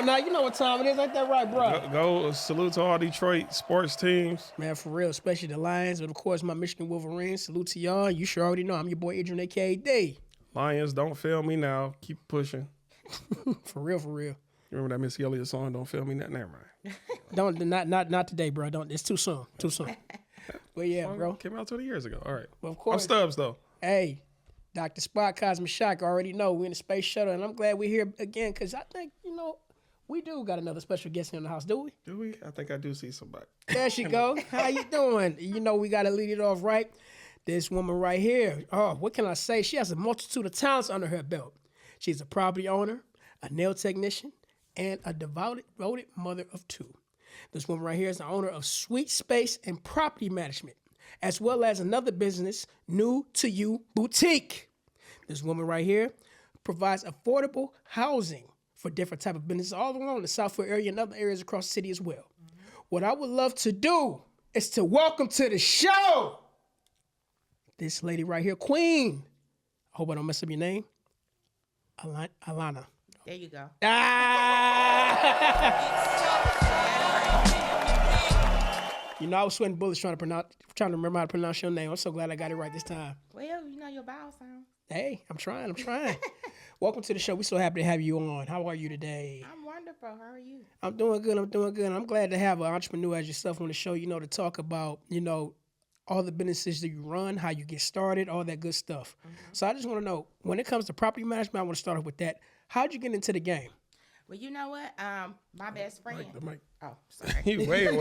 on now. You know what time it is. Ain't that right, bro? Go salute to all Detroit sports teams. Man, for real, especially the Lions, and of course my Michigan Wolverines. Salute to y'all. You sure already know I'm your boy Adrian, a.k.a. D. Lions, don't fail me now. Keep pushing. For real, for real. You remember that Missy Elliott song, Don't Fail Me? Never mind. Don't, not today, bro. Don't. It's too soon. Too soon. But yeah, bro. Came out 20 years ago. All right. Well, of course. I'm Stubbs, though. Hey, Dr. Spot, Cosmic Shock, already know we're in the space shuttle, and I'm glad we're here again because I think, we do got another special guest here in the house, do we? Do we? I think I do see somebody. There she go. How you doing? We got to lead it off right. This woman right here, what can I say? She has a multitude of talents under her belt. She's a property owner, a nail technician, and a devoted mother of two. This woman right here is the owner of Sweet Space and Property Management, as well as another business, New to You Boutique. This woman right here provides affordable housing for different type of businesses all along the Southfield area and other areas across the city as well. What I would love to do is to welcome to the show this lady right here, Queen. I hope I don't mess up your name. Alana. There you go. I was sweating bullets trying to remember how to pronounce your name. I'm so glad I got it right this time. Well, your vowel sound. Hey, I'm trying. Welcome to the show. We're so happy to have you on. How are you today? I'm wonderful. How are you? I'm doing good. I'm glad to have an entrepreneur as yourself on the show, to talk about, all the businesses that you run, how you get started, all that good stuff. Mm-hmm. So I just want to know, when it comes to property management, I want to start off with that. How'd you get into the game? Well, you know what? My best friend. The mic. Oh, sorry. Wait.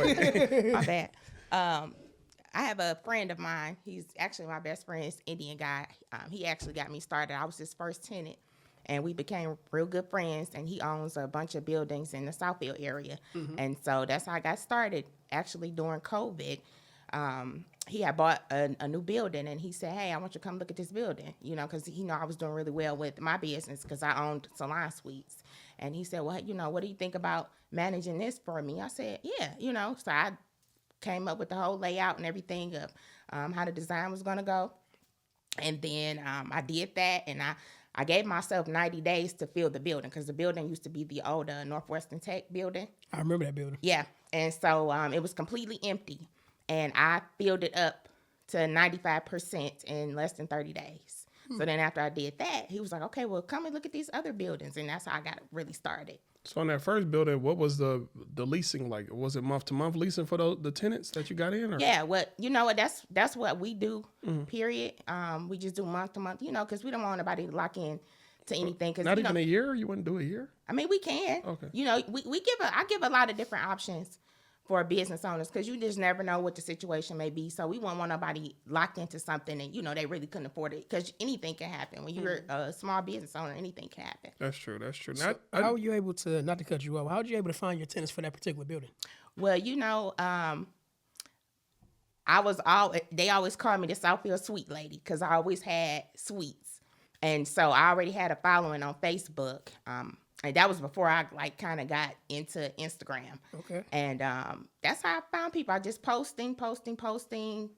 My bad. I have a friend of mine. He's actually my best friend. He's an Indian guy. He actually got me started. I was his first tenant, and we became real good friends. And he owns a bunch of buildings in the Southfield area. Mm-hmm. And so that's how I got started. Actually, during COVID, he had bought a new building, and he said, "Hey, I want you to come look at this building," because I was doing really well with my business because I owned salon suites. And he said, "Well, what do you think about managing this for me?" I said, "Yeah, So I came up with the whole layout and everything of how the design was going to go. And then I did that, and I gave myself 90 days to fill the building because the building used to be the old Northwestern Tech building. I remember that building. Yeah, and so it was completely empty. And I filled it up to 95% in less than 30 days. So then after I did that, he was like, "Okay, well, come and look at these other buildings." And that's how I got really started. So on that first building, what was the leasing like? Was it month-to-month leasing for the tenants that you got in? Or? Yeah, that's what we do, period. We just do month-to-month, because we don't want anybody to lock in to anything. Not even a year? You wouldn't do a year? I mean, we can. Okay. I give a lot of different options for business owners because you just never know what the situation may be. So we won't want nobody locked into something and, they really couldn't afford it because anything can happen. When you're a small business owner, anything can happen. That's true. So how were you able to, not to cut you off, how were you able to find your tenants for that particular building? Well, they always called me the Southfield Suite Lady because I always had suites. And so I already had a following on Facebook. And that was before I kind of got into Instagram. Okay. And that's how I found people. I just posting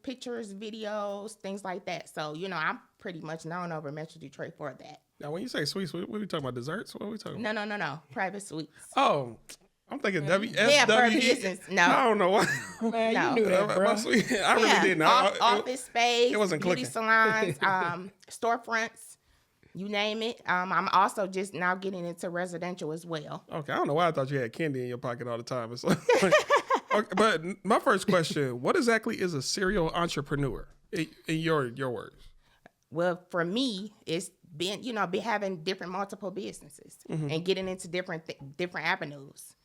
pictures, videos, things like that. So, I'm pretty much known over Metro Detroit for that. Now, when you say suites, what are we talking about? Desserts? What are we talking about? No. Private suites. Oh, I'm thinking WSW. Yeah, for business. No. I don't know why. Man, you knew that, bro. I really didn't. Office space. It wasn't beauty clicking. Salons, storefronts. You name it. I'm also just now getting into residential as well. Okay, I don't know why I thought you had candy in your pocket all the time. It's like, okay, but my first question, what exactly is a serial entrepreneur in your words? Well, for me, it's been, having different multiple businesses and getting into different avenues.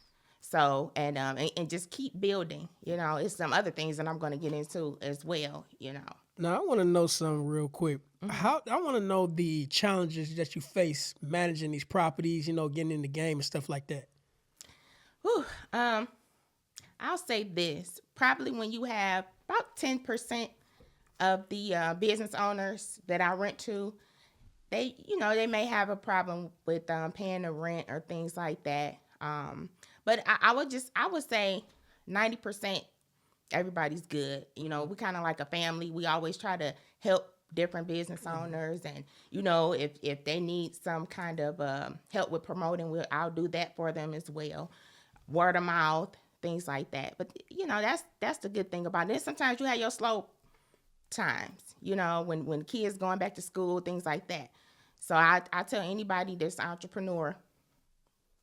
So, and just keep building, it's some other things that I'm going to get into as well, Now, I want to know something real quick. I want to know the challenges that you face managing these properties, getting in the game and stuff like that. Whew, I'll say this. Probably when you have about 10% of the business owners that I rent to, they may have a problem with paying the rent or things like that. But I would say 90%, everybody's good. We kind of like a family. We always try to help different business owners, and if they need some kind of help with promoting, I'll do that for them as well. Word of mouth, things like that. But that's the good thing about it. Sometimes you have your slow times, when kids going back to school, things like that. So I tell anybody that's an entrepreneur,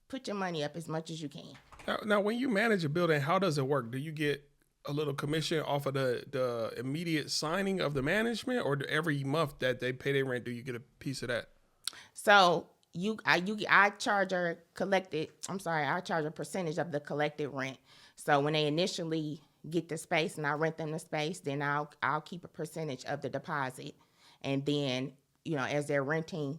put your money up as much as you can. Now, when you manage a building, how does it work? Do you get a little commission off of the immediate signing of the management, or every month that they pay their rent, do you get a piece of that? So I charge a percentage of the collected rent. So when they initially get the space and I rent them the space, then I'll keep a percentage of the deposit, and then as they're renting,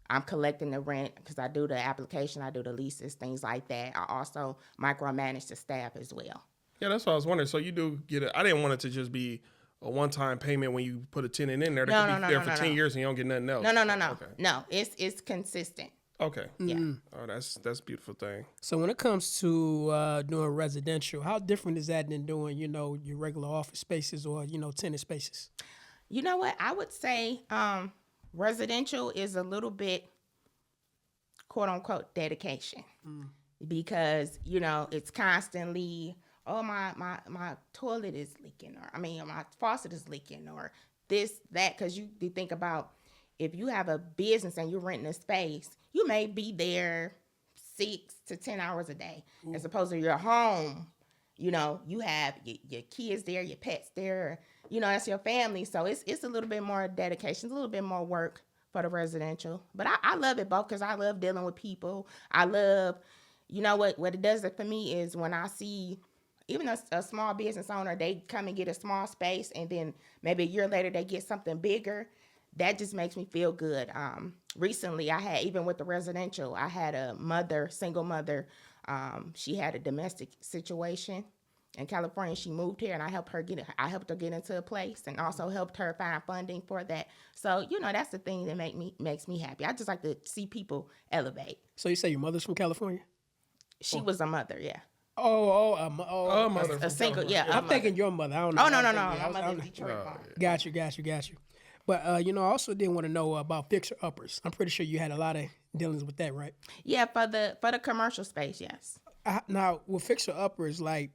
I'm collecting the rent because I do the application, I do the leases, things like that. I also micromanage the staff as well. Yeah, that's what I was wondering. So you do get it. I didn't want it to just be a one-time payment when you put a tenant in there. They could be there for 10 years and you don't get nothing else. No. Okay. No, it's consistent. Okay. Yeah. Oh, that's a beautiful thing. So when it comes to doing residential, how different is that than doing, your regular office spaces or, tenant spaces? You know what? I would say residential is a little bit, quote unquote, dedication. Because, it's constantly, oh, my toilet is leaking, or my faucet is leaking, or this, that. Because you think about, if you have a business and you're renting a space, you may be there 6 to 10 hours a day, as opposed to your home. You have your kids there, your pets there, that's your family. So it's a little bit more dedication, it's a little bit more work for the residential. But I love it both because I love dealing with people. I love, what it does for me is when I see even a small business owner, they come and get a small space, and then maybe a year later they get something bigger. That just makes me feel good. Recently, even with the residential, I had a single mother. She had a domestic situation in California. She moved here, and I helped her get into a place, and also helped her find funding for that. So, that's the thing that makes me happy. I just like to see people elevate. So you say your mother's from California? She was a mother, yeah. A mother. A single, yeah. I'm thinking your mother. I don't know. Oh, no. My mother's Detroit. Got you. But, I also did want to know about fixer-uppers. I'm pretty sure you had a lot of dealings with that, right? Yeah, for the commercial space, yes. Now, with fixer-uppers, like,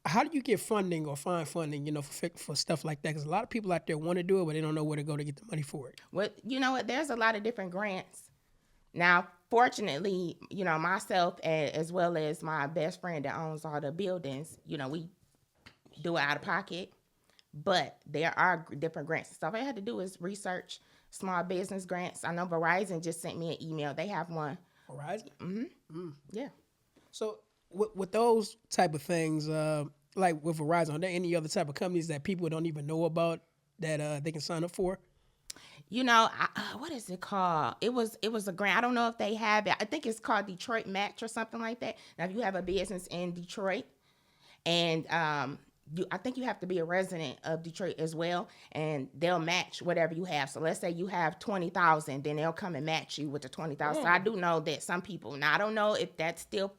how do you get funding or find funding, for stuff like that? Because a lot of people out there want to do it, but they don't know where to go to get the money for it. Well, you know what? There's a lot of different grants. Now, fortunately, myself as well as my best friend that owns all the buildings, we do it out of pocket. But there are different grants and stuff. All I had to do is research small business grants. I know Verizon just sent me an email. They have one. Verizon? Mm-hmm. Yeah. So with those type of things, like with Verizon, are there any other type of companies that people don't even know about that they can sign up for? What is it called? It was a grant. I don't know if they have it. I think it's called Detroit Match or something like that. Now, if you have a business in Detroit, and I think you have to be a resident of Detroit as well, and they'll match whatever you have. So let's say you have 20,000, then they'll come and match you with the 20,000. So I do know that some people. Now I don't know if that's still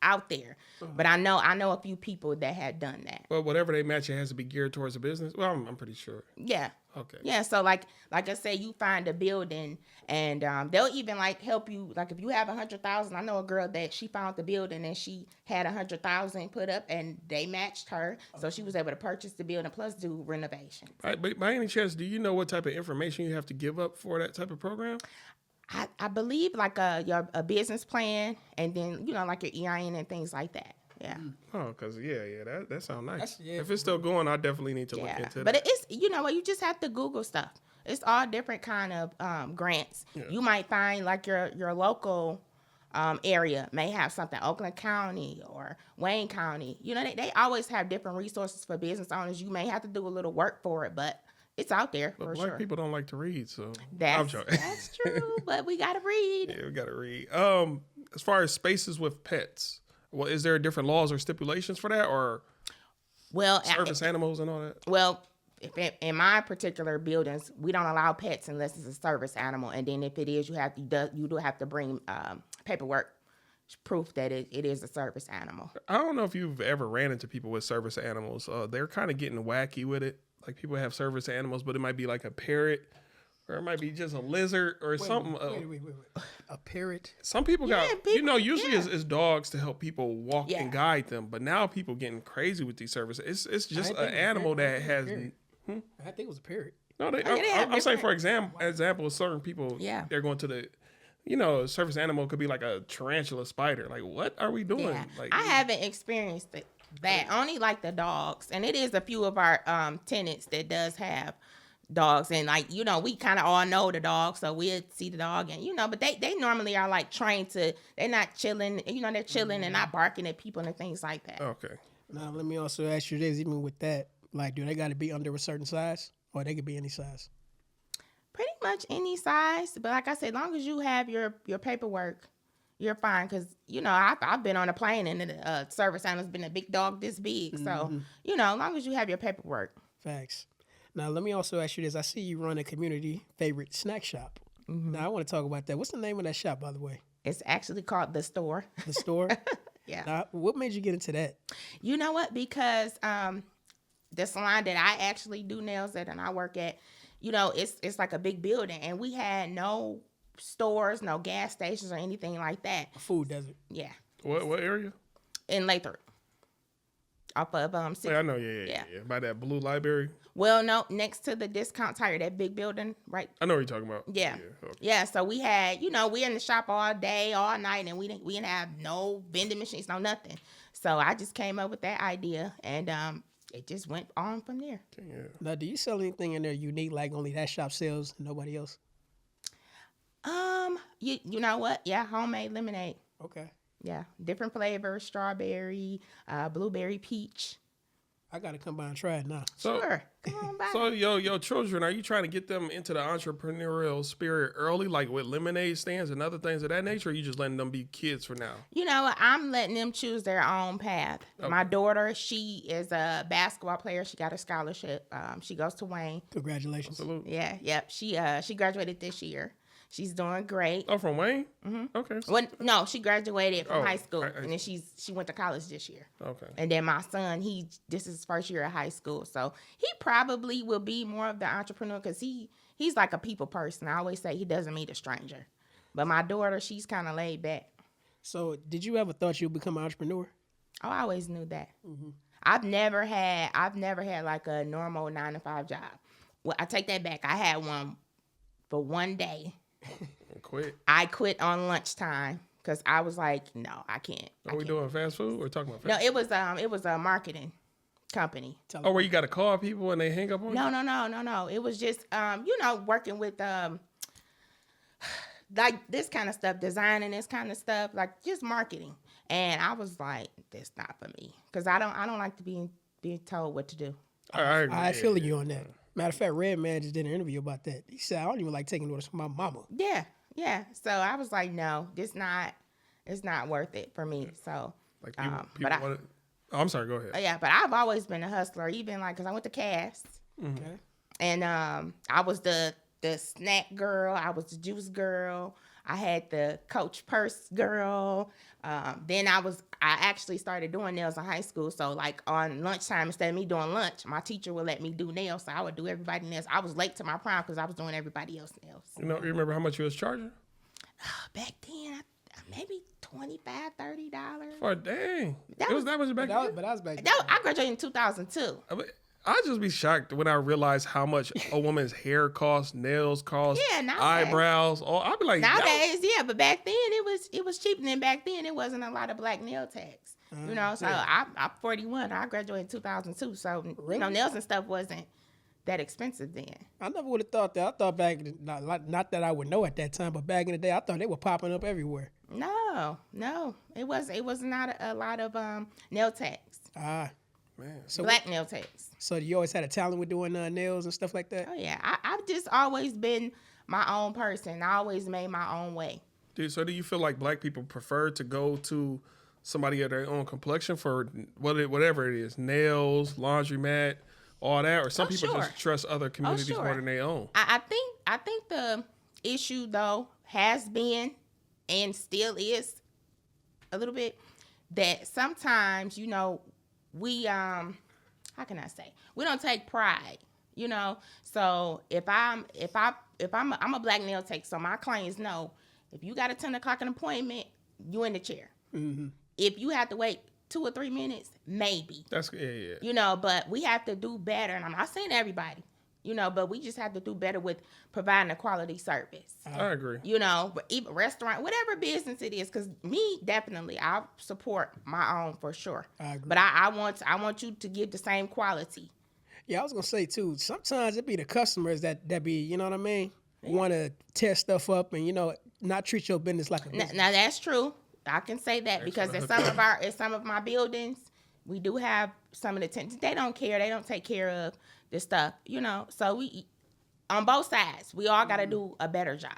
out there, but I know a few people that had done that. Well, whatever they match, it has to be geared towards a business. Well, I'm pretty sure. Yeah. Okay. Yeah. So like I say, you find a building, and they'll even help you. Like if you have 100,000, I know a girl that she found the building and she had 100,000 put up, and they matched her, so she was able to purchase the building plus do renovations. But by any chance, do you know what type of information you have to give up for that type of program? I believe a business plan, and then like your EIN and things like that. Yeah. Oh, because that sounds nice. If it's still going, I definitely need to look into that. But it's you just have to Google stuff. It's all different kind of grants. Yeah. You might find your local area may have something. Oakland County or Wayne County. They always have different resources for business owners. You may have to do a little work for it, but it's out there for sure. Black people don't like to read, so I'm joking. That's true, but we gotta read. Yeah, we gotta read. As far as spaces with pets, is there different laws or stipulations for that, or service animals and all that? Well, in my particular buildings, we don't allow pets unless it's a service animal, and then if it is, you do have to bring paperwork proof that it is a service animal. I don't know if you've ever ran into people with service animals. They're kind of getting wacky with it. Like people have service animals, but it might be like a parrot Or it might be just a lizard or something. Wait. A parrot. Some people got, usually yeah. it's dogs to help people walk Yeah. and guide them. But now people getting crazy with these services. It's just an animal that has. I think it was a parrot. No, they have I'm saying for different- example, certain people, Yeah. they're going to the, service animal could be like a tarantula, spider. Like, what are we doing? Yeah. Like, I haven't experienced that. Only like the dogs, and it is a few of our tenants that does have dogs, and like we kind of all know the dog, so we'll see the dog, and but they normally are like trained to. They're not chilling. They're chilling and not barking at people and things like that. Okay. Now let me also ask you this: even with that, like, do they got to be under a certain size, or they could be any size? Pretty much any size, but like I said, long as you have your paperwork, you're fine. Because I've been on a plane and the service animal's been a big dog this big, so as long as you have your paperwork. Facts. Now let me also ask you this: I see you run a community favorite snack shop. Now I want to talk about that. What's the name of that shop, by the way? It's actually called The Store. The Store. Yeah. Now, what made you get into that? You know what? Because the salon that I actually do nails at and I work at, it's like a big building, and we had no stores, no gas stations or anything like that. A food desert. Yeah. What area? In Lathrop. Off of I know, yeah. By that blue library. Well, no, next to the discount tire, that big building, right? I know what you're talking about. Yeah. Okay. Yeah, so we had, we in the shop all day, all night, and we didn't have no vending machines, no nothing. So I just came up with that idea, and it just went on from there. Yeah. Now, do you sell anything in there unique, like only that shop sells and nobody else? You know what? Yeah, homemade lemonade. Okay. Yeah, different flavors: strawberry, blueberry, peach. I got to come by and try it now. Sure, come on by. So your children, are you trying to get them into the entrepreneurial spirit early, like with lemonade stands and other things of that nature, or are you just letting them be kids for now? I'm letting them choose their own path. Okay. My daughter, she is a basketball player. She got a scholarship. She goes to Wayne. Congratulations. Salute. Yeah, yep. She graduated this year. She's doing great. Oh, from Wayne? Mm-hmm. Okay. Well, no, she graduated from high school, and then she went to college this year. Okay. And then my son, this is his first year of high school, so he probably will be more of the entrepreneur because he's like a people person. I always say he doesn't meet a stranger. But my daughter, she's kind of laid back. So, did you ever thought you'd become an entrepreneur? Oh, I always knew that. Mm-hmm. I've never had like a normal 9-to-5 job. Well, I take that back. I had one for one day. Quit. I quit on lunchtime because I was like, no, I can't. Are we doing fast food or talking about fast food? No, it was a marketing company. Oh, where you got to call people and they hang up on you? No. It was just, working with like this kind of stuff, designing this kind of stuff, like just marketing. And I was like, that's not for me because I don't like to be told what to do. I feel you on that. Matter of fact, Redman just did an interview about that. He said, I don't even like taking orders from my mama. Yeah. So I was like, no, it's not worth it for me. So, like people I'm sorry, go ahead. Yeah, but I've always been a hustler, even like, cause I went to Cass. Okay. And I was the snack girl. I was the juice girl. I had the Coach Purse girl. Then I actually started doing nails in high school. So like on lunchtime, instead of me doing lunch, my teacher would let me do nails. So I would do everybody's nails. I was late to my prom because I was doing everybody else's nails. You remember how much you was charging? Back then, maybe $25, $30. Oh, dang. That was back then? But I was back then. I graduated in 2002. I'd just be shocked when I realize how much a woman's hair costs, nails cost, eyebrows. I'd be like, nowadays, but back then it was cheap, and then back then it wasn't a lot of black nail techs. So I'm 41. I graduated in 2002. So really? Nails and stuff wasn't that expensive then. I never would have thought that. I thought back, not that I would know at that time, but back in the day, I thought they were popping up everywhere. No, it was not a lot of nail techs. Man. So black nail techs. So you always had a talent with doing nails and stuff like that? Oh, yeah. I've just always been my own person. I always made my own way. Dude, so do you feel like black people prefer to go to somebody of their own complexion for whatever it is, nails, laundromat, all that? Or some people just trust other communities more than their own? I think the issue, though, has been and still is a little bit that sometimes, we how can I say, we don't take pride, you know. So I'm a black nail tech, so my clients know if you got a 10 o'clock an appointment, you in the chair. Mm-hmm. If you have to wait 2 or 3 minutes, maybe. That's yeah. You know, but we have to do better, and I'm not saying everybody, you know, but we just have to do better with providing a quality service. I agree. You know, even restaurant, whatever business it is, because me, definitely, I support my own for sure. I agree. But I want you to give the same quality. Yeah, I was gonna say too. Sometimes it be the customers that be, you know what I mean, want to test stuff up and not treat your business like a business. Now that's true. I can say that because in some of my buildings, we do have some of the tenants. They don't care. They don't take care of the stuff, you know. So we, on both sides, we all got to do a better job.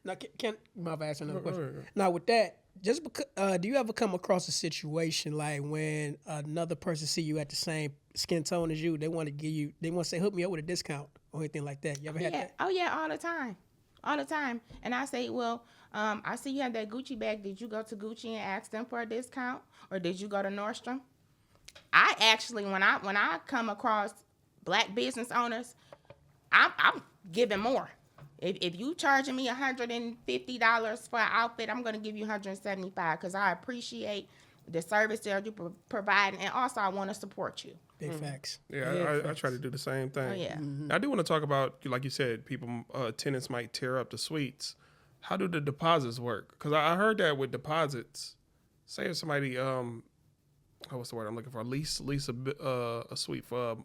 Now, can my ask another question? Now, with that, just because, do you ever come across a situation like when another person see you at the same skin tone as you, they want to say, hook me up with a discount or anything like that? You ever had that? Oh yeah, all the time. And I say, well, I see you have that Gucci bag. Did you go to Gucci and ask them for a discount, or did you go to Nordstrom? I actually, when I come across black business owners, I'm giving more. If you charging me $150 for an outfit, I'm going to give you $175 because I appreciate the service that you providing, and also I want to support you. Big facts. Yeah, I try to do the same thing. Oh yeah. I do want to talk about, like you said, tenants might tear up the suites. How do the deposits work? Because I heard that with deposits, say if somebody what's the word I'm looking for? Lease a suite for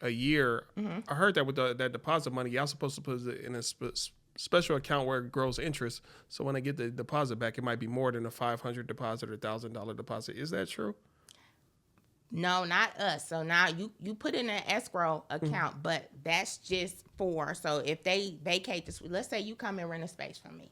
a year. Mm-hmm. I heard that with that deposit money, y'all supposed to put it in a special account where it grows interest. So when they get the deposit back, it might be more than a $500 deposit or $1,000 deposit. Is that true? No, not us. So now you put in an escrow account, but that's just for, so if they vacate the suite, let's say you come and rent a space from me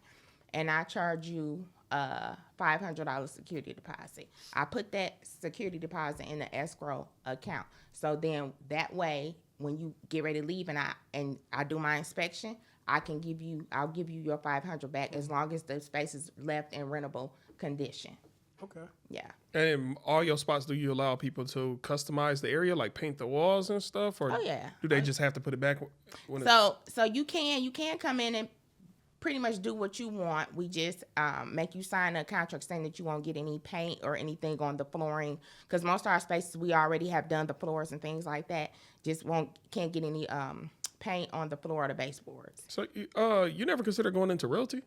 and I charge you $500 security deposit. I put that security deposit in the escrow account. So then that way, when you get ready to leave and I do my inspection, I'll give you your $500 back as long as the space is left in rentable condition. Okay. Yeah. And in all your spots, do you allow people to customize the area, like paint the walls and stuff, or do they just have to put it back? So you can come in and pretty much do what you want. We just make you sign a contract saying that you won't get any paint or anything on the flooring, because most of our spaces we already have done the floors and things like that. Just can't get any paint on the floor or the baseboards. So you never consider going into realty?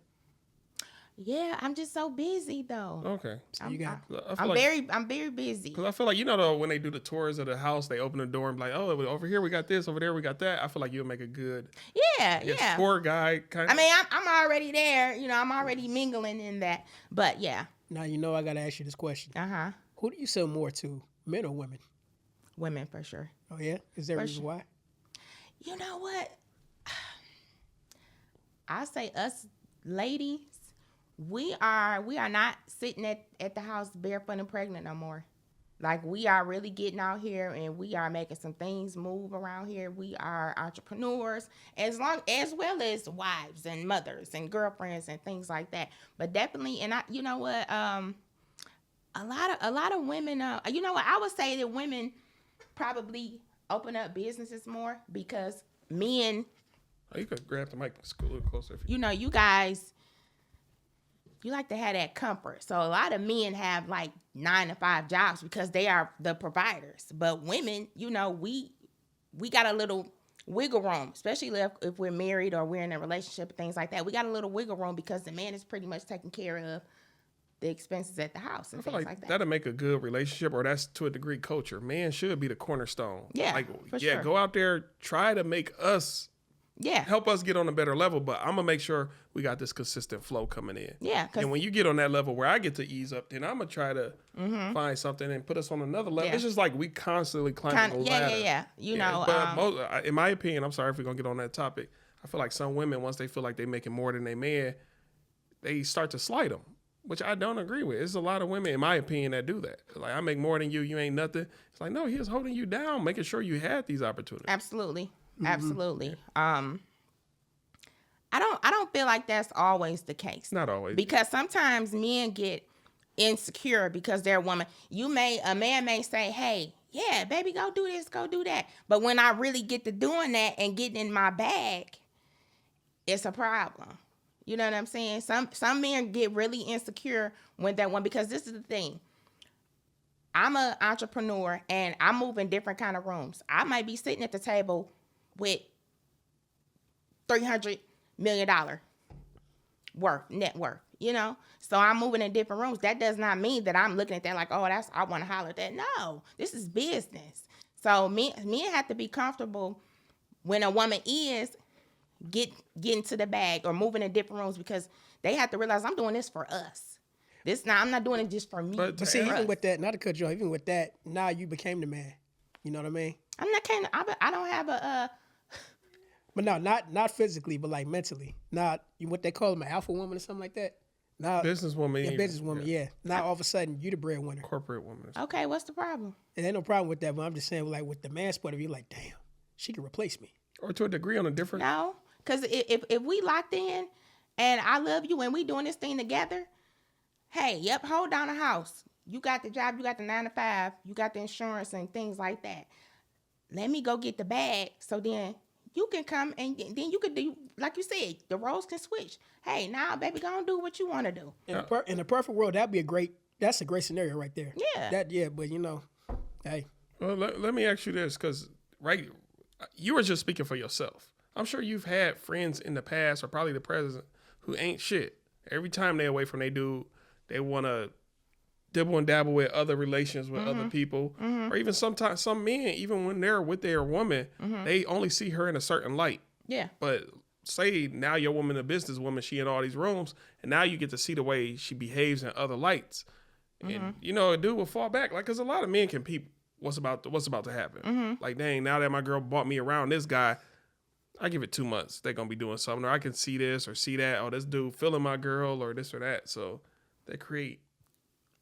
Yeah, I'm just so busy though. Okay. So I'm very busy. Because I feel like, when they do the tours of the house, they open the door and be like, oh, over here we got this, over there we got that. I feel like you'll make a good tour guide kind of. I mean, I'm already there. I'm already mingling in that. But yeah. Now I got to ask you this question. Uh-huh. Who do you sell more to, men or women? Women, for sure. Oh, yeah? Is there a reason why? You know what? I say us ladies, we are not sitting at the house barefoot and pregnant no more. Like, we are really getting out here and we are making some things move around here. We are entrepreneurs as well as wives and mothers and girlfriends and things like that. But definitely, and you know what? A lot of women. You know what? I would say that women probably open up businesses more because men. Oh, you could grab the mic a little closer. You guys. You like to have that comfort. So a lot of men have like 9 to 5 jobs because they are the providers. But women, we got a little wiggle room, especially if we're married or we're in a relationship and things like that. We got a little wiggle room because the man is pretty much taking care of the expenses at the house and things like that. That'll make a good relationship, or that's to a degree culture. Man should be the cornerstone. Yeah, sure. Go out there, try to make us. Yeah. Help us get on a better level, but I'm going to make sure we got this consistent flow coming in. Yeah. And when you get on that level where I get to ease up, then I'm going to try to find something and put us on another level. Yeah. It's just like we constantly climbing the ladder. Yeah. But in my opinion, I'm sorry if we're going to get on that topic, I feel like some women, once they feel like they're making more than they man, they start to slight them, which I don't agree with. There's a lot of women, in my opinion, that do that. Like, I make more than you, you ain't nothing. It's like, no, he was holding you down, making sure you had these opportunities. Absolutely. Absolutely. I don't feel like that's always the case. Not always. Because sometimes men get insecure because they're a woman. A man may say, hey, yeah, baby, go do this, go do that. But when I really get to doing that and getting in my bag, it's a problem. You know what I'm saying? Some men get really insecure when that one, because this is the thing. I'm an entrepreneur and I move in different kind of rooms. I might be sitting at the table with $300 million net worth, you know? So I'm moving in different rooms. That does not mean that I'm looking at that like, oh, I want to holler at that. No, this is business. So men have to be comfortable when a woman is getting to the bag or moving in different rooms, because they have to realize I'm doing this for us. I'm not doing it just for me. But see, even with that, not to cut you off, even with that, now you became the man. You know what I mean? I'm not kind of. I don't have a. But no, not physically, but like mentally. Not what they call them, an alpha woman or something like that. Now, businesswoman. Yeah, businesswoman. Yeah. Now all of a sudden you the breadwinner. Corporate woman. Okay, what's the problem? And ain't no problem with that. But I'm just saying, like with the man's point of view, like damn, she can replace me. Or to a degree, on a different. No, because if we locked in, and I love you, and we doing this thing together. Hey, yep, hold down the house. You got the job, you got the 9 to 5, you got the insurance and things like that. Let me go get the bag, so then you can come and then you could do, like you said, the roles can switch. Hey, now, baby, go and do what you want to do. In the perfect world, that's a great scenario right there. Yeah. But you know, hey. Well, let me ask you this, because you were just speaking for yourself. I'm sure you've had friends in the past or probably the present who ain't shit. Every time they away from they dude, they want to dibble and dabble with other relations with other people. Or even sometimes some men, even when they're with their woman, they only see her in a certain light. Yeah. But say now your woman a businesswoman, she in all these rooms, and now you get to see the way she behaves in other lights. And, you know, a dude will fall back. Like, because a lot of men can peep what's about to happen. Like, dang, now that my girl bought me around this guy, I give it 2 months. They're going to be doing something. Or I can see this or see that. Oh, this dude feeling my girl or this or that. So they create.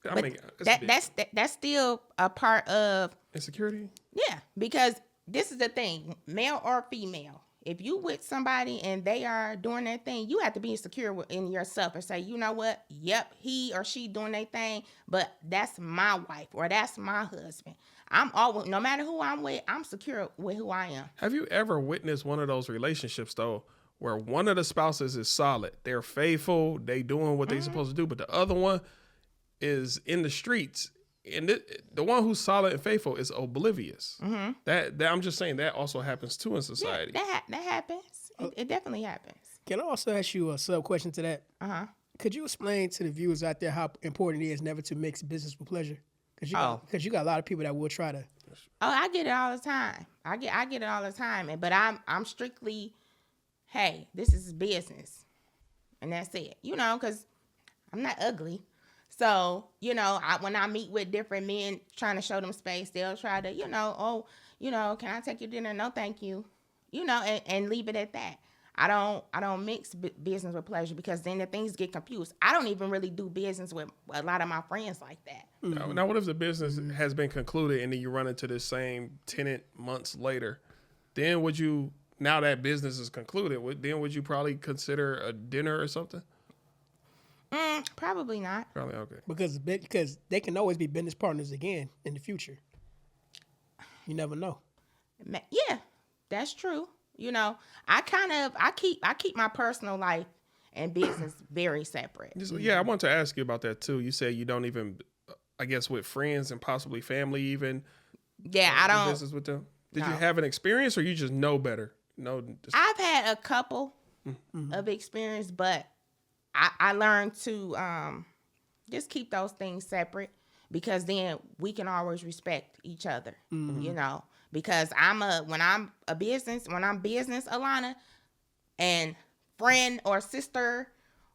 That's still a part of insecurity. Yeah, because this is the thing, male or female. If you with somebody and they are doing their thing, you have to be insecure in yourself and say, you know what? Yep, he or she doing their thing, but that's my wife or that's my husband. I'm always, no matter who I'm with, I'm secure with who I am. Have you ever witnessed one of those relationships though, where one of the spouses is solid, they're faithful, they doing what they supposed to do, but the other one is in the streets, and the one who's solid and faithful is oblivious. That I'm just saying that also happens too in society. Yeah, that happens. It definitely happens. Can I also ask you a sub question to that? Could you explain to the viewers out there how important it is never to mix business with pleasure? Because you got a lot of people that will try to. Oh, I get it all the time. I get it all the time, but I'm strictly, hey, this is business, and that's it. You know, because I'm not ugly. So, you know, when I meet with different men trying to show them space, they'll try to, you know, can I take you to dinner? No, thank you. You know, and leave it at that. I don't mix business with pleasure, because then the things get confused. I don't even really do business with a lot of my friends like that. Now, what if the business has been concluded and then you run into the same tenant months later? Then now that business is concluded, would you probably consider a dinner or something? Probably not. Probably, okay. Because they can always be business partners again in the future. You never know. Yeah, that's true. You know, I keep my personal life and business very separate. Yeah, I want to ask you about that too. You said you don't even, I guess, with friends and possibly family even. Yeah, I don't. Business with them. Did you have an experience, or you just know better? No, I've had a couple of experience, but I learned to just keep those things separate, because then we can always respect each other, you know, because when I'm business Alana, and friend or sister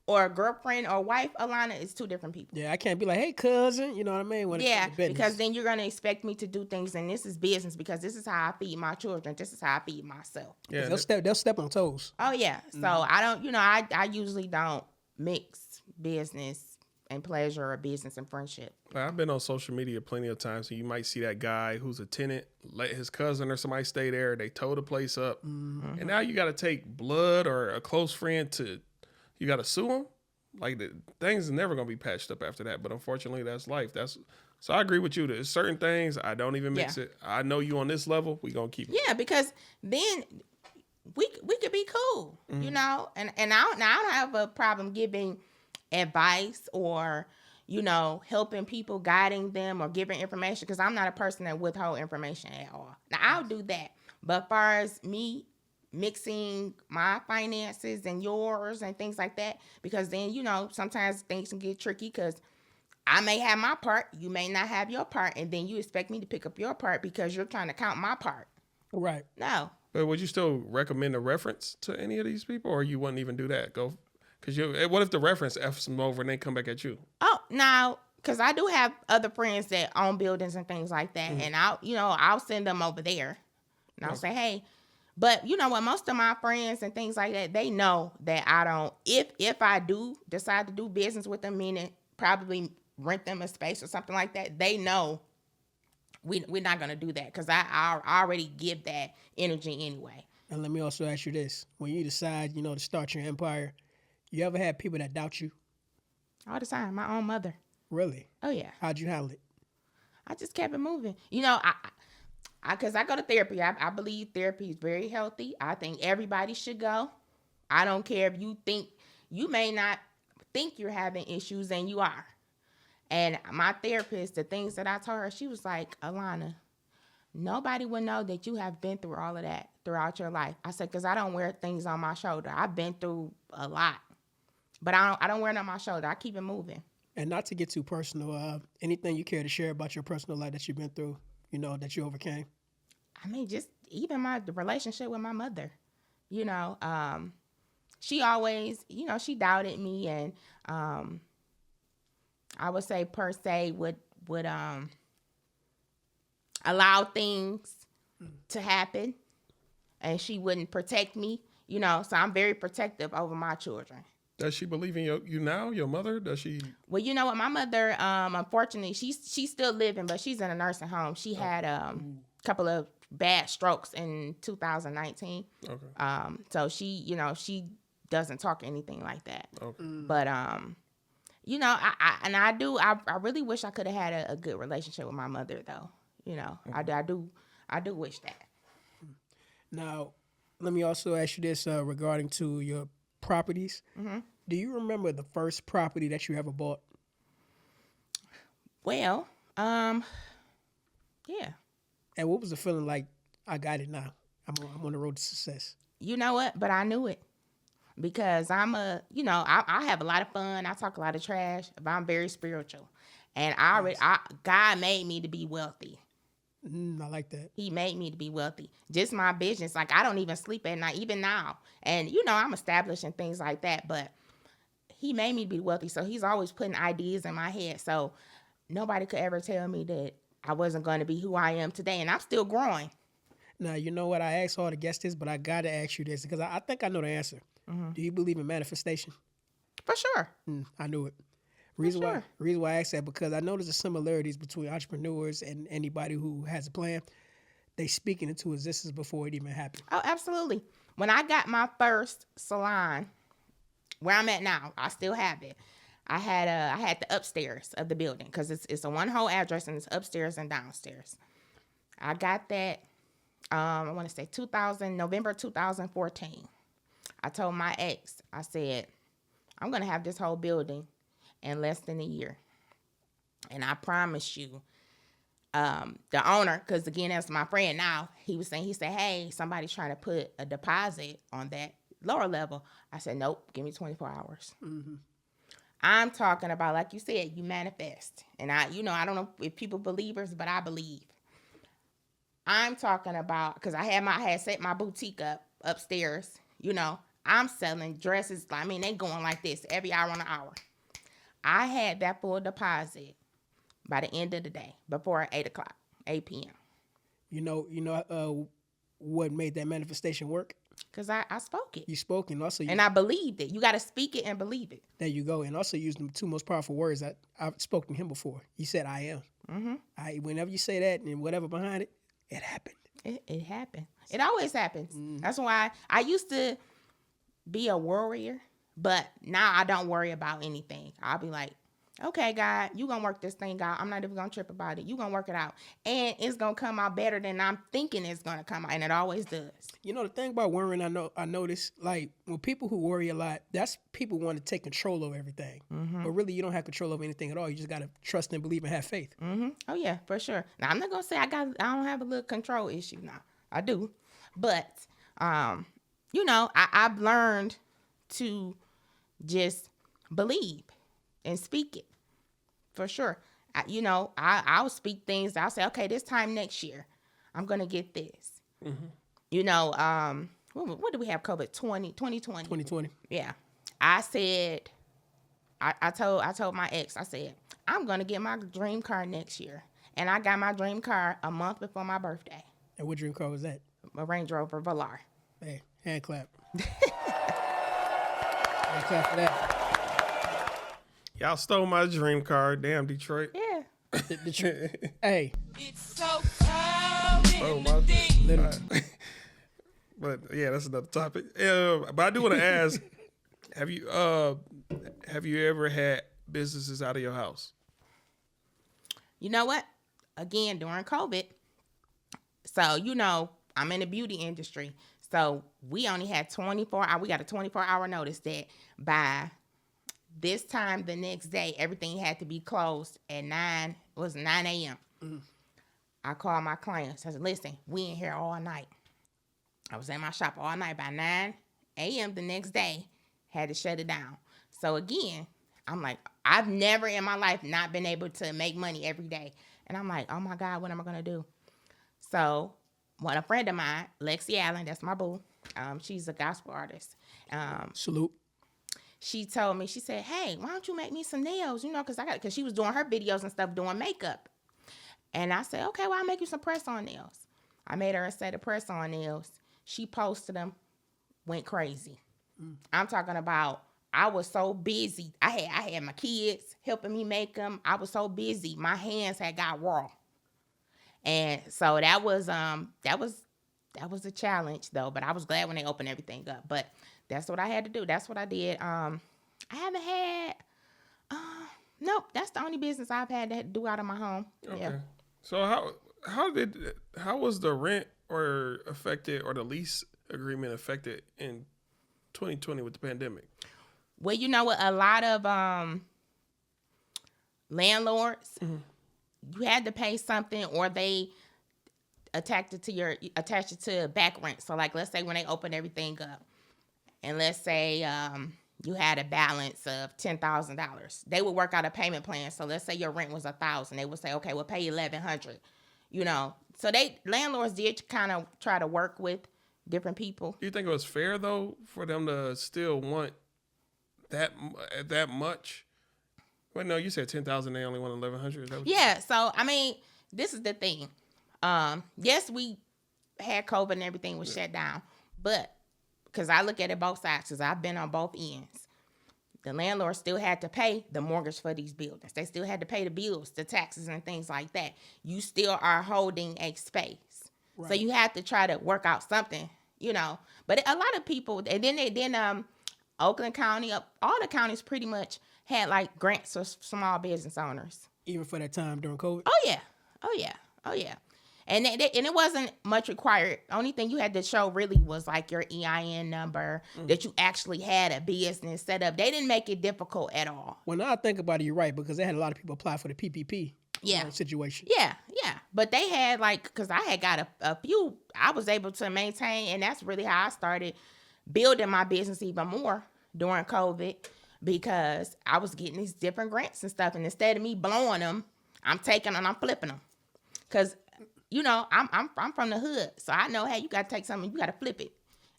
or girlfriend or wife Alana is two different people. Yeah, I can't be like, hey, cousin, you know what I mean? Because then you're going to expect me to do things, and this is business, because this is how I feed my children. This is how I feed myself. Yeah, they'll step on toes. Oh, yeah. So I don't, you know, I usually don't mix business and pleasure or business and friendship. I've been on social media plenty of times, and you might see that guy who's a tenant let his cousin or somebody stay there. They tow the place up, and now you got to take blood or a close friend you got to sue him. like things are never gonna be patched up after that. But unfortunately, that's life. So I agree with you. There's certain things I don't even mix it. I know you on this level. We gonna keep it. Yeah, because then we could be cool, you know. And I don't have a problem giving advice or, you know, helping people, guiding them, or giving information, because I'm not a person that withhold information at all. Now I'll do that, but as far as me mixing my finances and yours and things like that, because then, you know, sometimes things can get tricky, because I may have my part, you may not have your part, and then you expect me to pick up your part because you're trying to count my part. Right. No. But would you still recommend a reference to any of these people, or you wouldn't even do that? Because what if the reference F's them over and they come back at you? Oh, now, because I do have other friends that own buildings and things like that, and I'll send them over there, and I'll say, hey. But you know what? Most of my friends and things like that, they know that I don't. If I do decide to do business with them, meaning probably rent them a space or something like that, they know we're not gonna do that, because I already give that energy anyway. And let me also ask you this: when you decide, you know, to start your empire, you ever had people that doubt you? All the time. My own mother. Really? Oh yeah. How'd you handle it? I just kept it moving. You know, because I go to therapy. I believe therapy is very healthy. I think everybody should go. I don't care if you may not think you're having issues, and you are. And my therapist, the things that I told her, she was like, Alana, nobody will know that you have been through all of that throughout your life. I said, because I don't wear things on my shoulder. I've been through a lot, but I don't wear it on my shoulder. I keep it moving. And not to get too personal, anything you care to share about your personal life that you've been through, you know, that you overcame? I mean, just even the relationship with my mother, you know, she always, you know, she doubted me, and I would say per se would allow things to happen, and she wouldn't protect me, you know, so I'm very protective over my children. Does she believe in you now, your mother? Does she? Well, you know what, my mother, unfortunately, she's still living, but she's in a nursing home. She had a couple of bad strokes in 2019. Okay. So she, you know, she doesn't talk anything like that. Okay. But you know, I really wish I could have had a good relationship with my mother, though. You know, okay. I do wish that. Now, let me also ask you this regarding to your properties. Mm-hmm. Do you remember the first property that you ever bought? Well, yeah. And what was the feeling like? I got it now. I'm on the road to success. You know what? But I knew it, because I have a lot of fun. I talk a lot of trash, but I'm very spiritual, and God made me to be wealthy. I like that. He made me to be wealthy. Just my business. Like, I don't even sleep at night, even now. And, you know, I'm established and things like that. But he made me to be wealthy. So he's always putting ideas in my head. So nobody could ever tell me that I wasn't going to be who I am today. And I'm still growing. Now, you know what? I asked all the guests this, but I got to ask you this, because I think I know the answer. Mm-hmm. Do you believe in manifestation? For sure. I knew it. Reason why I asked that, because I know there's similarities between entrepreneurs and anybody who has a plan. They speak it into existence before it even happened. Oh, absolutely. When I got my first salon, where I'm at now, I still have it. I had the upstairs of the building, because it's a one whole address, and it's upstairs and downstairs. I got that. I want to say November 2014. I told my ex, I said, I'm going to have this whole building in less than a year. And I promise you, the owner, because again, that's my friend now, he said, hey, somebody's trying to put a deposit on that lower level. I said, nope, give me 24 hours. Mm-hmm. I'm talking about, like you said, you manifest. And I don't know if people believers, but I believe. I'm talking about, because I had set my boutique up upstairs, you know, I'm selling dresses. I mean, they going like this every hour on the hour. I had that full deposit by the end of the day, before 8 p.m. You know, what made that manifestation work? Because I spoke it. You spoke, and also I believed it. You got to speak it and believe it. There you go. And also used the two most powerful words I've spoken to him before. You said, I am. Mm-hmm. Whenever you say that and whatever behind it, it happened. It happened. It always happens. That's why I used to be a worrier. But now I don't worry about anything. I'll be like, okay, God, you gonna work this thing out. I'm not even gonna trip about it. You gonna work it out. And it's gonna come out better than I'm thinking it's gonna come out. And it always does. You know, the thing about worrying, I notice, like, when people who worry a lot, that's people want to take control over everything. Mm-hmm. But really, you don't have control over anything at all. You just got to trust and believe and have faith. Mm-hmm. Oh, yeah, for sure. Now, I'm not going to say I don't have a little control issue now. I do. But, you know, I've learned to just believe and speak it. For sure. I'll speak things. I'll say, okay, this time next year, I'm going to get this. Mm-hmm. You know, what do we have? COVID 2020. 2020. Yeah. I said, I told my ex, I said, I'm going to get my dream car next year. And I got my dream car a month before my birthday. And what dream car was that? A Range Rover Velar. Hey, hand clap. Hand clap for that. Y'all stole my dream car. Damn, Detroit. Yeah. Hey. It's so cold in the Literally. But yeah, that's another topic. But I do want to ask, have you ever had businesses out of your house? You know what? Again, during COVID. So, you know, I'm in the beauty industry. So we only had 24 hours. We got a 24-hour notice that by this time the next day, everything had to be closed at 9 a.m. Mm-hmm. I called my clients. I said, listen, we in here all night. I was in my shop all night. By 9 a.m. the next day, had to shut it down. So again, I'm like, I've never in my life not been able to make money every day. And I'm like, oh my God, what am I going to do? So a friend of mine, Lexi Allen, that's my boo. She's a gospel artist. Salute. She told me, she said, hey, why don't you make me some nails? You know, because she was doing her videos and stuff, doing makeup. And I said, okay, well, I'll make you some press-on nails. I made her a set of press-on nails. She posted them, went crazy. I'm talking about, I was so busy. I had my kids helping me make them. I was so busy. My hands had got raw. And so that was a challenge though, but I was glad when they opened everything up. But that's what I had to do. That's what I did. I haven't had nope, that's the only business I've had to do out of my home. Okay. Yeah. So how was the rent or affected or the lease agreement affected in 2020 with the pandemic? Well, you know what, a lot of landlords, you had to pay something, or they attached it to back rent. So like, let's say when they open everything up, and let's say you had a balance of $10,000, they would work out a payment plan. So let's say your rent was $1,000, they would say, okay, we'll pay you $1,100. You know, so landlords did kind of try to work with different people. Do you think it was fair though for them to still want that much? Well, no, you said 10,000. They only want 1,100. Yeah. So I mean, this is the thing. Yes, we had COVID and everything was shut down, but because I look at it both sides, because I've been on both ends. The landlord still had to pay the mortgage for these buildings. They still had to pay the bills, the taxes, and things like that. You still are holding a space. Right. So you have to try to work out something, you know. But a lot of people, and then Oakland County, all the counties pretty much had like grants for small business owners. Even for that time during COVID? Oh, yeah. And it wasn't much required. Only thing you had to show really was like your EIN number, that you actually had a business set up. They didn't make it difficult at all. Well, now I think about it, you're right, because they had a lot of people apply for the PPP situation. Yeah. But they had because I had got a few, I was able to maintain, and that's really how I started building my business even more during COVID, because I was getting these different grants and stuff. And instead of me blowing them, I'm taking them and I'm flipping them. Because you know, I'm from the hood, so I know, hey, you got to take something, you got to flip it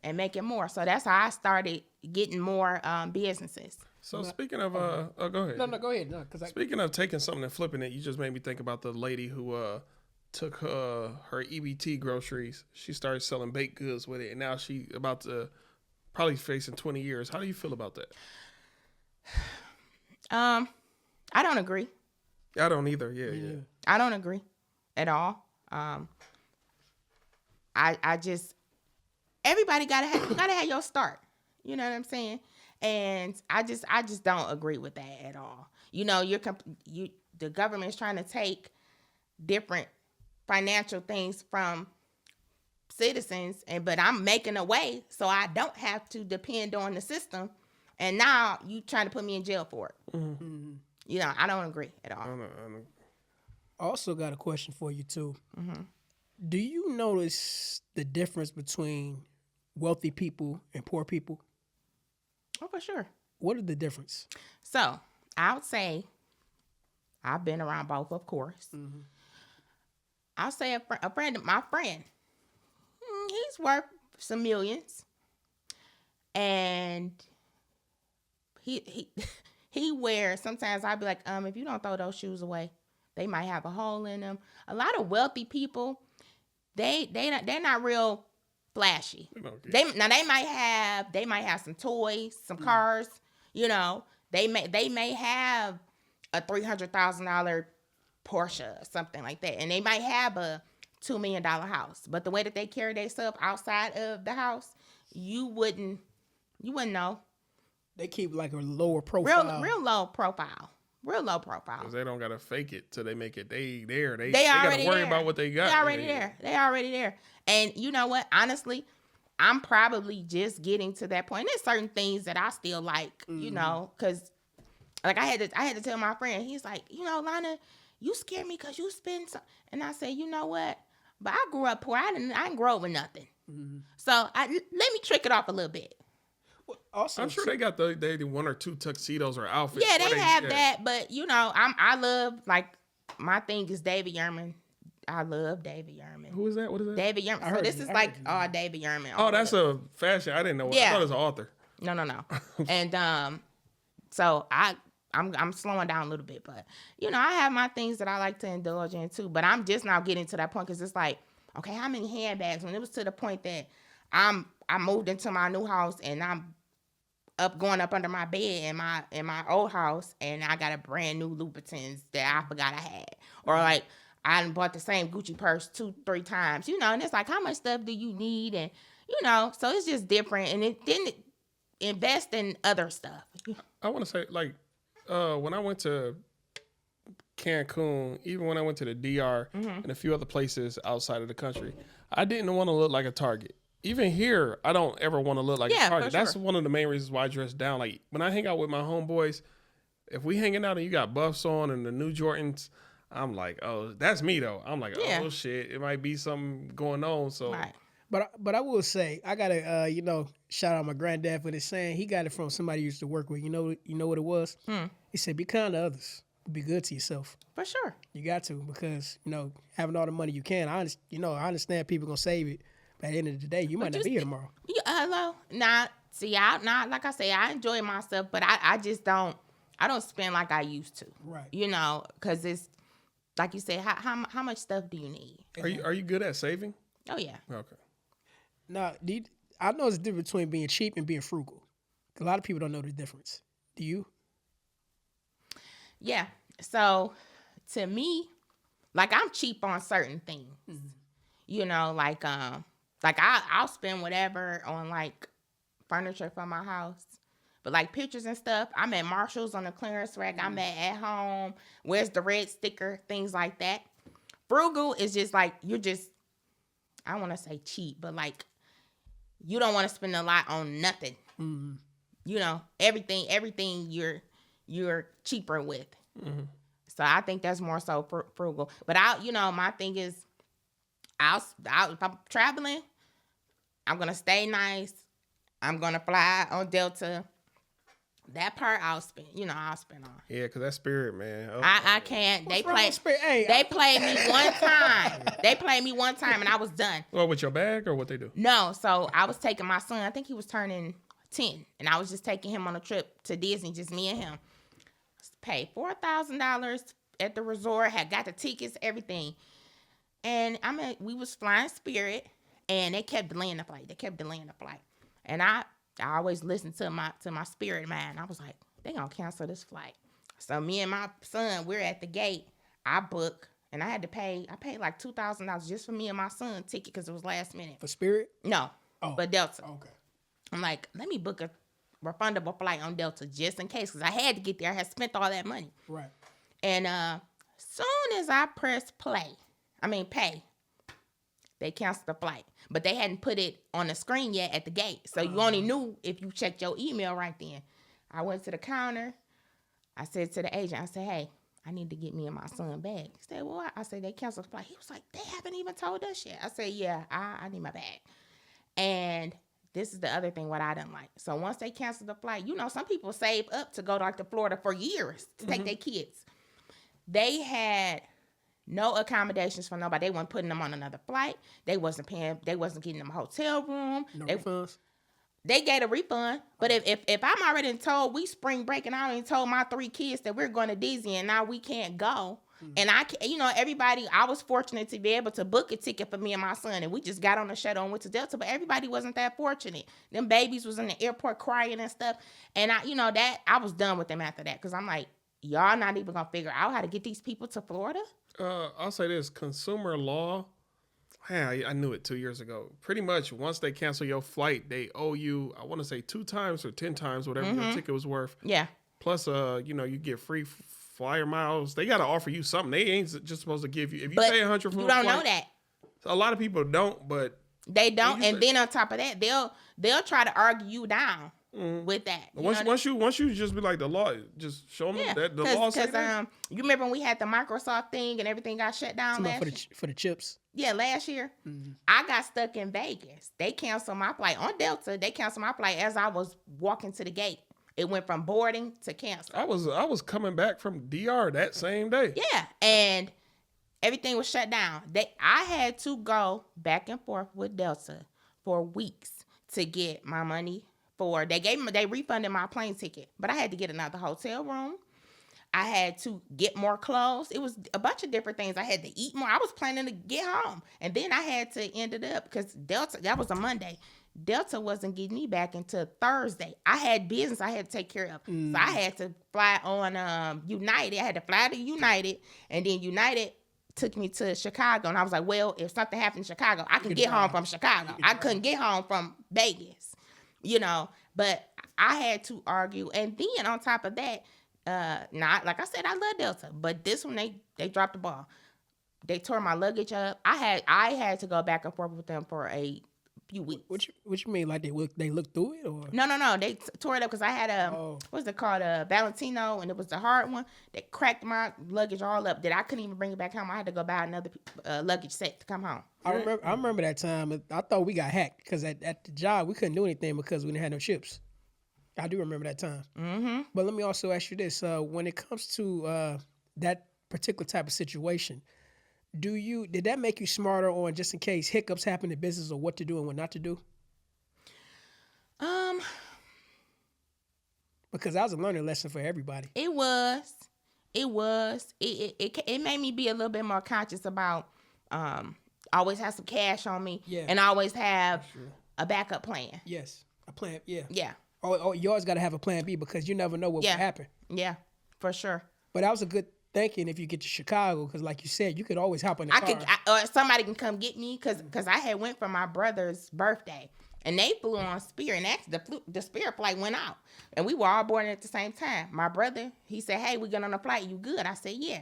and make it more. So that's how I started getting more businesses. So speaking of, go ahead. No, go ahead. No, speaking of taking something and flipping it, you just made me think about the lady who took her EBT groceries. She started selling baked goods with it, and now she about to probably facing 20 years. How do you feel about that? I don't agree. I don't either. Yeah. I don't agree at all. I just, everybody gotta have your start. You know what I'm saying? And I just don't agree with that at all. You know, the government's trying to take different financial things from citizens, but I'm making a way so I don't have to depend on the system. And now you trying to put me in jail for it. Mm-hmm. You know, I don't agree at all. I don't. Also got a question for you too. Mm-hmm. Do you notice the difference between wealthy people and poor people? Oh, for sure. What is the difference? So I would say I've been around both, of course. Mm-hmm. I'll say a friend of my friend, he's worth some millions, and he wears. Sometimes I'd be like, if you don't throw those shoes away, they might have a hole in them. A lot of wealthy people, they're not real flashy. Okay. They might have some toys, some cars. You know, they may have a $300,000 Porsche or something like that, and they might have a $2 million house. But the way that they carry themselves outside of the house, you wouldn't know. They keep like a lower profile, real low profile. Real low profile. Because they don't gotta fake it till they make it. They gotta worry there. about what they got. They already there. And you know what? Honestly, I'm probably just getting to that point. There's certain things that I still like, you know, because like I had to tell my friend. He's like, you know, Lana, you scare me because you spend some. And I said, you know what? But I grew up poor. I didn't grow up with nothing. Mm-hmm. So let me trick it off a little bit. Well, also, I'm sure they got the one or two tuxedos or outfits. Yeah, they have that. But you know, I love, like, my thing is David Yurman. I love David Yurman. Who is that? What is that? David Yurman. So this is like David Yurman. Oh, that's a fashion. I didn't know. Yeah. I thought it was an author. No. And so I'm slowing down a little bit, but you know, I have my things that I like to indulge in too. But I'm just now getting to that point because it's like, okay, how many handbags? When it was to the point that I moved into my new house and I'm going up under my bed in my old house, and I got a brand new Louboutins that I forgot I had, or like I bought the same Gucci purse 2-3 times, you know, and it's like, how much stuff do you need? And you know, so it's just different, and it didn't invest in other stuff. I want to say, like, when I went to Cancun, even when I went to the DR and a few other places outside of the country, I didn't want to look like a Target. Even here, I don't ever want to look like a Target. Sure. That's one of the main reasons why I dress down. Like, when I hang out with my homeboys, if we hanging out and you got buffs on and the new Jordans, I'm like, oh, that's me though. I'm like, oh shit, it might be something going on. So, right. But I will say, I gotta shout out my granddad for this saying. He got it from somebody he used to work with. You know what it was? He said, be kind to others, be good to yourself. For sure. You got to, because having all the money you can. I understand people gonna save it. But at the end of the day, you might not be here tomorrow. Hello. Like I say, I enjoy myself, but I just don't spend like I used to. Right. You know, because it's like you said, how much stuff do you need? Are you good at saving? Oh yeah. Okay. Now, I know there's a difference between being cheap and being frugal. A lot of people don't know the difference. Do you? Yeah. So, to me, like, I'm cheap on certain things. Mm-hmm. You know, like I'll spend whatever on like furniture for my house. But like pictures and stuff, I'm at Marshall's on the clearance rack. I'm at home. Where's the red sticker? Things like that. Frugal is just like, you're just, I don't want to say cheap, but like, you don't want to spend a lot on nothing. Mm-hmm. You know, everything you're cheaper with. Mm-hmm. So I think that's more so frugal. But my thing is, if I'm traveling, I'm gonna stay nice. I'm gonna fly on Delta. That part I'll spend on. Yeah, cause that Spirit, man. Oh, I can't. They played me one time. They played me one time and I was done. Well, with your bag or what they do? No, so I was taking my son. I think he was turning 10, and I was just taking him on a trip to Disney, just me and him. Paid $4,000 at the resort. Had got the tickets, everything. And we was flying Spirit, and they kept delaying the flight. And I always listen to my spirit mind. I was like, they gonna cancel this flight. So me and my son, we're at the gate. I book, and I paid like $2,000 just for me and my son ticket because it was last minute. For Spirit? No, but Delta. Okay. I'm like, let me book refundable flight on Delta just in case, because I had to get there. I had spent all that money. Right. And soon as I pressed pay, they canceled the flight. But they hadn't put it on the screen yet at the gate. So you only knew if you checked your email right then. I went to the counter. I said to the agent, I said, hey, I need to get me and my son back. He said, well, I said, they canceled the flight. He was like, they haven't even told us yet. I said, yeah, I need my bag. And this is the other thing what I didn't like. So once they canceled the flight, you know, some people save up to go to Florida for years to take their kids. They had no accommodations for nobody. They weren't putting them on another flight. They wasn't paying. They wasn't getting them a hotel room. No refunds. They gave a refund. But if I'm already told we spring break and I already told my 3 kids that we're going to Disney and now we can't go. And I was fortunate to be able to book a ticket for me and my son, and we just got on the shuttle and went to Delta, but everybody wasn't that fortunate. Them babies was in the airport crying and stuff. And I was done with them after that. Cause I'm like, y'all not even gonna figure out how to get these people to Florida? I'll say this, consumer law, I knew it 2 years ago. Pretty much once they cancel your flight, they owe you, I want to say 2 times or 10 times, whatever your ticket was worth. Yeah. Plus, you get free flyer miles. They got to offer you something. They ain't just supposed to give you. If you pay $100 for you a don't flight, know that. A lot of people don't, but they don't. And then on top of that, they'll try to argue you down with that. Once you just be like, the law, just show them that the law says that. You remember when we had the Microsoft thing and everything got shut down last year? For the chips. Yeah, last year. I got stuck in Vegas. They canceled my flight on Delta. They canceled my flight as I was walking to the gate. It went from boarding to cancel. I was coming back from DR that same day. Yeah, and everything was shut down. I had to go back and forth with Delta for weeks to get my money they refunded my plane ticket, but I had to get another hotel room. I had to get more clothes. It was a bunch of different things. I had to eat more. I was planning to get home, and then I had to end it up because Delta, that was a Monday. Delta wasn't getting me back until Thursday. I had business I had to take care of. So I had to fly on United. I had to fly to United, and then United took me to Chicago. And I was like, well, if something happened in Chicago, I can get home from Chicago. I couldn't get home from Vegas, but I had to argue. And then on top of that, not like I said, I love Delta, but this one, they dropped the ball. They tore my luggage up. I had to go back and forth with them for a few weeks. What you mean? Like they looked through it, or no? They tore it up because I had what's it called, a Valentino, and it was the hard one. They cracked my luggage all up that I couldn't even bring it back home. I had to go buy another luggage set to come home. I remember that time. I thought we got hacked because at the job we couldn't do anything because we didn't have no chips. I do remember that time. Mm-hmm. But let me also ask you this: when it comes to that particular type of situation, did that make you smarter on just in case hiccups happen in business, or what to do and what not to do? Because that was a learning lesson for everybody. It was. It made me be a little bit more conscious about always have some cash on me, and always have a backup plan. Yes, a plan. Yeah. Yeah. Oh, you always got to have a plan B because you never know what will happen. Yeah, for sure. But that was a good thinking if you get to Chicago, because like you said, you could always hop in the car. Or somebody can come get me because I had went for my brother's birthday, and they flew on Spirit, and actually the Spirit flight went out, and we were all boarding at the same time. My brother, he said, hey, we get on the flight, you good? I said, yeah.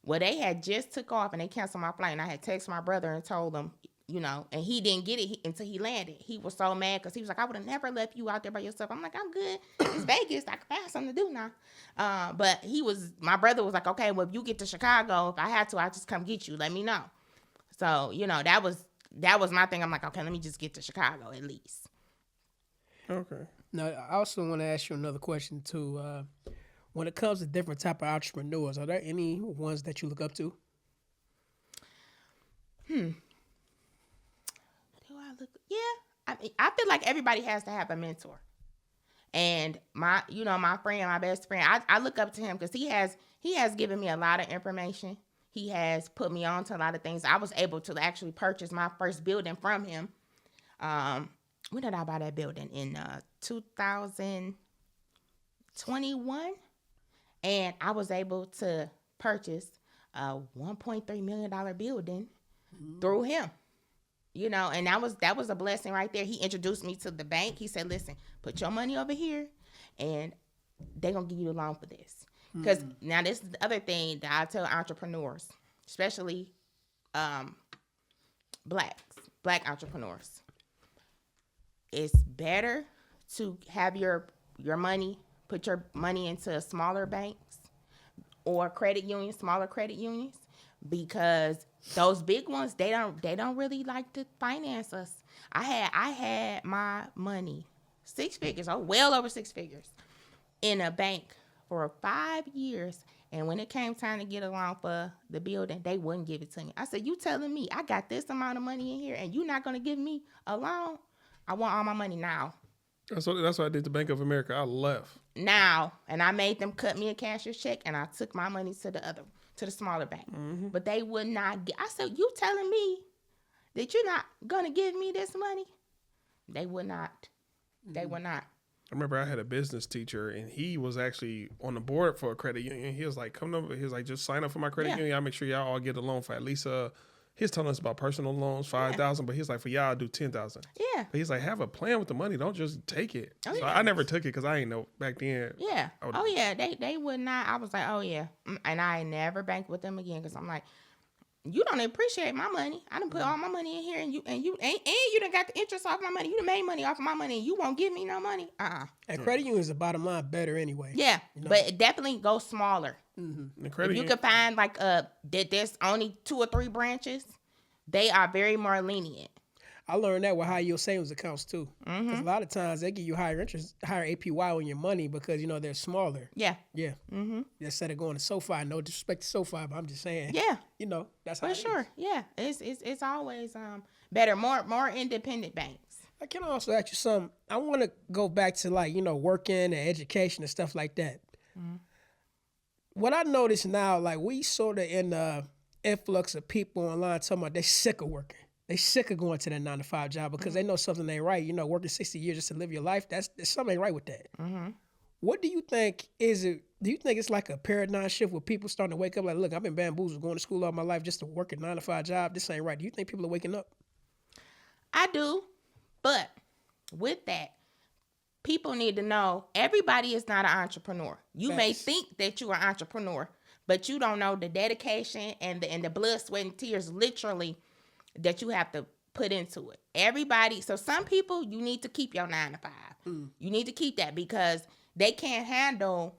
Well, they had just took off, and they canceled my flight, and I had texted my brother and told him, and he didn't get it until he landed. He was so mad because he was like, I would have never left you out there by yourself. I'm like, I'm good. It's Vegas. I can find something to do now. But my brother was like, okay, well, if you get to Chicago, if I had to, I'll just come get you. Let me know. So, that was my thing. I'm like, okay, let me just get to Chicago at least. Okay. Now, I also want to ask you another question too. When it comes to different type of entrepreneurs, are there any ones that you look up to? Yeah, I feel like everybody has to have a mentor, and my friend, my best friend, I look up to him because he has given me a lot of information. He has put me on to a lot of things. I was able to actually purchase my first building from him. When did I buy that building? In 2021, and I was able to purchase a $1.3 million building through him. You know, and that was a blessing right there. He introduced me to the bank. He said, listen, put your money over here and they're going to give you a loan for this. Because now this is the other thing that I tell entrepreneurs, especially black entrepreneurs. It's better to have your money, put your money into smaller banks or smaller credit unions, because those big ones, they don't really like to finance us. I had my money, 6 figures, well over 6 figures, in a bank for 5 years. And when it came time to get a loan for the building, they wouldn't give it to me. I said, you telling me I got this amount of money in here and you not going to give me a loan? I want all my money now. That's what I did to Bank of America. I left. Now. And I made them cut me a cashier's check and I took my money to the smaller bank. Mm-hmm. But they would not I said, you telling me that you're not going to give me this money? They would not. They would not. I remember I had a business teacher, and he was actually on the board for a credit union. He was like, come over. He was like, just sign up for my credit union. I'll make sure y'all all get a loan for at least, he was telling us about personal loans, 5,000, but he's like, for y'all, I'll do 10,000. Yeah. But he's like, have a plan with the money. Don't just take it. Oh, so yeah. I never took it because I ain't know back then. Yeah. They would not. I was like, oh, yeah. And I never banked with them again because I'm like, you don't appreciate my money. I done put all my money in here, and you done got the interest off my money. You done made money off of my money, and you won't give me no money. And credit union is the bottom line better anyway. Yeah, you know? But it definitely goes smaller. Mm-hmm. If you can find like that there's only 2 or 3 branches, they are very more lenient. I learned that with high yield savings accounts too. Because a lot of times they give you higher interest, higher APY on your money because they're smaller. Yeah. Yeah. Mm-hmm. Instead of going to SoFi, no disrespect to SoFi, but I'm just saying. Yeah. That's how for it sure. is. Yeah. It's always better, more independent banks. I can also ask you something. I want to go back to working and education and stuff like that. Mm-hmm. What I notice now, we sort of in the influx of people online talking about they're sick of working. They sick of going to that 9-to-5 job because they know something ain't right. Working 60 years just to live your life, there's something ain't right with that. Mm-hmm. What do you think is it? Do you think it's like a paradigm shift where people starting to wake up like, look, I've been bamboozled going to school all my life just to work a 9-to-5 job. This ain't right. Do you think people are waking up? I do. But with that, people need to know everybody is not an entrepreneur. You may think that you are an entrepreneur, but you don't know the dedication and the blood, sweat, and tears literally that you have to put into it. Everybody. So some people, you need to keep your 9-to-5. You need to keep that because they can't handle.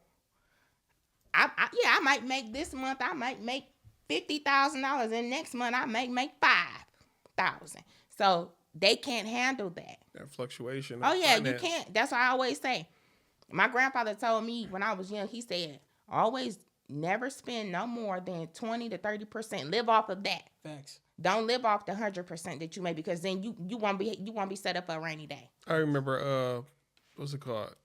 I might make this month. I might make $50,000, and next month I might make $5,000. So they can't handle that. That fluctuation. Oh yeah, finance. You can't. That's what I always say. My grandfather told me when I was young. He said, always never spend no more than 20 to 30%. Live off of that. Facts. Don't live off the 100% that you make because then you won't be set up for a rainy day. I remember what's it called?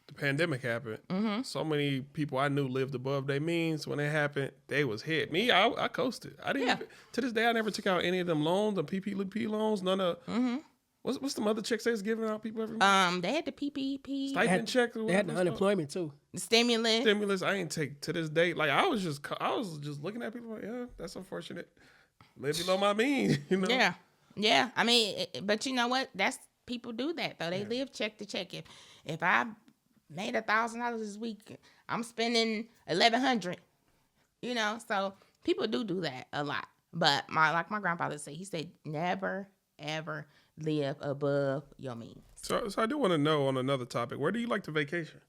The pandemic happened. Mm-hmm. So many people I knew lived above their means. When it happened, they was hit. Me, I coasted. I didn't. Yeah. To this day, I never took out any of them loans, the PPP loans. None of. Mm-hmm. What's the other checks they was giving out people every month? They had the PPP stipend checks. They had the unemployment too. The stimulus. I ain't take to this day. Like I was just looking at people like, yeah, that's unfortunate. Live below my means, Yeah. I mean, but you know what? That's people do that though. They live check to check. If I made $1,000 this week, I'm spending $1,100. So people do that a lot. But like my grandfather said, he said never ever live above your means. So I do want to know on another topic. Where do you like to vacation?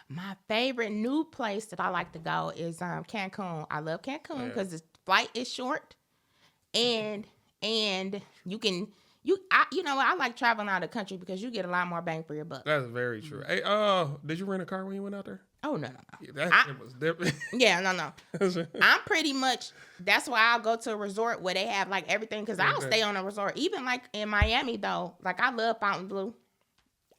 My favorite new place that I like to go is Cancun. I love Cancun because the flight is short, and you can I like traveling out of the country because you get a lot more bang for your buck. That's very true. Hey, did you rent a car when you went out there? Oh no. Yeah, that was different. Yeah, no. I'm pretty much. That's why I'll go to a resort where they have like everything because I'll stay on a resort. Even like in Miami though, like I love Fontainebleau.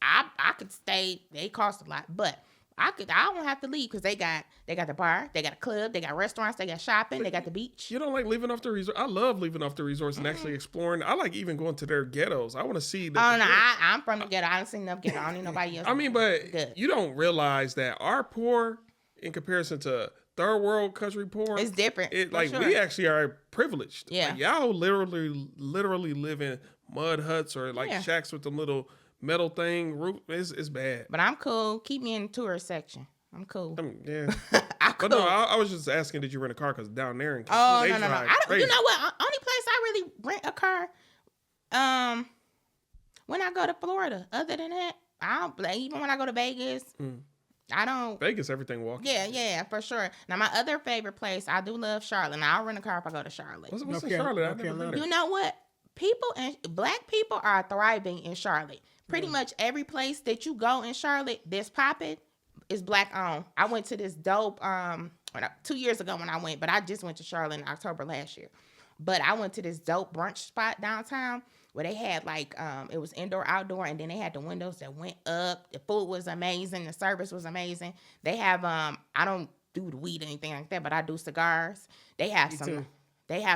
I could stay. They cost a lot, but I don't have to leave because they got the bar, they got a club, they got restaurants, they got shopping, they got the beach. You don't like leaving off the resort? I love leaving off the resorts and actually exploring. I like even going to their ghettos. I want to see. I'm from the ghetto. I don't see enough ghetto. I don't need nobody else. I mean, but you don't realize that our poor in comparison to third world country poor. It's different. We actually are privileged. Yeah. Like, y'all literally live in mud huts or like shacks with the little metal thing roof. It's bad. But I'm cool. Keep me in the tourist section. I'm cool. Yeah. I'm But cool. no, I was just asking, did you rent a car? Because down there in Oh, they no. drive You crazy. know what? Only place I really rent a car, when I go to Florida. Other than that, I don't, like, even when I go to Vegas, I don't. Vegas, everything walking. Yeah, for sure. Now, my other favorite place, I do love Charlotte. Now, I'll rent a car if I go to Charlotte. What's North in Carolina, Charlotte? I've North never been Carolina. You know what? Black people are thriving in Charlotte. Pretty much every place that you go in Charlotte that's popping is Black owned. I went to this dope 2 years ago when I went, but I just went to Charlotte in October last year. But I went to this dope brunch spot downtown where they had like it was indoor, outdoor, and then they had the windows that went up. The food was amazing. The service was amazing. They have I don't do the weed or anything like that, but I do cigars. They have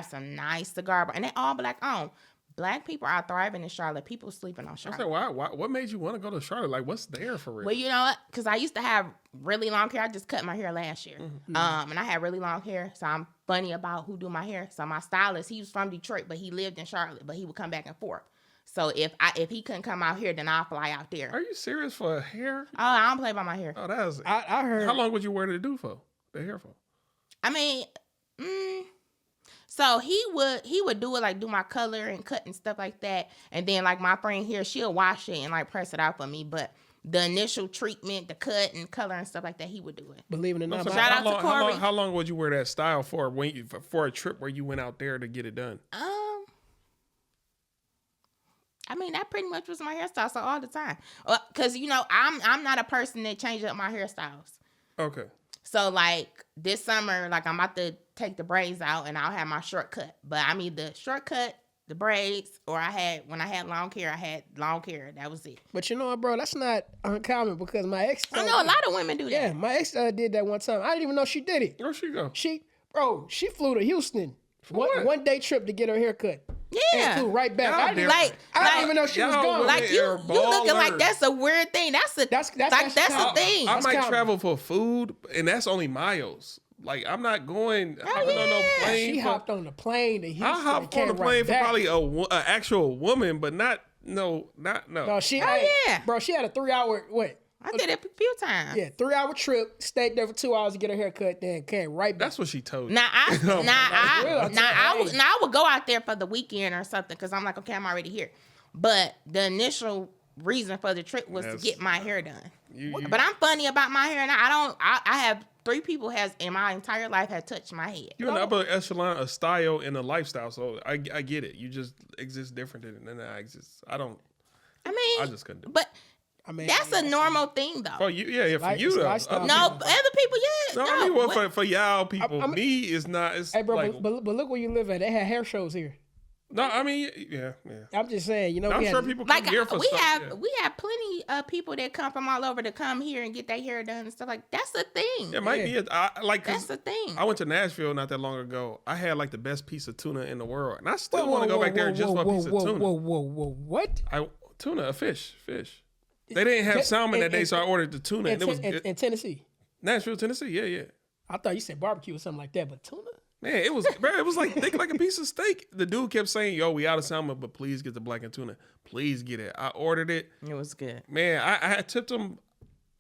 some nice cigar, and they all Black owned. Black people are thriving in Charlotte. People sleeping on I Charlotte. said, why? What made you want to go to Charlotte? Like, what's there for real? Well, you know what? Because I used to have really long hair. I just cut my hair last year. And I had really long hair. So I'm funny about who do my hair. So my stylist, he was from Detroit, but he lived in Charlotte. But he would come back and forth. So if he couldn't come out here, then I'll fly out there. Are you serious for hair? Oh, I don't play by my hair. Oh, that's. I heard. How long would you wear the hair for? I mean, so he would do it, like do my color and cut and stuff like that. And then like my friend here, she'll wash it and like press it out for me. But the initial treatment, the cut and color and stuff like that, he would do it. Believe it or not, So Shout out to Corey. How long would you wear that style for for a trip where you went out there to get it done? I mean, that pretty much was my hairstyle, so all the time. Cause you know, I'm not a person that changes up my hairstyles. Okay. So like this summer, like I'm about to take the braids out and I'll have my shortcut. But I'm either shortcut, the braids, or when I had long hair, I had long hair. That was it. But you know what, bro? That's not uncommon because my ex. I know a lot of women do that. Yeah, my ex did that one time. I didn't even know she did it. Where'd she go? She flew to Houston. what? One day trip to get her hair cut. Yeah. And flew right back. Y'all I didn't like- even know she was y'all gone. women Like you are looking like ballers. that's a weird thing. That's a That's a thing. I That's might common. travel for food, and that's only miles. Like, I'm not going hopping on no yeah. plane. She hopped on the plane to Houston. I hopped came on the right plane for back. probably an actual woman, but not. No, she. yeah. Bro, she had a 3-hour I did it a few times. Yeah, 3-hour trip. Stayed there for 2 hours to get her hair cut. Then came right back. That's what she told you. Now I real. would go out there for the weekend or something because I'm like, okay, I'm already here. But the initial reason for the trip was to get my hair done. But I'm funny about my hair, and I have 3 people in my entire life have touched my head. You're in the upper echelon of style and a lifestyle, so I get it. You just exist different than I exist. I just couldn't do it. But I mean, that's a normal thing, though. For you, yeah, for you it's though. lifestyle. No, other people, yeah. No, I mean, for y'all people, me is not. It's Hey, bro, like, but look where you live at. They had hair shows here. no, I mean, yeah. I'm just saying, you know. I'm sure people come Like here for we stuff. have plenty of people that come from all over to come here and get their hair done and stuff like that's a thing. It might be like 'cause That's a thing. I went to Nashville not that long ago. I had like the best piece of tuna in the world, and I still want to go back there just for a piece of tuna. Whoa! What? Tuna, a fish. They didn't have salmon that day, so I ordered the tuna. And it was In Tennessee. Nashville, Tennessee. Yeah. I thought you said barbecue or something like that, but tuna. Man, it was like thick like a piece of steak. The dude kept saying, "Yo, we out of salmon, but please get the blackened tuna. Please get it." I ordered it. It was good. Man, I had tipped him.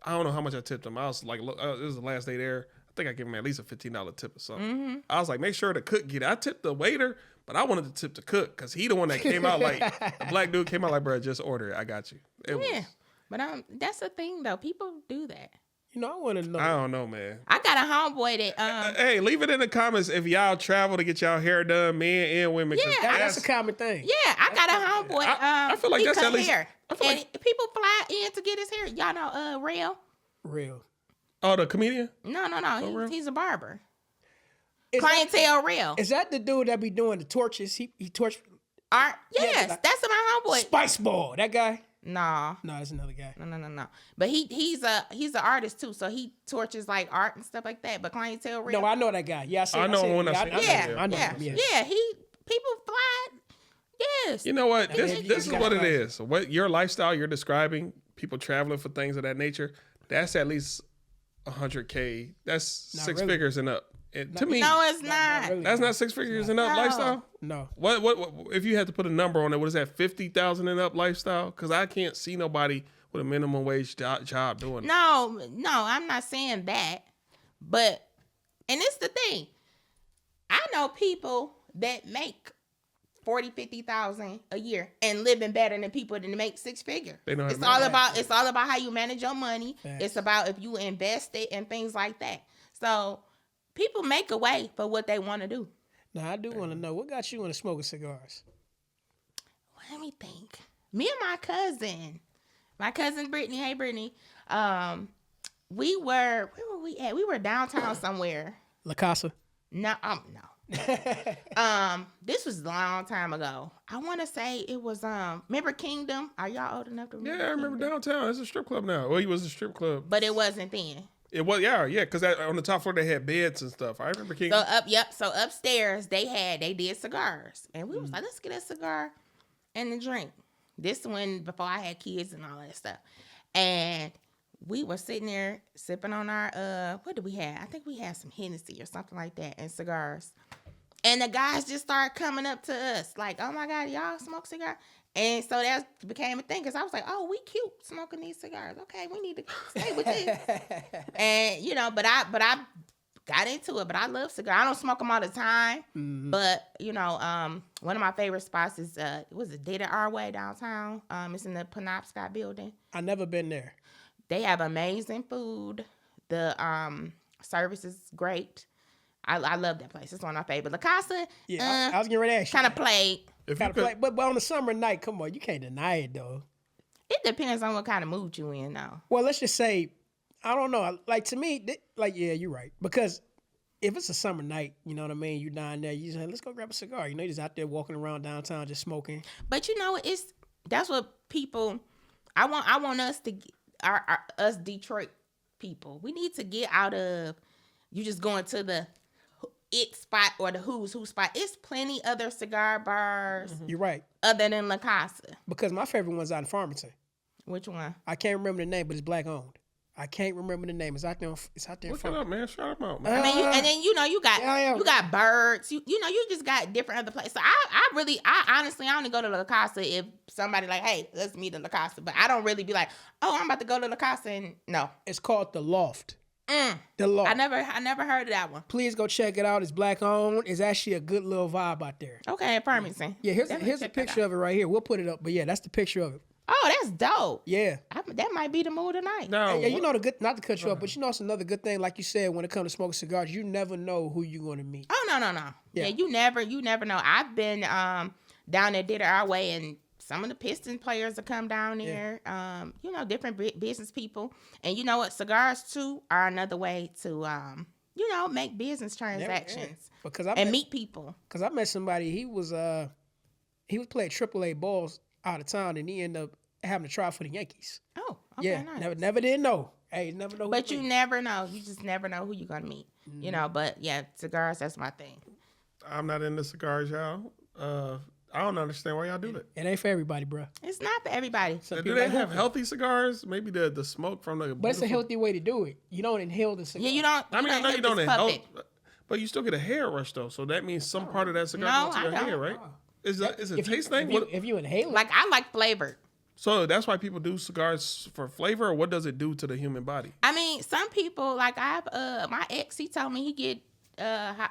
I don't know how much I tipped him. I was like, look, this is the last day there. I think I gave him at least a $15 tip or something. I was like, make sure the cook get it. I tipped the waiter, but I wanted to tip the cook because he the one that came out like, the black dude came out like, bro, just order it. I got you. But that's the thing though. People do that. You know, I want to know. I don't know, man. I got a homeboy that Hey, leave it in the comments if y'all travel to get y'all hair done, men and women. 'cause That's a common thing. yeah, I got a homeboy. I feel like he that's cut at least- hair. I feel And people fly in to get his hair. Y'all know Rail? Real. Oh, the comedian? No. Real? He's a barber. Is that, Clientele Real. is that the dude that be doing the torches? He torched Art. Yes, like- that's my homeboy. Spice Ball. That guy? No. No, that's another guy. No. But he's an artist too, so he torches like art and stuff like that. But Clientele Real. No, I know that guy. Yeah, I know one I seen. I know him, Yeah. People fly. Yes. You know what? Yeah, This you is gotta what it try. is. What your lifestyle you're describing, people traveling for things of that nature, that's at least 100K. That's Not six really. figures and up. And to me, No, it's not. really. that's not 6 figures and up No. lifestyle. No. What if you had to put a number on it? What is that? 50,000 and up lifestyle? Because I can't see nobody with a minimum wage job doing it. No, I'm not saying that. But, and it's the thing. I know people that make 40, 50,000 a year and living better than people that make six figure. They know how to It's all manage. about it's all about how you manage your money. Facts. It's about if you invest it and things like that. So people make a way for what they want to do. Now, I do want to know, what got you into smoking cigars? Let me think. Me and my cousin Brittany. Hey, Brittany. Where were we at? We were downtown somewhere. La Casa? No. This was a long time ago. I want to say it was remember Kingdom? Are y'all old enough to remember? Yeah, I remember Kingdom? downtown. It's a strip club now. Well, it was a strip club. But it wasn't then. It was, yeah, because on the top floor they had beds and stuff. I remember King. So upstairs they did cigars, and we was like, let's get a cigar and a drink. This one before I had kids and all that stuff, and we were sitting there sipping on our what did we have? I think we had some Hennessy or something like that and cigars. And the guys just started coming up to us like, oh my God, y'all smoke cigars? And so that became a thing because I was like, oh, we cute smoking these cigars. Okay, we need to stay with this. And, but I got into it, but I love cigars. I don't smoke them all the time. Mm-hmm. But, one of my favorite spots is, Did It Our Way downtown. It's in the Penobscot building. I never been there. They have amazing food. The service is great. I love that place. It's one of my favorites. La Casa, I was getting ready to ask you. kind of played. But on a summer night, come on, you can't deny it, though. It depends on what kind of mood you in, though. Well, let's just say, I don't know. Like, to me, yeah, you're right. Because if it's a summer night, you know what I mean? You're down there, you say, let's go grab a cigar. You're just out there walking around downtown just smoking. But that's what people, I want us to, us Detroit people, we need to get out of you just going to the it spot or the who's who spot. It's plenty other cigar bars. Mm-hmm. You're right. Other than La Casa. Because my favorite one's out in Farmington. Which one? I can't remember the name, but it's black owned. I can't remember the name. It's out there. In Look it up, man. Shout them out, man. I mean, and then you got birds. You just got different other places. So I honestly only go to La Casa if somebody like, hey, let's meet at La Casa. But I don't really be like, oh, I'm about to go to La Casa and no. It's called The Loft. The Loft. I never heard of that one. Please go check it out. It's black owned. It's actually a good little vibe out there. Okay, Farmington. Yeah, here's a picture of it right here. We'll put it up. But yeah, that's the picture of it. Oh, that's dope. Yeah. That might be the mood tonight. No, Yeah, not to cut you up, but it's another good thing, like you said, when it comes to smoking cigars, you never know who you're going to meet. Oh, no. Yeah, you never know. I've been down there, Did It Our Way, and some of the Piston players will come down there. Yeah. Different business people. And you know what? Cigars, too, are another way to, make business transactions and meet people. Because I met somebody, he was playing AAA balls out of town, and he ended up having to try for the Yankees. Oh, okay, yeah, nice. never did know. Hey, never know. But you never know. You just never know who you're gonna meet. Mm-hmm. But yeah, cigars, that's my thing. I'm not into cigars, y'all. I don't understand why y'all do that. It ain't for everybody, bro. It's not for everybody. Do they have healthy cigars? Maybe the smoke from the. But it's a healthy way to do it. You don't inhale the cigar. Yeah, you don't. I know you don't inhale, it. but you still get a hair rush though. So that means some part of that cigar No, goes to your I don't. hair, right? Is it a taste thing? If you inhale it. Like I like flavored. So that's why people do cigars for flavor, or what does it do to the human body? I mean, some people like my ex. He told me he get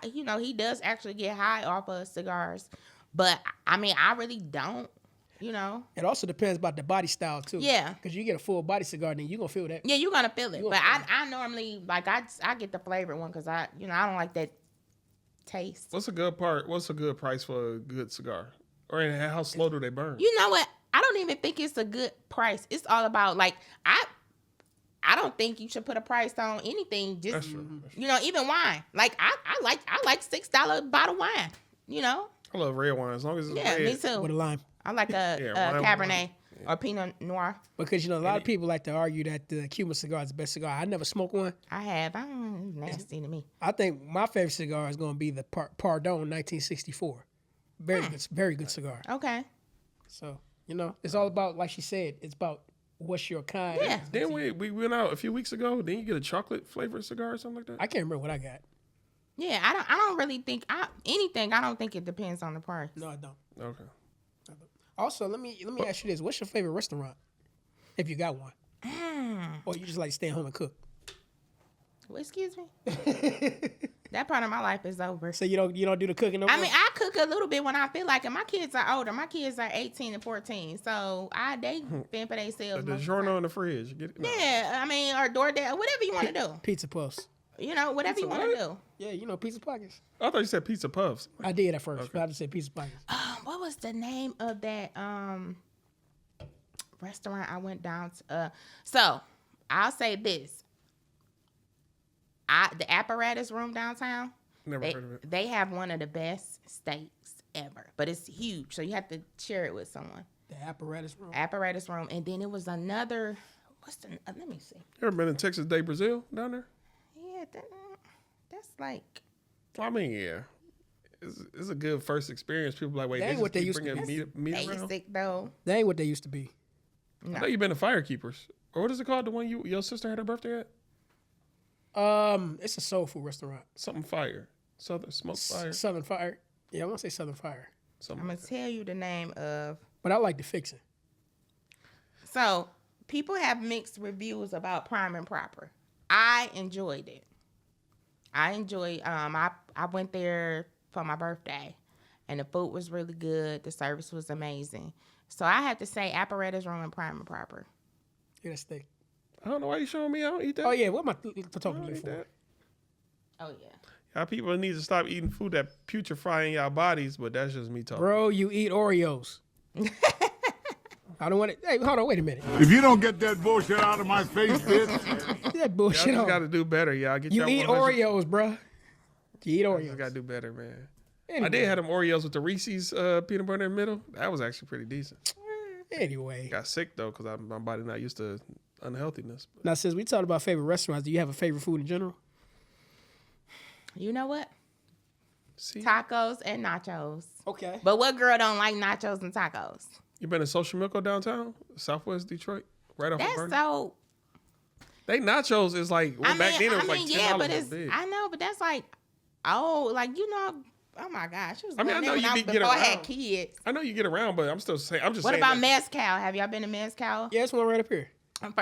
he does actually get high off of cigars, but I mean I really don't. It also depends about the body style too. Yeah. Because you get a full body cigar, then you're gonna feel that. Yeah, you're gonna feel it. But I normally like I get the flavored one because I don't like that taste. What's a good price for a good cigar? Or how slow do they burn? You know what? I don't even think it's a good price. It's all about like I don't think you should put a price on anything. Just That's true. Even wine. Like I like $6 bottle wine. I love red wine as long as it's Yeah, red. me too. With a lime. I like a Cabernet or Pinot Noir. Because a lot of people like to argue that the Cuban cigar is the best cigar. I never smoked one. I have. It's nasty to me. I think my favorite cigar is going to be the Pardon 1964. Very good cigar. Okay. So it's all about, like she said, it's about what's your kind? Yeah. Then we went out a few weeks ago. Then you get a chocolate flavored cigar or something like that. I can't remember what I got. Yeah, I don't really think anything. I don't think it depends on the price. No, I don't. Okay. Also, let me ask you this: what's your favorite restaurant, if you got one, or you just like stay home and cook? Well, excuse me. That part of my life is over. So you don't do the cooking no more? I mean, I cook a little bit when I feel like it. My kids are older. My kids are 18 and 14, so they fend for themselves. The Giorno in the fridge. Get it? No. Yeah, I mean, or DoorDash, whatever you want to do. Pizza puffs. You know, whatever you want to do. Yeah, pizza pockets. I thought you said pizza puffs. I did at first, but I just said pizza pockets. What was the name of that restaurant I went down to? So I'll say this: the Apparatus Room downtown. Never heard of it. They have one of the best steaks ever, but it's huge, so you have to share it with someone. The Apparatus Room. Apparatus Room, and then it was another. Let me see. You ever been in Texas Day Brazil down there? Yeah, that's like. I mean, yeah. It's a good first experience. People like, wait, That ain't they what they used to bring be. meat around? Basic though. That ain't what they used to be. I know you've been to Firekeepers. Or what is it called? The one your sister had her birthday at? It's a soul food restaurant. Something fire. Southern Smoke Fire. Southern Fire. Yeah, I want to say Southern Fire. Something I'm like gonna tell you the name of. But I like the fixing. So people have mixed reviews about Prime and Proper. I enjoyed it. I went there for my birthday, and the food was really good. The service was amazing. So I have to say Apparatus Room and Prime and Proper. Yeah, that steak. I don't know why you showing me. I don't eat that. Oh yeah, what am I I talking to don't you eat for? that. Oh yeah. Y'all people need to stop eating food that putrefy in y'all bodies, but that's just me talking. Bro, you eat Oreos. I don't want to. Hey, hold on, wait a minute. If you don't get that bullshit out of my face, bitch. That Y'all bullshit just on. got to do better, y'all. Get You y'all eat 100 Oreos, bro. You eat You just Oreos. got to do better, man. Anyway. I did have them Oreos with the Reese's peanut butter in the middle. That was actually pretty decent. Anyway. Got sick though because my body not used to unhealthiness. But Now, since we talked about favorite restaurants, do you have a favorite food in general? You know what? see, Tacos and nachos. Okay. But what girl don't like nachos and tacos? you been in Social Milko downtown, Southwest Detroit, right off of That's Bernie? so. They nachos is like back then it was like $10 yeah, but a it's. big. I know, but that's like, oh my gosh, it was. I mean, I know you be before get I had around. kids. I know you get around, but I'm still saying. I'm just What saying. about that- mezcal? Have y'all been to mezcal? Yeah, it's one right up here.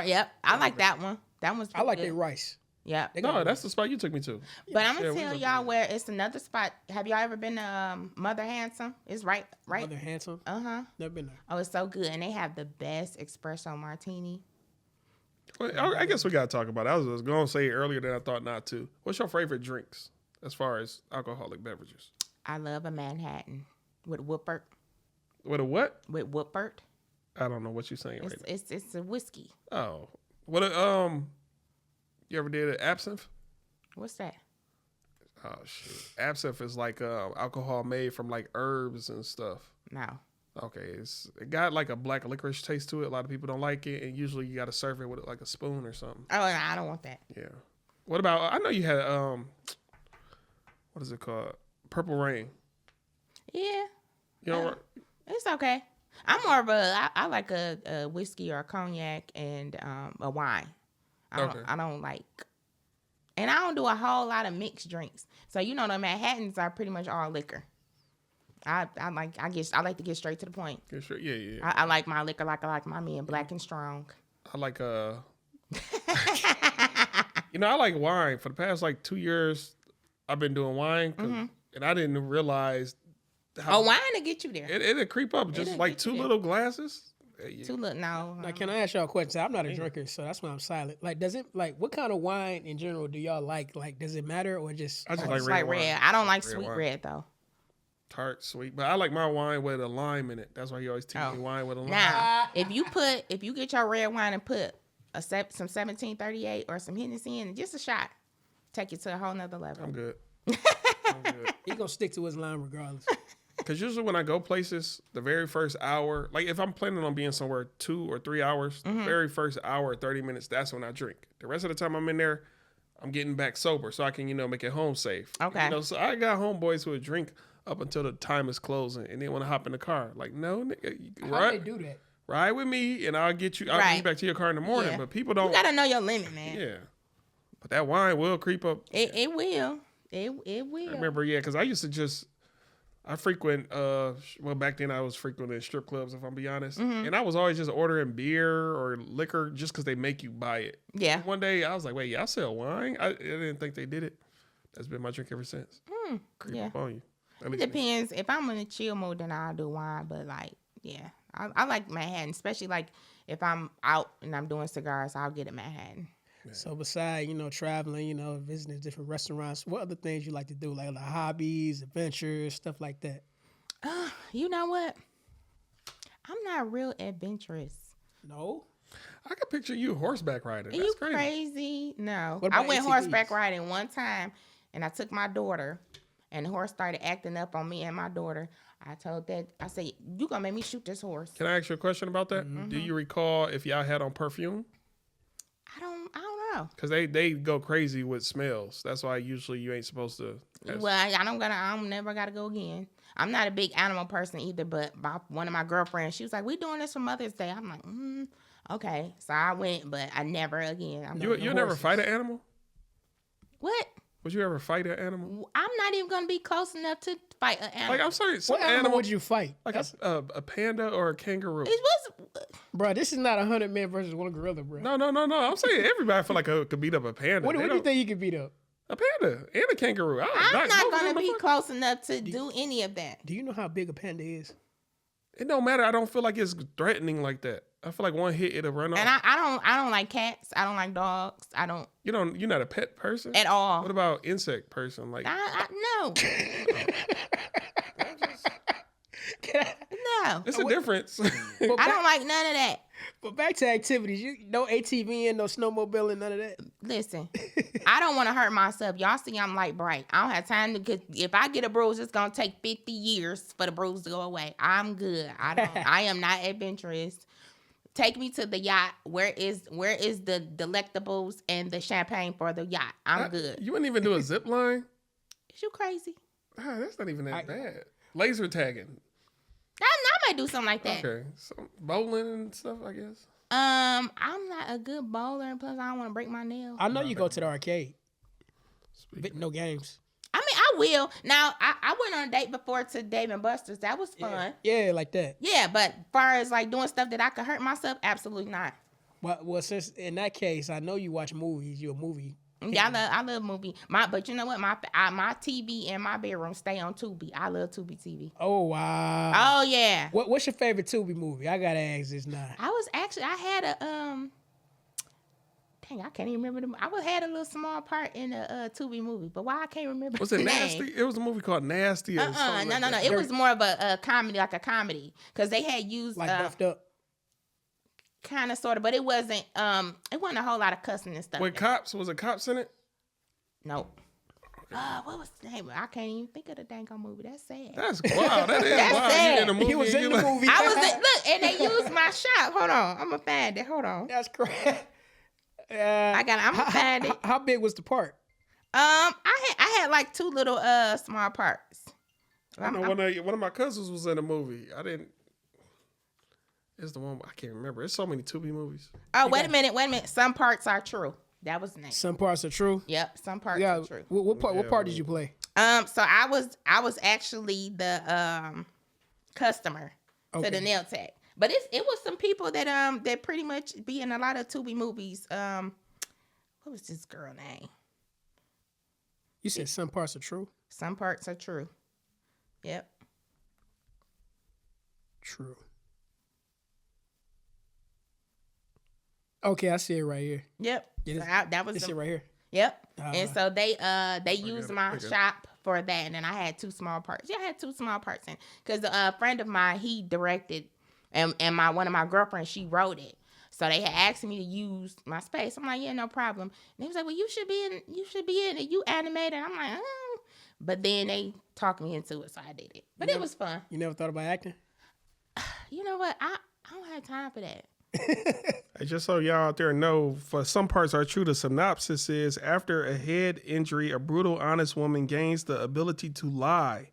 Yep, I like that one. That one's. I like good. their rice. Yep. No, that's the spot you took me to. But I'm gonna Yeah, we tell went y'all where it's another spot. Have y'all ever been to Mother Handsome? It's right. Mother Handsome. Uh-huh. Never been there. Oh, it's so good, and they have the best espresso martini. Well, I guess we gotta talk about it. I was going to say it earlier than I thought not to. What's your favorite drinks as far as alcoholic beverages? I love a Manhattan with Woodford. With a what? With Woodford. I don't know what you're saying right now. It's a whiskey. Oh, what? You ever did an absinthe? What's that? Oh shit, absinthe is like alcohol made from like herbs and stuff. No. Okay, it got like a black licorice taste to it. A lot of people don't like it, and usually you got to serve it with like a spoon or something. Oh, no, I don't want that. Yeah. What about? I know you had what is it called? Purple Rain. Yeah. You know, It's okay. I'm more of I like a whiskey or a cognac and a wine. I don't like, and I don't do a whole lot of mixed drinks. So the Manhattans are pretty much all liquor. I like to get straight to the point. yeah, sure. Yeah. I like my liquor like I like my men, black and strong. I like I like wine. For the past like 2 years, I've been doing wine, and I didn't realize how Wine to get you there. it'll creep up just It'll like get 2 you there. little glasses. Too little. No. Now, can I ask y'all a question? I'm not a drinker, so that's why I'm silent. Like, what kind of wine in general do y'all like? Like, does it matter or just? I just It's like like red. red. Wine. I don't like Red sweet wine. red though. Tart, sweet, but I like my wine with a lime in it. That's why you always teach me wine with a lime. Now, if you get your red wine and put some 1738 or some Hennessy in it, just a shot, take it to a whole nother level. I'm good. I'm good. He gonna stick to his line regardless. Because usually when I go places, the very first hour, like if I'm planning on being somewhere 2 or 3 hours, the very first hour, 30 minutes, that's when I drink. The rest of the time I'm in there, I'm getting back sober so I can, make it home safe. Okay. So I got homeboys who would drink up until the time is closing and then want to hop in the car. Like, no, nigga, How do they do that? ride with me, and I'll get you. I'll get you back to your car in the morning. Yeah. But people don't. You gotta know your limit, man. Yeah, but that wine will creep up. It will. It will. I remember, because I used to I frequent, well, back then I was frequenting strip clubs, if I'm being honest. And I was always just ordering beer or liquor just because they make you buy it. Yeah. One day I was like, wait, y'all sell wine? I didn't think they did it. That's been my drink ever since. Creep up on you. It depends. If I'm in a chill mood, then I'll do wine. But like, yeah, I like Manhattan, especially like if I'm out and I'm doing cigars, I'll get a Manhattan. So besides, traveling, visiting different restaurants, what other things you like to do? Like hobbies, adventures, stuff like that? You know what? I'm not real adventurous. No? I can picture you horseback riding. Are That's you crazy. No. What I about went ATVs? horseback riding one time, and I took my daughter, and the horse started acting up on me and my daughter. I said, you gonna make me shoot this horse. Can I ask you a question about that? Do you recall if y'all had on perfume? I don't know. Because they go crazy with smells. That's why usually you ain't supposed to. Well, I'm never gotta go again. I'm not a big animal person either, but one of my girlfriends, she was like, we doing this for Mother's Day. I'm like, okay. So I went, but I never again. You never fight an animal? What? Would you ever fight an animal? I'm not even gonna be close enough to fight an animal. Like, I'm sorry, some What animal would you fight? Like a panda or a kangaroo? It was. Bro, this is not 100 men versus one gorilla, bro. No. I'm saying everybody feel like could beat up a panda. What do you think you could beat up? A panda and a kangaroo. I'm not gonna be close enough to do any of that. Do you know how big a panda is? It don't matter. I don't feel like it's threatening like that. I feel like one hit it'll run off. And I don't like cats. I don't like dogs. I don't. You're not a pet person At all. What about insect person? Like no. No. it's a difference. I don't like none of that. But back to activities, no ATV and no snowmobiling, none of that. Listen, I don't want to hurt myself. Y'all see I'm light bright. I don't have time to get, if I get a bruise, it's going to take 50 years for the bruise to go away. I'm good. I am not adventurous. Take me to the yacht. Where is the delectables and the champagne for the yacht? I'm good. You wouldn't even do a zip line? Is you crazy? That's not even that bad. Laser tagging. I might do something like that. Okay. So bowling and stuff, I guess. I'm not a good bowler, and plus I don't want to break my nails. I know you go to the arcade. But no games. I mean, I will. Now, I went on a date before to Dave and Buster's. That was fun. Yeah, like that. Yeah, but far as like doing stuff that I could hurt myself, absolutely not. Well, since in that case, I know you watch movies. You're a movie. Yeah, I love movie. But you know what? My TV in my bedroom stay on Tubi. I love Tubi TV. Oh, wow. Oh yeah. What's your favorite Tubi movie? I gotta ask this now. I had a dang, I can't even remember had a little small part in a Tubi movie, but why I can't remember. Was it the Nasty? name. It was a movie called Nasty. Or something No. like that. It was more of a comedy, like a comedy, because they had used Like buffed up. kind of sort of, but it wasn't a whole lot of cussing and stuff. Was it cops in it? Nope. What was the name? I can't even think of the dang on movie. That's sad. That's wow. That is That's wild. sad. You in a movie, He was in you the like- movie. I was look, and they used my shot. Hold on, I'm gonna find it. Hold on. That's correct. I'm gonna find it. How big was the part? I had like two little small parts. I know one of my cousins was in a movie. I didn't. It's the one I can't remember. There's so many Tubi movies. Oh, wait a minute. Some parts are true. That was the name. Some parts are true. Yep, some parts Yeah. are true. What part did you play? So I was actually the customer to the nail tech. But it was some people that pretty much be in a lot of Tubi movies. What was this girl name? You said some parts are true? Some parts are true. Yep. True. Okay, I see it right here. Yep. Yeah, So that was This shit right here. Yep. And so they used my shop for that, and then I had two small parts. Yeah, I had two small parts in because a friend of mine, he directed, and one of my girlfriends, she wrote it. So they had asked me to use my space. I'm like, yeah, no problem. And they was like, well, you should be in it. You animated. I'm like, oh. But then they talked me into it, so I did it. But it was fun. You never thought about acting? You know what? I don't have time for that. Hey, just so y'all out there know, for some parts are true, the synopsis is: after a head injury, a brutal, honest woman gains the ability to lie.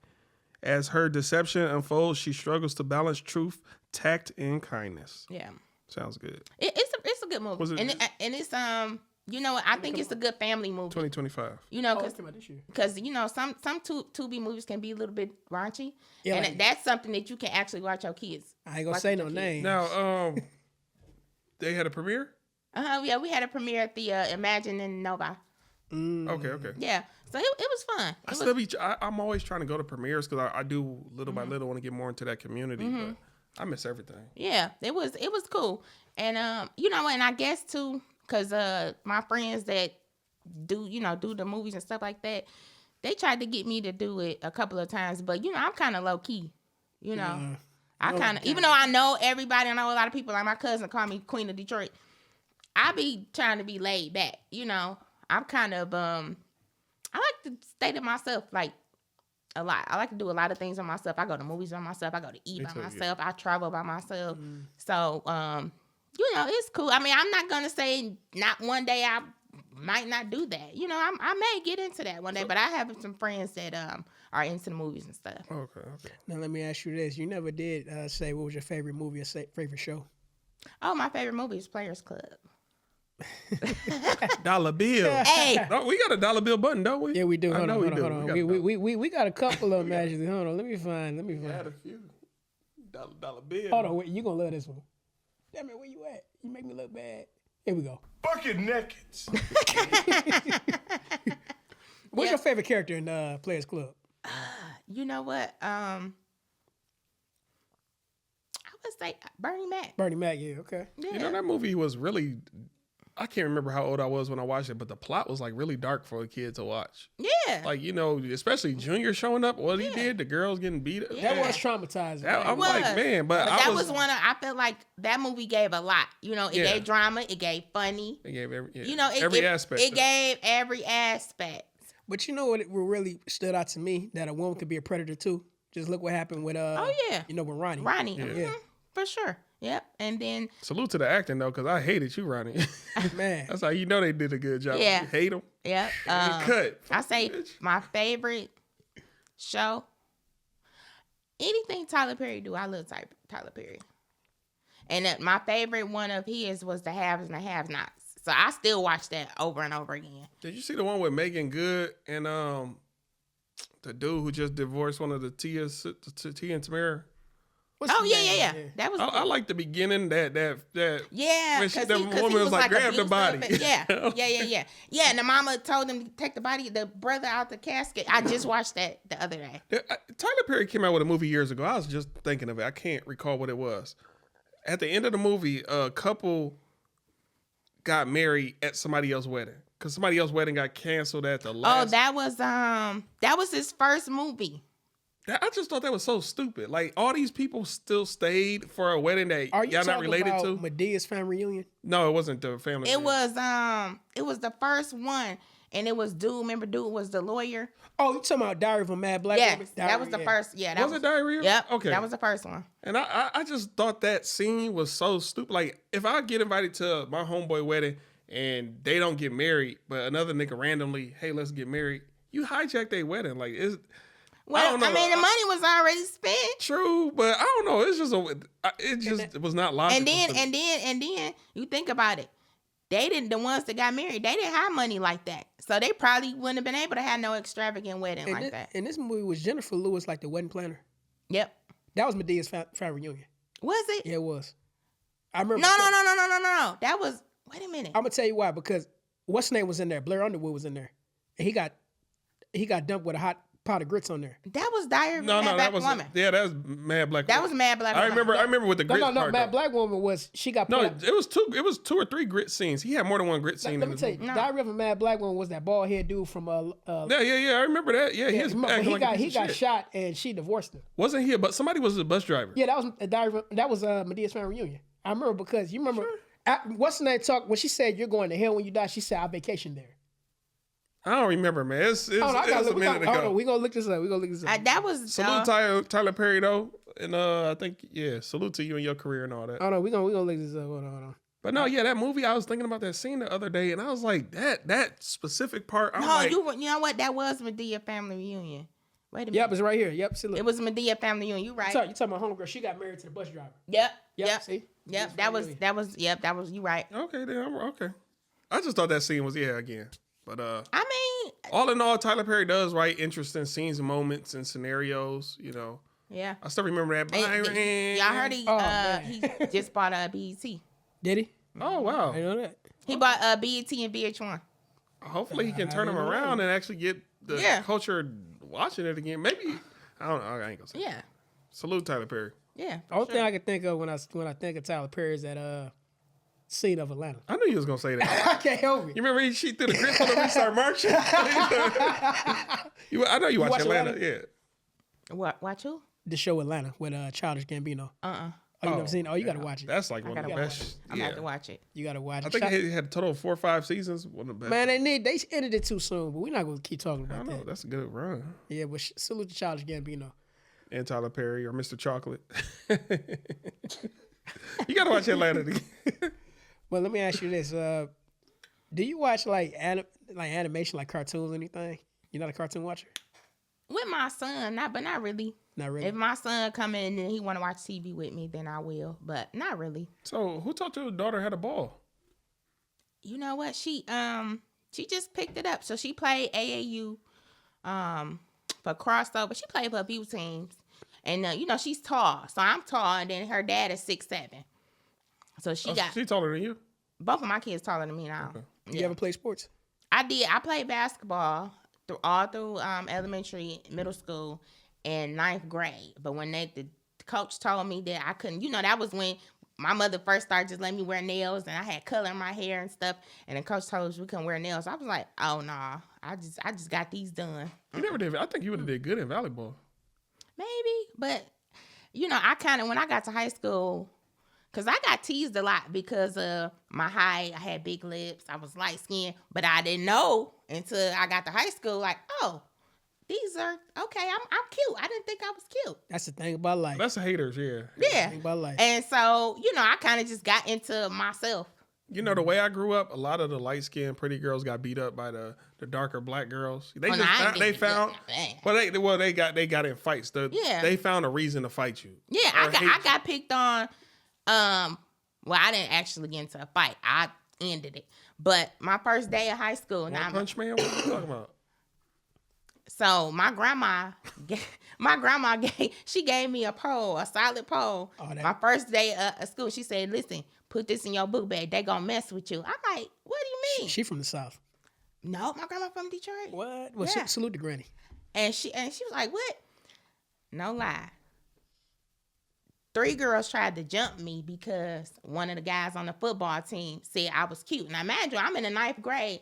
As her deception unfolds, she struggles to balance truth, Tact and Kindness. Yeah. Sounds good. It's a good movie. Was it- and it's you know, I think it's a good family movie. 2025. You know, This year. because you know some Tubi movies can be a little bit raunchy, Yeah, and like- that's something that you can actually watch your kids. I ain't gonna watch say with no your kids. names. Now, they had a premiere? Yeah, we had a premiere at the Imagine in Nova. Okay. Yeah, so it was fun. I'm always trying to go to premieres because I do little by little want to get more into that community, but I miss everything. Yeah, it was cool, and you know, and I guess too, cause my friends that do the movies and stuff like that, they tried to get me to do it a couple of times, but you know, I'm kind of low key, you know. I kind of, even though I know everybody, I know a lot of people. Like my cousin called me Queen of Detroit. I be trying to be laid back, you know. I'm kind of I like to stay to myself like a lot. I like to do a lot of things by myself. I go to movies by myself. I go to eat by myself. I travel by myself. So you know, it's cool. I mean, I'm not gonna say not one day I might not do that. You know, I may get into that one day, but I have some friends that are into the movies and stuff. Okay. Now let me ask you this: you never did say what was your favorite movie or favorite show? Oh, my favorite movie is Players Club. Dollar bill. Hey, Oh, we got a dollar bill button, don't we? Yeah, we do. I Hold know on. We We got a couple of them actually. Hold on, let me find. had a few. Dollar bill. Hold on, wait, you gonna love this one. Damn it, where you at? You make me look bad. Here we go. Bucket naked. What's your favorite character in Players Club? you know what? I would say Bernie Mac. Bernie Mac. Yeah, okay. Yeah. You know, that movie was really, I can't remember how old I was when I watched it, but the plot was like really dark for a kid to watch. Yeah. Like, you know, especially Junior showing up, what he did, the girls getting beat up. That was traumatizing. I'm like, man, but that I was one of, I felt like that movie gave a lot. You know, it Yeah. gave drama, it gave funny. It gave every, You know, every aspect. It gave every aspect. But you know what really stood out to me? That a woman could be a predator too. Just look what happened with Oh yeah. you know, with Ronnie. Ronnie. Yeah. For sure. Yep. And then Salute to the acting though, because I hated you, Ronnie. Man. That's how you know they did a good job. Yeah. You hate them. yep. Cut. I say my favorite show. Anything Tyler Perry do, I love Tyler Perry. And my favorite one of his was The Haves and the Have-Nots. So I still watch that over and over again. Did you see the one with Megan Good and the dude who just divorced one of the Tia and Tamara? What's Oh his yeah. name? That was I like the beginning that yeah, when because the woman was like, grab the body. Yeah. And the mama told him to take the brother out the casket. I just watched that the other day. Tyler Perry came out with a movie years ago. I was just thinking of it. I can't recall what it was. At the end of the movie, a couple got married at somebody else's wedding because somebody else's wedding got canceled at the last. Oh, that was his first movie. I just thought that was so stupid. Like all these people still stayed for a wedding that Are you y'all not talking related about to. Medea's family reunion? No, it wasn't the family. It reunion. was the first one, and it was Dude. Remember, Dude was the lawyer. Oh, you talking about Diary of a Mad Black Yeah, Woman? that was the first. Yeah, that Was it Diarrhea? Yep. Okay. That was the first one. And I just thought that scene was so stupid. Like, if I get invited to my homeboy wedding and they don't get married, but another nigga randomly, hey, let's get married, you hijack their wedding. Like, it's. Well, don't know. I mean, the money was already spent. True, but I don't know. It's just it was not logical. And then you think about it. They didn't. The ones that got married, they didn't have money like that, so they probably wouldn't have been able to have no extravagant wedding like that. And this movie was Jennifer Lewis, like the wedding planner. Yep. That was Medea's family reunion. Was it? Yeah, it was. I remember. No. That was. Wait a minute. I'm gonna tell you why. Because what's his name was in there. Blair Underwood was in there, and he got dumped with a hot pot of grits on there. That was Diary of a No, Mad that Black was Woman. yeah, that was Mad Black. That was Mad Black Woman. I remember with the grits No, part. Mad though. Black Woman was she got No, put. it was two or three grit scenes. He had more than one grit scene. Let in me this tell you, movie. Diary of a Mad Black Woman was that bald head dude from Yeah, I remember that. Yeah, he was acting like a piece he of got shit. shot and she divorced him. Wasn't he? But somebody was a bus driver. Yeah, that was Medea's family reunion. I remember because you remember what's the name talk when she said you're going to hell when you die. She said I vacation there. I don't remember, man. It's a minute ago. We gonna look this up. That was Salute Tyler Perry though, and I think salute to you and your career and all that. Oh no, we gonna look this up. Hold on. But no, that movie. I was thinking about that scene the other day, and I was like, that specific part. I'm no. like, You know what? That was Medea family reunion. Wait a minute. Yep, it's right here. Yep, see, look. It was Medea family union. You right? You talking about homegirl? She got married to the bus driver. Yep. Yep. See. Yep. That was. You right. Okay, then okay. I just thought that scene was again. But I mean, all in all, Tyler Perry does write interesting scenes and moments and scenarios. yeah. I still remember that. Byron. Y'all heard he just bought a BET. Did he? Oh wow. I know that. He bought a BET and VH1. Hopefully he can turn them around and actually get the culture watching it again. Maybe I don't know. I ain't gonna say. Yeah. Salute Tyler Perry. Yeah. The only thing I can think of when I think of Tyler Perry is that scene of Atlanta. I knew you was gonna say that. I can't help it. You remember she threw the grip on him and started marching? I know you watch Atlanta. Yeah. What? Watch who? The show Atlanta with Childish Gambino. Oh, you never seen it? Oh, you gotta watch it. That's like one of the best. I'm gonna have to watch it. You gotta watch it. I think it had a total of 4 or 5 seasons. One of the best. Man, they ended it too soon, but we're not gonna keep talking I about don't know. that. That's a good run. Yeah, but salute to Childish Gambino. And Tyler Perry or Mr. Chocolate. You gotta watch Atlanta again. Well, let me ask you this: do you watch like animation, like cartoons, anything? You're not a cartoon watcher? With my son, but not really. Not really. If my son come in and he want to watch TV with me, then I will. But not really. So who taught your daughter how to ball? You know what? She just picked it up. So she played AAU for crossover. She played for a few teams. And she's tall. So I'm tall, and then her dad is 6'7". So she taller than you? Both of my kids taller than me now. Okay. You ever play sports? I did. I played basketball all through elementary, middle school, and 9th grade. But when the coach told me that I couldn't, that was when my mother first started just letting me wear nails, and I had color in my hair and stuff. And the coach told us we couldn't wear nails. I was like, oh no, I just got these done. You never did. I think you would have did good in volleyball. Maybe, but I kind of when I got to high school. Because I got teased a lot because of my height. I had big lips. I was light skinned. But I didn't know until I got to high school, like, oh, these are, okay, I'm cute. I didn't think I was cute. That's the thing about life. That's the haters, yeah. Yeah. Thing about life. And so, I kind of just got into myself. The way I grew up, a lot of the light-skinned pretty girls got beat up by the darker black girls. They got in fights. They found a reason to fight you. Yeah, I got picked on. Well, I didn't actually get into a fight. I ended it. But my first day of high school. One Punch Man? What are you talking about? So my grandma gave me a pole, a solid pole. My first day of school. She said, "Listen, put this in your book bag. They gonna mess with you." I'm like, "What do you mean?" She from the South. No, my grandma from Detroit. What? Well, yeah. Salute to Granny. And she was like, "What?" No lie. 3 girls tried to jump me because one of the guys on the football team said I was cute. Now, imagine I'm in the 9th grade.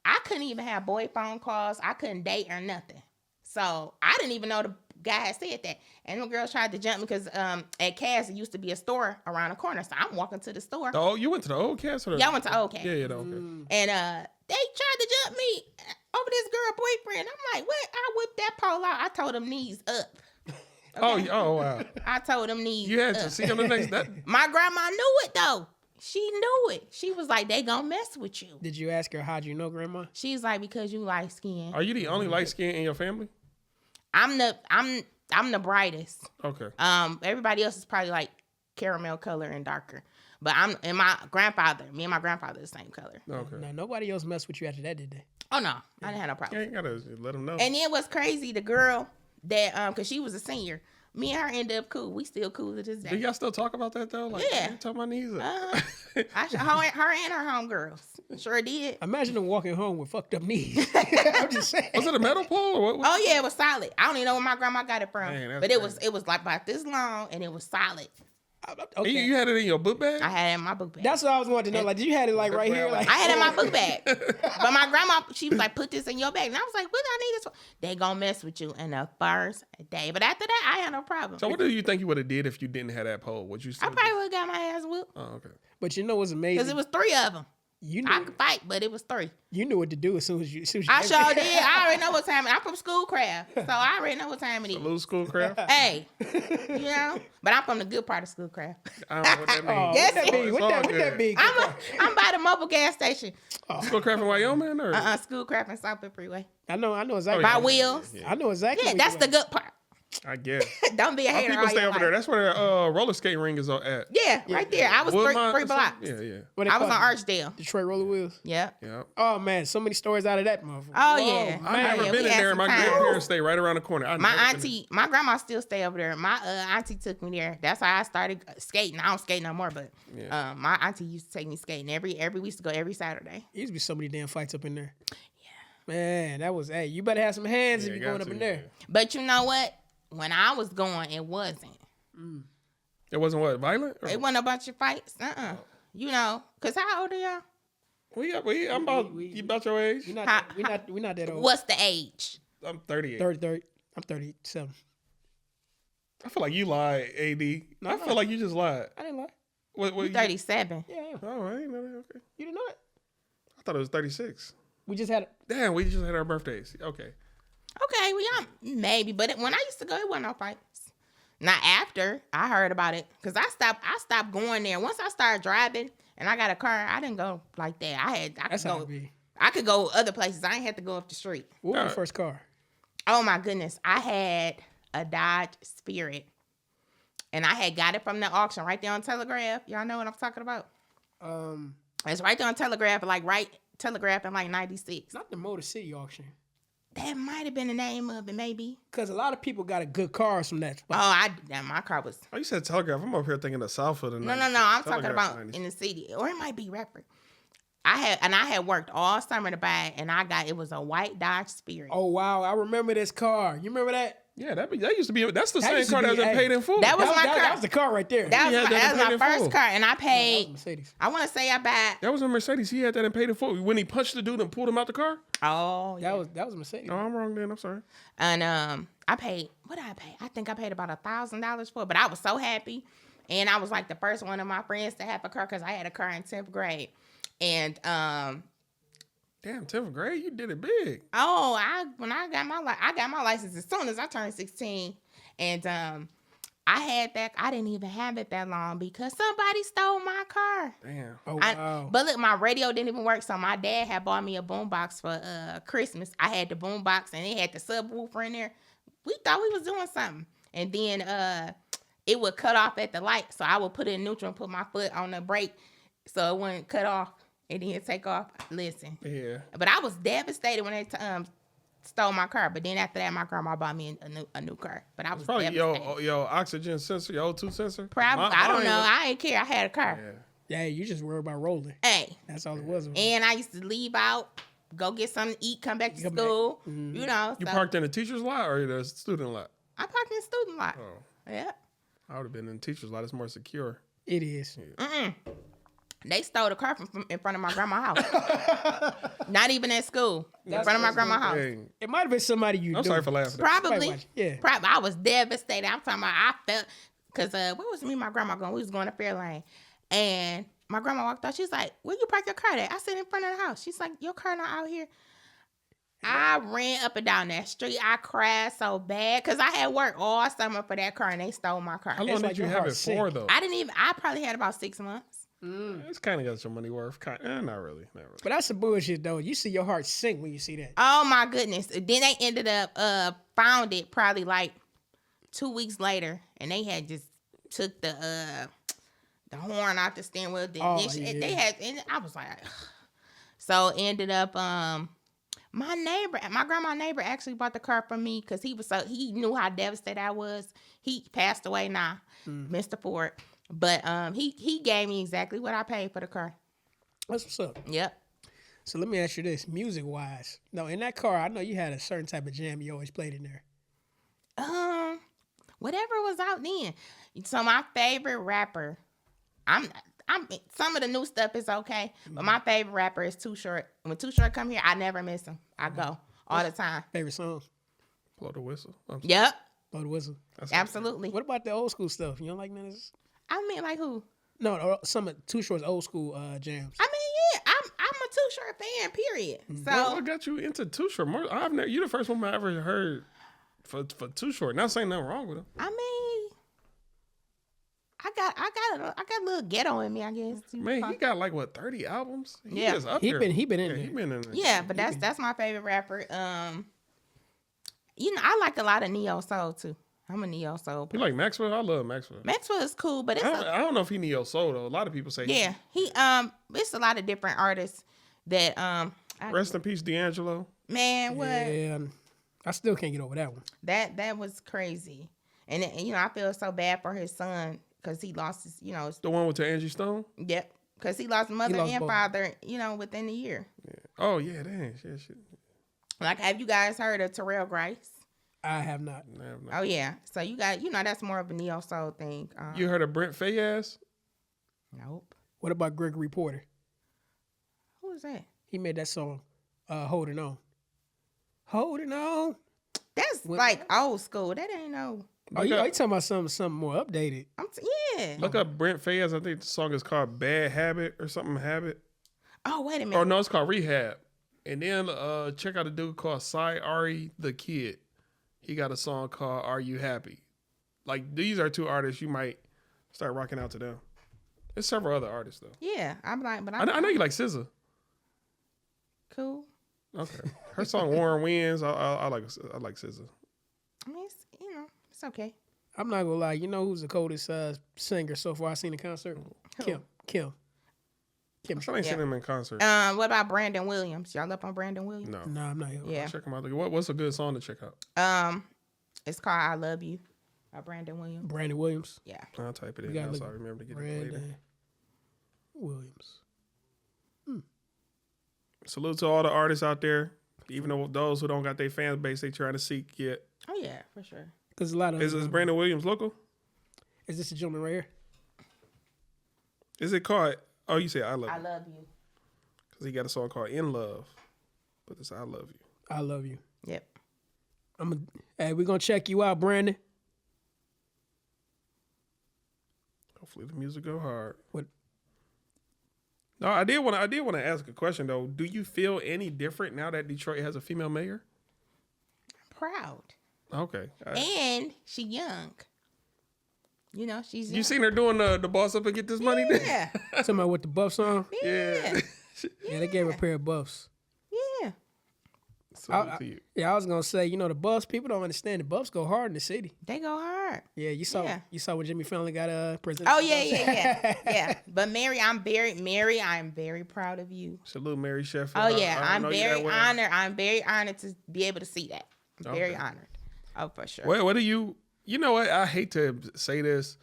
I couldn't even have boy phone calls. I couldn't date or nothing. So I didn't even know the guy had said that. And the girls tried to jump me because at Cass, it used to be a store around the corner. So I'm walking to the store. Oh, you went to the old Cass? Yeah, I went to old Cass. Yeah, okay. And they tried to jump me over this girl boyfriend. I'm like, what? I whipped that pole out. I told them knees up. Okay. Oh, wow. I told them knees You had up. to see on the next day. My grandma knew it, though. She knew it. She was like, they gonna mess with you. Did you ask her, how'd you know, Grandma? She's like, because you light skin. Are you the only light skin in your family? I'm the brightest. Okay. Everybody else is probably like caramel color and darker. But me and my grandfather are the same color. Okay. Now, nobody else messed with you after that, did they? Oh, no. I didn't have no You problem. ain't gotta let them know. And then what's crazy, the girl that, because she was a senior, me and her ended up cool. We still cool to this day. Do y'all still talk about that, though? Like, Yeah. Turn my knees up. Her and her homegirls. Sure did. Imagine them walking home with fucked up knees. I'm just saying. Was it a metal pole or what? Oh, yeah, it was solid. I don't even know where my grandma got it from. Man, but it was like about this long, and it was solid. Okay. You had it in your book bag? I had it in my book bag. That's what I was wanting to know. Like, did you had it like right here? Like, I had it in my book bag. But my grandma, she was like, put this in your bag. And I was like, what do I need this for? They gonna mess with you in the first day. But after that, I had no problem. So what do you think you would have did if you didn't have that pole? Would you I probably would have got my ass whooped. Oh, okay. but you know what's amazing? Because it was 3 of them. You knew I could fight, but it was 3. you knew what to do as soon as you. I sure did. I already know what time. I'm from Schoolcraft, so I already know what time it is. Salute Schoolcraft. Hey, you know, but I'm from the good part of Schoolcraft. I don't know what that means. Yes, what that mean? What that mean? I'm by the mobile gas station. Schoolcraft in Wyoming or? Schoolcraft and South Bend Freeway. I know exactly. By Wheels. I know exactly. Yeah, where that's you the at. good part. I guess. Don't be a Our hater. people all stay your over there. life. That's where the roller skating ring is at. Yeah, right there. I was three Woodmont or blocks. something? Yeah. What they I was call on it? Archdale. Detroit Roller Wheels. Yeah. Yeah. Oh man, so many stories out of that motherfucker. Oh yeah. I've never Yeah, been we in had there. some My time. grandparents stay right around the corner. My auntie, my grandma still stay over there. My auntie took me there. That's how I started skating. I don't skate no more, but my auntie used to take me skating every we used to go every Saturday. There used to be so many damn fights up in there. Yeah. Man, that was, hey, you better have some hands if you you're going got up in to, there. But you know what? When I was going, it wasn't. It wasn't what, violent? Or? It wasn't a bunch of fights. You know, cause how old are y'all? I'm about you about your age. We're not that old. What's the age? I'm 38. 30. I'm 37. I feel like you lied, AD. I feel like you just lied. I didn't lie. What, You 37. Yeah. Oh, I ain't know that. Okay. You didn't know it? I thought it was 36. We just had Damn, we just had our birthdays. Okay. Okay, well, y'all maybe, but when I used to go, it wasn't no fights. Not after I heard about it, cause I stopped going there. Once I started driving and I got a car, I didn't go like that. That's how it be. I could go other places. I ain't had to go up the street. What was your first car? Oh my goodness, I had a Dodge Spirit, and I had got it from the auction right there on Telegraph. Y'all know what I'm talking about? It's right there on Telegraph, Telegraph in like '96. Not the Motor City auction. That might have been the name of it, maybe. Because a lot of people got a good cars from that spot. Oh, my car was. Oh, you said Telegraph. I'm up here thinking of Southfield. And No. I'm talking about in the city, or it might be Rapper. I had worked all summer to buy it, and it was a white Dodge Spirit. Oh, wow. I remember this car. You remember that? Yeah, that used to be. That's the That same used to car that be- was paid in full. That was my car. That was the car right there. That was that my paid in first full. car, and I That paid. was Mercedes. I want to say I bought. That was a Mercedes. He had that and paid in full. When he punched the dude and pulled him out the car. Oh, yeah. That was Mercedes. No, I'm wrong then. I'm sorry. And I paid. What did I pay? I think I paid about $1,000 for it. But I was so happy, and I was like the first one of my friends to have a car because I had a car in 10th grade, and Damn, 10th grade, you did it big. when I got my license as soon as I turned 16, and I had that. I didn't even have it that long because somebody stole my car. Damn. Oh, wow. But look, my radio didn't even work, so my dad had bought me a boombox for Christmas. I had the boombox, and it had the subwoofer in there. We thought we was doing something, and then it would cut off at the light, so I would put it in neutral and put my foot on the brake so it wouldn't cut off and then take off. Listen, Yeah. but I was devastated when they stole my car. But then after that, my grandma bought me a new car. But I was Probably devastated. your oxygen sensor, your O2 sensor. Probably, I don't know. I didn't care. I had a car. Yeah. Yeah, you just worried about rolling. Hey, That's all it was. and I used to leave out, go get something to eat, come back to school. You know, You so parked in the teacher's lot or the student lot? I parked in the student lot. Oh, Yeah. I would have been in the teacher's lot. It's more secure. It is. They stole the car from in front of my grandma's house. Not even at school. In front of my grandma's house. Dang. It might have been somebody you I'm knew. sorry for laughing. Probably. watch. Yeah. Probably. I was devastated. I'm talking about I felt because where was me and my grandma going? We was going to Fairlane. And my grandma walked out. She's like, where you park your car at? I said in front of the house. She's like, your car not out here. I ran up and down that street. I cried so bad because I had worked all summer for that car and they stole my car. How long like did you your have it heart's for, sick. though? I probably had about 6 months. It's kind of got your money worth. Not really. Not really. But that's some bullshit, though. You see your heart sink when you see that. Oh my goodness. Then they ended up found it probably like 2 weeks later and they had just took the horn out the steering wheel. Yeah. They had, and I was like, ugh. So ended up my grandma's neighbor actually bought the car from me because he knew how devastated I was. He passed away now, Mr. Ford. But he gave me exactly what I paid for the car. That's what's up. Yep. So let me ask you this, music-wise. No, in that car, I know you had a certain type of jam you always played in there. Whatever was out then. So my favorite rapper, I'm some of the new stuff is okay, but my favorite rapper is Too Short. When Too Short come here, I never miss him. I go all the time. Favorite song? Blow the whistle. Yep, Blow the Whistle. absolutely. What about the old school stuff? You don't like none of this? I mean, like who? No, some of Too Short's old school jams. I mean, yeah, Too Short fan, period. So what got you into Too Short? You the first woman I ever heard for Too Short. Not saying nothing wrong with him. I mean, I got a little ghetto in me, I guess. Man, he got like what 30 albums. He Yeah. is up He there. been in there. He been in there. Yeah, but that's my favorite rapper. You know, I like a lot of neo soul too. I'm a neo soul. You like Maxwell? I love Maxwell. Maxwell is cool, but it's I don't know if he neo soul though. A lot of people say yeah. He it's a lot of different artists that Rest in peace, D'Angelo. man, what Yeah, I still can't get over that one. that was crazy, and you know I feel so bad for his son because he lost his The one with Angie Stone. yep because he lost mother lost and both. father within a year. Yeah. Oh yeah, dang. Shit. Like, have you guys heard of Terrell Grice? I have not. Oh yeah, so you got that's more of a neo soul thing. You heard of Brent Faiyaz? Nope. What about Gregory Porter? Who is that? He made that song, "Holding On." Holding on. That's like old school. That ain't no. Oh, you talking about something more updated? Yeah. Look up Brent Faiyaz. I think the song is called Bad Habit or something Habit. Oh wait a minute. Or no, it's called Rehab. And then check out a dude called Cy Ari the Kid. He got a song called Are You Happy? Like, these are two artists you might start rocking out to them. There's several other artists though. Yeah, I'm like, but I know you like SZA. cool. Okay. Her song Warren Winds, I like SZA. I mean, it's okay. I'm not gonna lie. You know who's the coldest singer so far I've seen in concert? Kim. I still ain't seen him in concert. What about Brandon Williams? Y'all up on Brandon Williams? No. No, I'm not. Yeah. Check him out. What's a good song to check out? It's called I Love You by Brandon Williams. Brandon Williams. Yeah. I'll type it in gotta now look- so I remember to get it later. Brandon Williams. Salute to all the artists out there. Even though those who don't got their fan base they trying to seek yet. Oh yeah, for sure. Because a lot of Is Brandon Williams local? Is this a gentleman right here? Is it called? Oh, you say I Love I You. love you. Because he got a song called In Love. But it's I Love You. I love you. Yep. Hey, we're gonna check you out, Brandon. Hopefully the music go hard. What? No, I did want to ask a question though. Do you feel any different now that Detroit has a female mayor? Proud. Okay. And she young. She's young. You seen her doing the boss up and get this money? Yeah. Talking about with the buffs on? Yeah. Yeah, they gave her a pair of buffs. Yeah. Salute to you. Yeah, I was gonna say, the buffs. People don't understand the buffs go hard in the city. They go hard. Yeah, you saw when Jimmy Fallon got president. Oh yeah. Yeah. But Mary, I'm very proud of you. Salute Mary Sheffield. Oh yeah, I I'm know you very that well. honored. I'm very honored to be able to see that. I'm very honored. Oh, for sure. What do you know what? I hate to say this.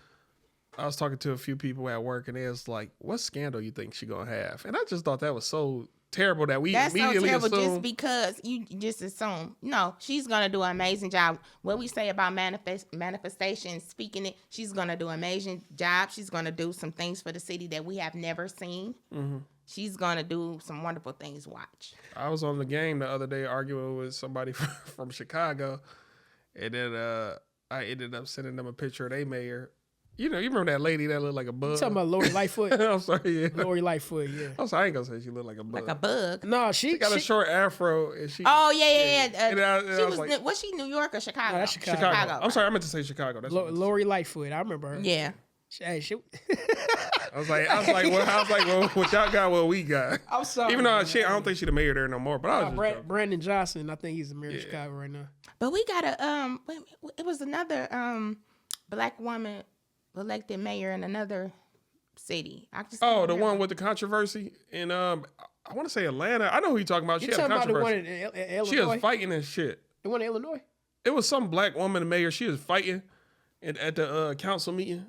I was talking to a few people at work and they was like, what scandal you think she gonna have? And I just thought that was so terrible that we That's so immediately terrible assumed. just because you just assume. No, she's going to do an amazing job. What we say about manifestation, speaking it, she's going to do an amazing job. She's going to do some things for the city that we have never seen. Mm-hmm. She's going to do some wonderful things. Watch. I was on the game the other day arguing with somebody from Chicago. And then I ended up sending them a picture of their mayor. You remember that lady that looked like a bug? You talking about Lori Lightfoot? I'm sorry, yeah. Lori Lightfoot, yeah. I'm sorry, I ain't gonna say she looked like a bug. Like a bug. No, She got a short afro and she. Oh, yeah. And I She was like, was she New York or Chicago? No, that's Chicago. Chicago. I'm sorry, I meant to say Chicago. That's what I meant to say. Lori Lightfoot. I remember her. Yeah. Hey, she. I was like, well, what y'all got, what we got. I'm sorry. Even though I don't think she the mayor there no more, but I was just joking. Brandon Johnson. I think he's the mayor of Chicago right now. But we got it was another black woman elected mayor in another city. The one with the controversy in I want to say Atlanta. I know who you're talking about. She You had talking about the one controversy. in Illinois? She was fighting and shit. The one in Illinois? It was some black woman mayor. She was fighting at the council meeting.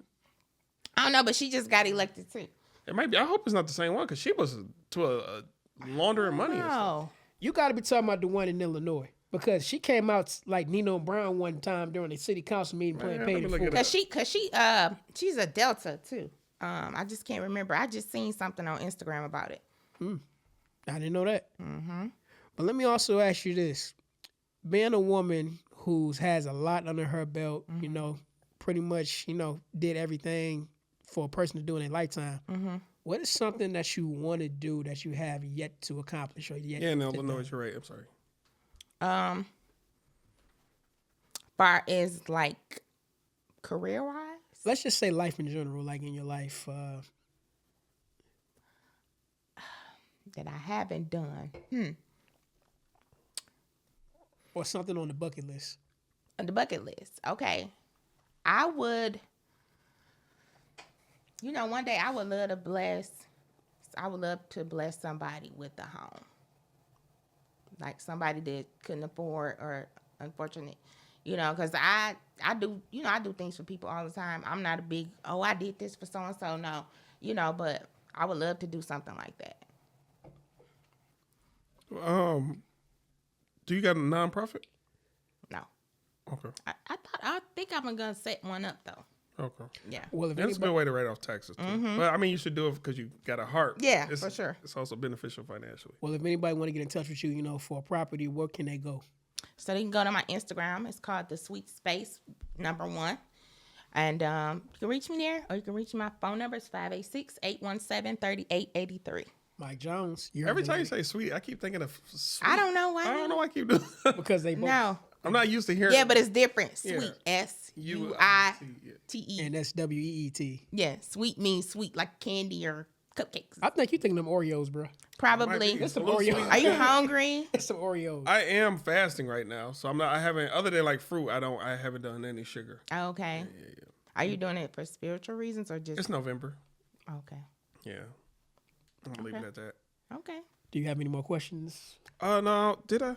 I don't know, but she just got elected too. It might be. I hope it's not the same one because she was to a laundering money. And stuff. Oh, You got to be talking about the one in Illinois. Because she came out like Nino Brown one time during a city council meeting playing let me Paid in look Full. it up. she's a Delta too. I just can't remember. I just seen something on Instagram about it. I didn't know that. Mm-hmm. But let me also ask you this. Being a woman who has a lot under her belt, pretty much, did everything for a person to do in a lifetime. Mm-hmm. What is something that you want to do that you have yet to accomplish or yet? Yeah, in to Illinois, do? you're right. I'm sorry. Far as like career wise, Let's just say life in general, like in your life. that I haven't done. Or something on the bucket list. On the bucket list. Okay. I would, one day I would love to bless somebody with a home. Like somebody that couldn't afford or unfortunate, because I do things for people all the time. I'm not a big, I did this for so-and-so. No, but I would love to do something like that. Do you got a nonprofit? No. Okay. I think I'm gonna set one up though. Okay. Yeah. Well, if That's a good way to write off taxes too. But I mean, you should do it because you got a heart. Yeah, for sure. It's also beneficial financially. Well, if anybody want to get in touch with you, for a property, where can they go? So they can go to my Instagram. It's called The Sweet Space #1. And you can reach me there, or you can reach me. My phone number is 586-817-3883. Mike Jones. Every time you say sweet, I keep thinking of sweet. I don't know why. I don't know why I keep doing that. because they both. No. I'm not used to hearing. Yeah, but it's different. Yeah. Sweet. SUITE. And that's WEET. Yeah, sweet means sweet, like candy or cupcakes. I think you thinking them Oreos, bro. Probably. It's some a little Oreos. sweet. Are you hungry? It's some Oreos. I am fasting right now, so I'm not. I haven't, other than like fruit. I haven't done any sugar. Okay. Yeah. Are you doing it for spiritual reasons or just? It's November. Okay. Yeah. I'm gonna leave it at that. Okay. Do you have any more questions? No, did I?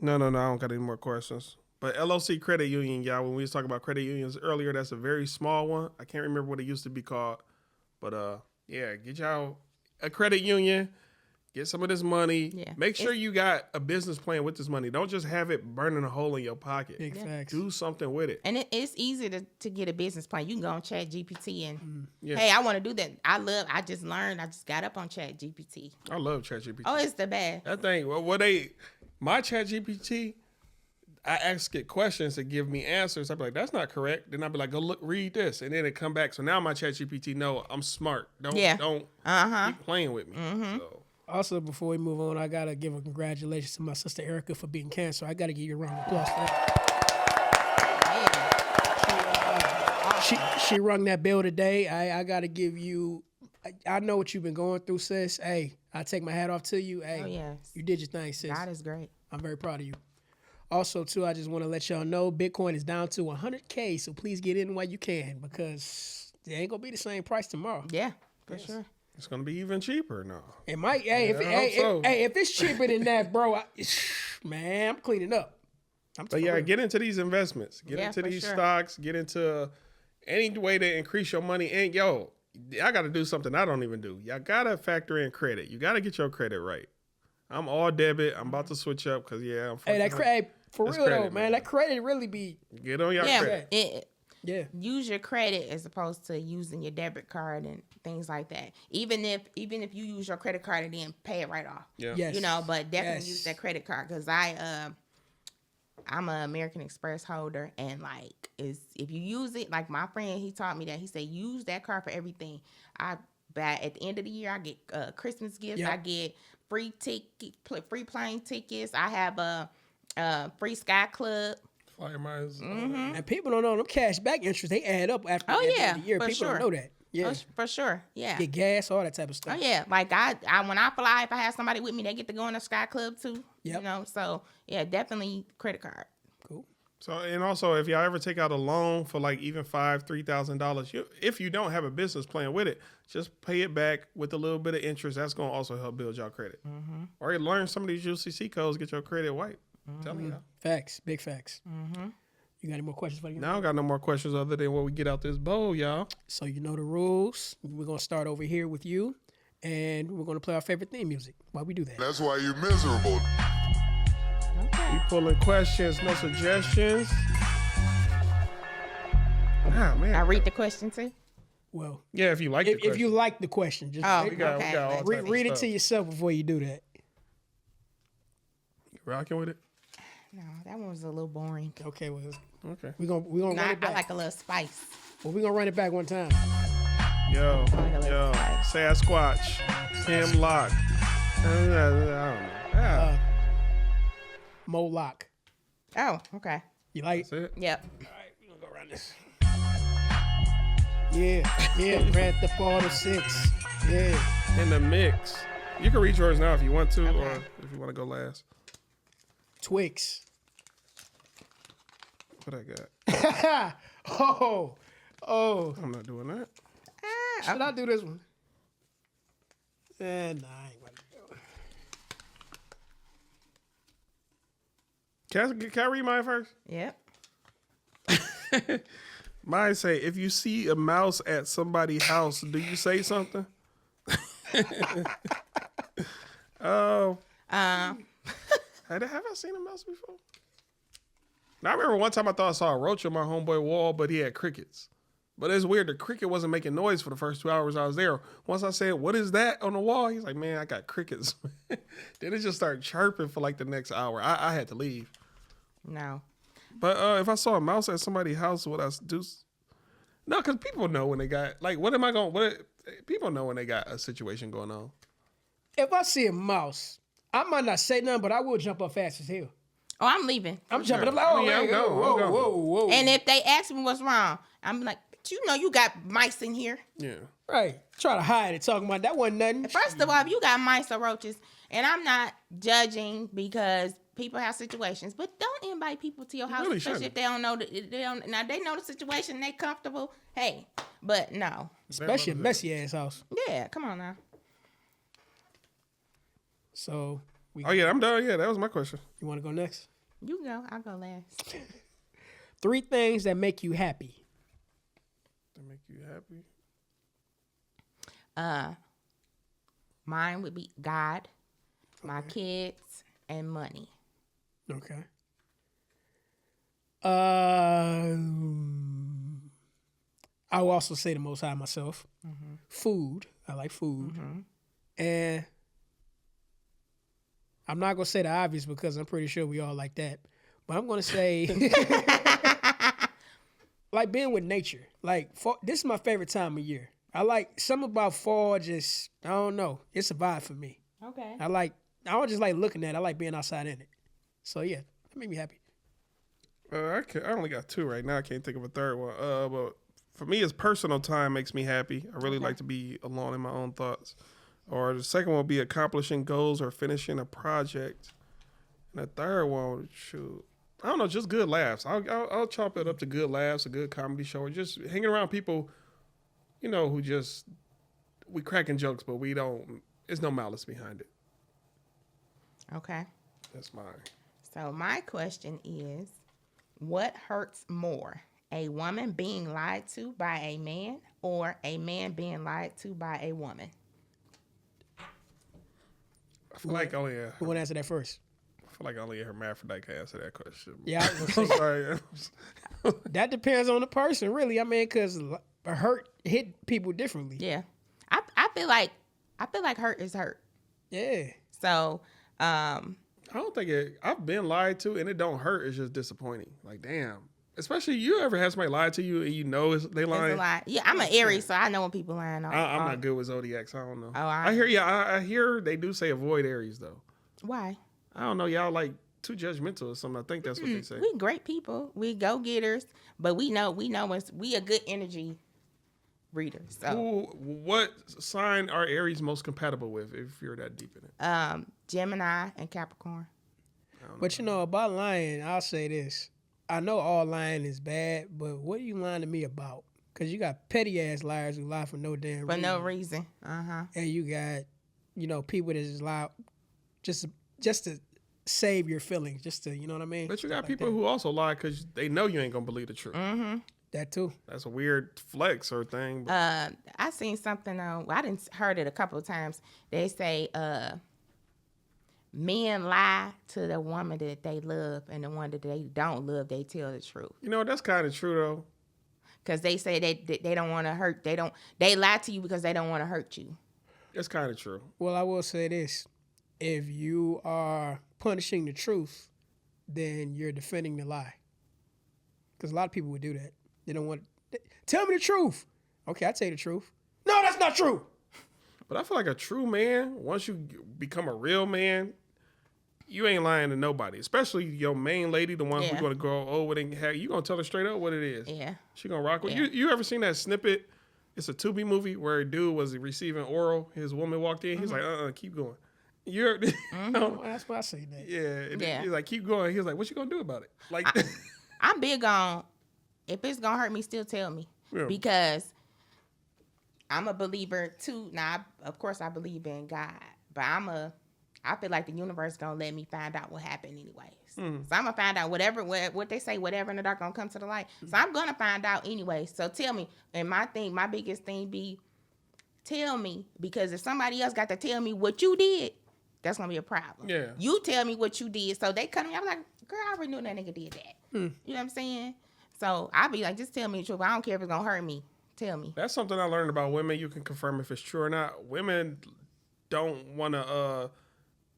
No, I don't got any more questions. But LOC Credit Union, y'all, when we was talking about credit unions earlier, that's a very small one. I can't remember what it used to be called. But, yeah, get y'all a credit union. Get some of this money. Yeah. Make sure you got a business plan with this money. Don't just have it burning a hole in your pocket. Big facts. Do something with it. And it's easy to get a business plan. You can go on Chat GPT and, Yeah. hey, I want to do that. I just got up on Chat GPT. I love ChatGPT. Oh, it's the best. That thing, my ChatGPT, I ask it questions to give me answers. I'd be like, that's not correct. Then I'd be like, go look, read this. And then it come back. So now my ChatGPT know I'm smart. Don't keep playing with me. So. Also, before we move on, I got to give a congratulations to my sister Erica for beating cancer. I got to give you a round of applause for that. She rung that bell today. I got to give you, I know what you've been going through, sis. Hey, I take my hat off to you. Hey, Oh, yes. you did your thing, sis. God is great. I'm very proud of you. Also, too, I just want to let y'all know Bitcoin is down to 100K, so please get in while you can because it ain't going to be the same price tomorrow. Yeah, for sure. It's going to be even cheaper now. It might, if it's cheaper than that, bro, man, I'm cleaning up. But yeah, get into these investments. Get into for these sure. stocks. Get into any way to increase your money. And yo, I got to do something I don't even do. Y'all got to factor in credit. You got to get your credit right. I'm all debit. I'm about to switch up because, yeah. I'm Hey, that credit, for That's real credit, though, man, man. that credit really be, Get on your Yeah, credit. yeah. use your credit as opposed to using your debit card and things like that. Even if you use your credit card and then pay it right off. Yeah. Yes. But definitely Yes. use that credit card because I'm an American Express holder and like if you use it, like my friend, he taught me that. He said use that card for everything. At the end of the year, I get Christmas gifts. Yep. I get free plane tickets. I have a free Sky Club. Flyer miles. And people don't know them cash back interest, they add up after Oh, at the yeah, end of the year. for People sure. don't know that. Yeah. For sure. Yeah. Get gas, all that type of stuff. Oh yeah, like I when I fly, if I have somebody with me, they get to go in the Sky Club too. Yep. So yeah, definitely credit card. Cool. So, and also, if y'all ever take out a loan for like even $3,000, if you don't have a business plan with it, just pay it back with a little bit of interest. That's going to also help build y'all credit. Or you learn some of these UCC codes, get your credit white. I'm telling you. Facts, big facts. You got any more questions for you? Now I don't got no more questions other than what we get out this bowl, y'all. So you know the rules. We're going to start over here with you, and we're going to play our favorite theme music while we do that. That's why you're miserable. We pulling questions, no suggestions. Ah, man. I read the question too. Well, Yeah, if you like if the you like the question, just Oh, we got all okay. type of read it stuff. to yourself before you do that. You rocking with it? No, that one was a little boring. Okay, well, Okay. we're gonna run I it back. like a little spice. Well, we're gonna run it back one time. Yo, What it looks like. Sasquatch, Sam Lock. I don't know. Yeah. Moloch. Oh, okay. You like? That's it. Yep. All right, we're gonna go around this. Yeah, Grand Theft Auto 6. Yeah. In the mix. You can read yours now if you want to, or if you want to go last. Twix. What I got? Oh. I'm not doing that. Should I do this one? Nah, I ain't gonna do it. Can I read mine first? Yep. Mine say, if you see a mouse at somebody's house, do you say something? Oh. Have I seen a mouse before? Now, I remember one time I thought I saw a roach on my homeboy wall, but he had crickets. But it's weird, the cricket wasn't making noise for the first 2 hours I was there. Once I said, what is that on the wall? He's like, man, I got crickets. Then it just started chirping for like the next hour. I had to leave. No. But if I saw a mouse at somebody's house, what I do? No, because people know when they got, like, what am I going, people know when they got a situation going on. If I see a mouse, I might not say nothing, but I will jump up fast as hell. Oh, I'm leaving. I'm jumping up like, oh, Yeah, hey, I'm going, whoa, I'm going. whoa. And if they ask me what's wrong, I'm like, you know you got mice in here. Yeah. Right. Try to hide it, talking about that wasn't nothing. First of all, if you got mice or roaches, and I'm not judging because people have situations, but don't invite people to your house, really especially shouldn't. if they don't know now they know the situation, they comfortable. Hey, but no. Especially a messy ass house. Yeah, come on now. So, Oh, yeah, I'm done. Yeah, that was my question. you want to go next? You go, I'll go last. 3 things that make you happy. To make you happy. Mine would be God, my kids, and money. Okay. I will also say the Most High myself. Food. I like food. And I'm not going to say the obvious because I'm pretty sure we all like that. But I'm going to say, like being with nature. Like, this is my favorite time of year. I like something about fall, just, I don't know. It's a vibe for me. Okay. I don't just like looking at it. I like being outside in it. So, yeah, that made me happy. I only got 2 right now. I can't think of a third one. But for me, it's personal time makes me happy. I really like to be alone in my own thoughts. Or the second one would be accomplishing goals or finishing a project. And the third one, shoot, I don't know, just good laughs. I'll chop it up to good laughs, a good comedy show, or just hanging around people, you know, who just, we cracking jokes, but we don't, there's no malice behind it. Okay. That's mine. So my question is, what hurts more? A woman being lied to by a man or a man being lied to by a woman? I feel like only Who want to answer that first? only a hermaphrodite can answer that question. Yeah, I was I'm gonna say, sorry. that depends on the person, really. I mean, because hurt hit people differently. Yeah. I feel like hurt is hurt. Yeah. So, I don't think I've been lied to and it don't hurt. It's just disappointing. Like, damn. Especially you ever had somebody lie to you and you know they lying. it's a lie. Yeah, I'm an Aries, so I know when people lying. I'm not good with zodiacs. I don't know. Oh, I hear you. I hear they do say avoid Aries though. Why? I don't know. Y'all like too judgmental or something. I think that's what they say. We great people. We go getters, but we know we a good energy reader. So, What sign are Aries most compatible with if you're that deep in it? Gemini and Capricorn. But you know, about lying, I'll say this. I know all lying is bad, but what are you lying to me about? Because you got petty ass liars who lie for no damn For reason. no reason. And you got, people that just lie just to save your feelings, just to, you know what I mean? But you got Stuff like people that. who also lie because they know you ain't gonna believe the truth. That too. That's a weird flex or thing. But I seen something I didn't heard it a couple of times. They say men lie to the woman that they love, and the one that they don't love, they tell the truth. you know that's kind of true though. Because they say they don't want to hurt. They lie to you because they don't want to hurt you. It's kind of true. Well, I will say this. If you are punishing the truth, then you're defending the lie. Because a lot of people would do that. They don't want, tell me the truth. Okay, I'll tell you the truth. That's not true. But I feel like a true man, once you become a real man, you ain't lying to nobody. Especially your main lady, the one who's going to grow old with, and you going to tell her straight up what it is. Yeah. She going to rock with you. You ever seen that snippet? It's a Tubi movie where a dude was receiving oral. His woman walked in. He's like, keep going. You're, That's what I say. That. Yeah. He's like, keep going. He was like, what you going to do about it? Like, I'm big on, if it's going to hurt me, still tell me. Yeah. Because I'm a believer too. Now, of course, I believe in God, but I feel like the universe going to let me find out what happened anyways. So I'm going to find out what they say, whatever in the dark going to come to the light. So I'm going to find out anyway. So tell me. And my biggest thing be, tell me. Because if somebody else got to tell me what you did, that's going to be a problem. Yeah. You tell me what you did. So they come to me, I'm like, girl, I already knew that nigga did that. You know what I'm saying? So I be like, just tell me the truth. I don't care if it's going to hurt me. Tell me. That's something I learned about women. You can confirm if it's true or not. Women don't want to,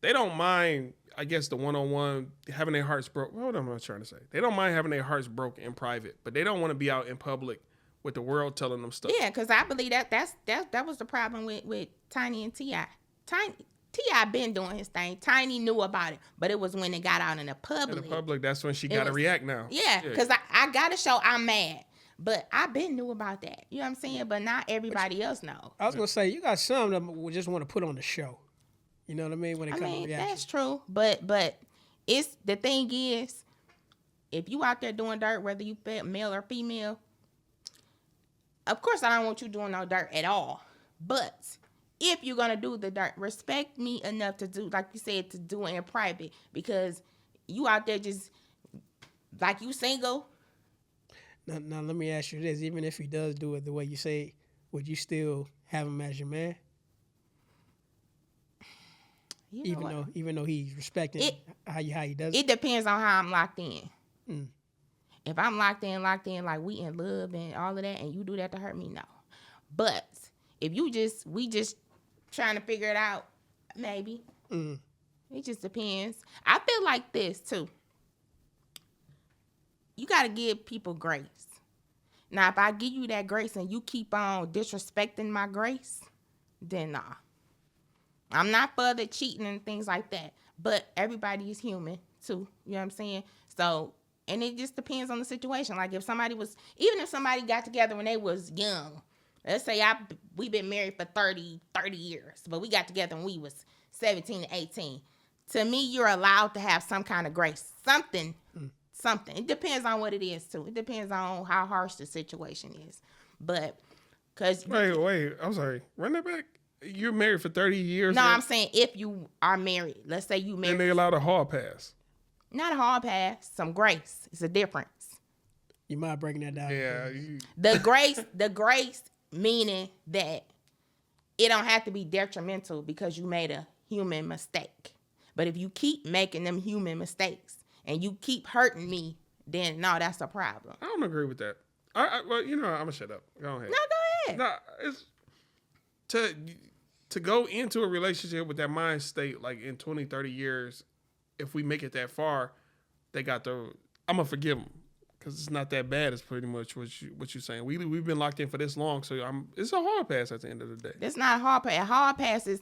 they don't mind, I guess, the one-on-one, having their hearts broke. What am I trying to say? They don't mind having their hearts broken in private, but they don't want to be out in public with the world telling them stuff. Yeah, because I believe that was the problem with Tiny and T.I. T.I. been doing his thing. Tiny knew about it, but it was when it got out in the public. In the public, that's when she got to react now. Yeah, because I got to show I'm mad. But I been knew about that. You know what I'm saying? But not everybody else know. I was going to say, you got some that would just want to put on the show. You know what I mean? When it comes to reaction. That's true. But it's the thing is, if you out there doing dirt, whether you male or female, of course I don't want you doing no dirt at all. But if you're going to do the dirt, respect me enough to do, like you said, to do it in private. Because you out there just, like you single. Now, let me ask you this. Even if he does do it the way you say, would you still have him as your man? Even though he's respecting how he does it? It depends on how I'm locked in. If I'm locked in, like we in love and all of that, and you do that to hurt me, no. But if we just trying to figure it out, maybe. It just depends. I feel like this, too. You got to give people grace. Now, if I give you that grace and you keep on disrespecting my grace, then nah. I'm not for the cheating and things like that. But everybody is human, too. You know what I'm saying? So, and it just depends on the situation. Like, even if somebody got together when they was young, let's say we've been married for 30 years, but we got together when we was 17 to 18. To me, you're allowed to have some kind of grace. Something. It depends on what it is, too. It depends on how harsh the situation is. But, because... Wait. I'm sorry. Run that back. You're married for 30 years? No, I'm saying if you are married. Let's say you married... And they allowed a hall pass. Not a hall pass. Some grace. It's a difference. You mind breaking that down? Yeah. The grace meaning that it don't have to be detrimental because you made a human mistake. But if you keep making them human mistakes and you keep hurting me, then no, that's a problem. I don't agree with that. Well, I'm gonna shut up. Go ahead. No, go ahead. No, it's to go into a relationship with that mind state, like in 20, 30 years, if we make it that far, I'm gonna forgive them because it's not that bad. It's pretty much what you're saying. We've been locked in for this long, so it's a hard pass at the end of the day. It's not a hard pass. A hard pass is,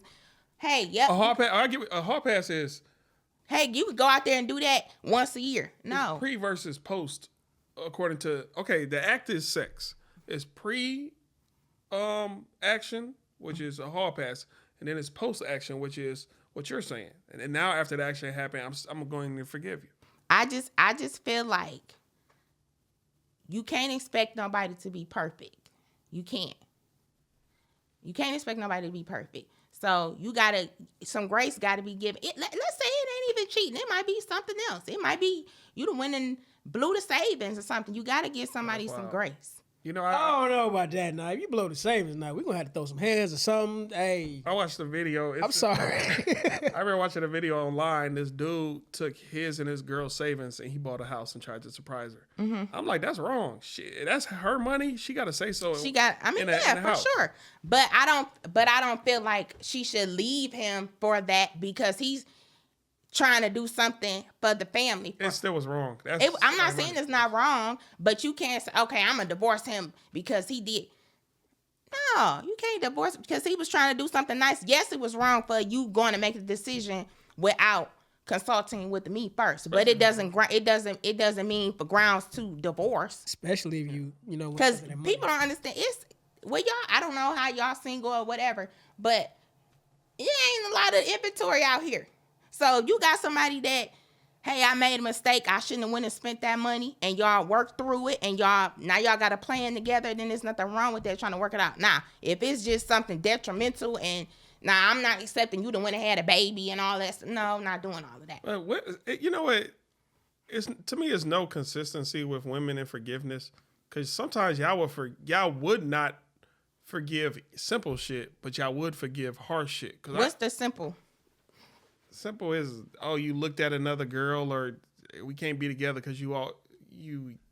hey, yep. A hard pass. A hard pass is, hey, you could go out there and do that once a year. No. Pre versus post, according to, the act is sex. It's pre action, which is a hall pass, and then it's post action, which is what you're saying. And now after the action happened, I'm going to forgive you. I just feel like you can't expect nobody to be perfect. You can't. You can't expect nobody to be perfect. So some grace gotta be given. Let's say it ain't even cheating. It might be something else. It might be you done went and blew the savings or something. You gotta give somebody some grace. I don't know about that now. If you blow the savings now, we're going to have to throw some heads or something. Hey. I watched the video. I'm sorry. I remember watching a video online. This dude took his and his girl's savings and he bought a house and tried to surprise her. Mm-hmm. I'm like, that's wrong. Shit, that's her money. She got to say so. For sure. But I don't feel like she should leave him for that because he's trying to do something for the family. It still was wrong. I'm not saying it's not wrong, but you can't say, okay, I'm going to divorce him because he did. No, you can't divorce because he was trying to do something nice. Yes, it was wrong for you going to make a decision without consulting with me first, but it doesn't mean for grounds to divorce. Especially if you know, because people don't understand. It's well, y'all. I don't know how y'all single or whatever, but it ain't a lot of inventory out here. So you got somebody that, hey, I made a mistake. I shouldn't have went and spent that money, and y'all worked through it, and y'all got a plan together. Then there's nothing wrong with that, trying to work it out. Now, if it's just something detrimental, and now I'm not accepting you to went and had a baby and all that. No, I'm not doing all of that. You know what? To me, it's no consistency with women and forgiveness, because sometimes y'all would not forgive simple shit, but y'all would forgive harsh shit. What's the simple? Simple is, oh, you looked at another girl, or we can't be together because I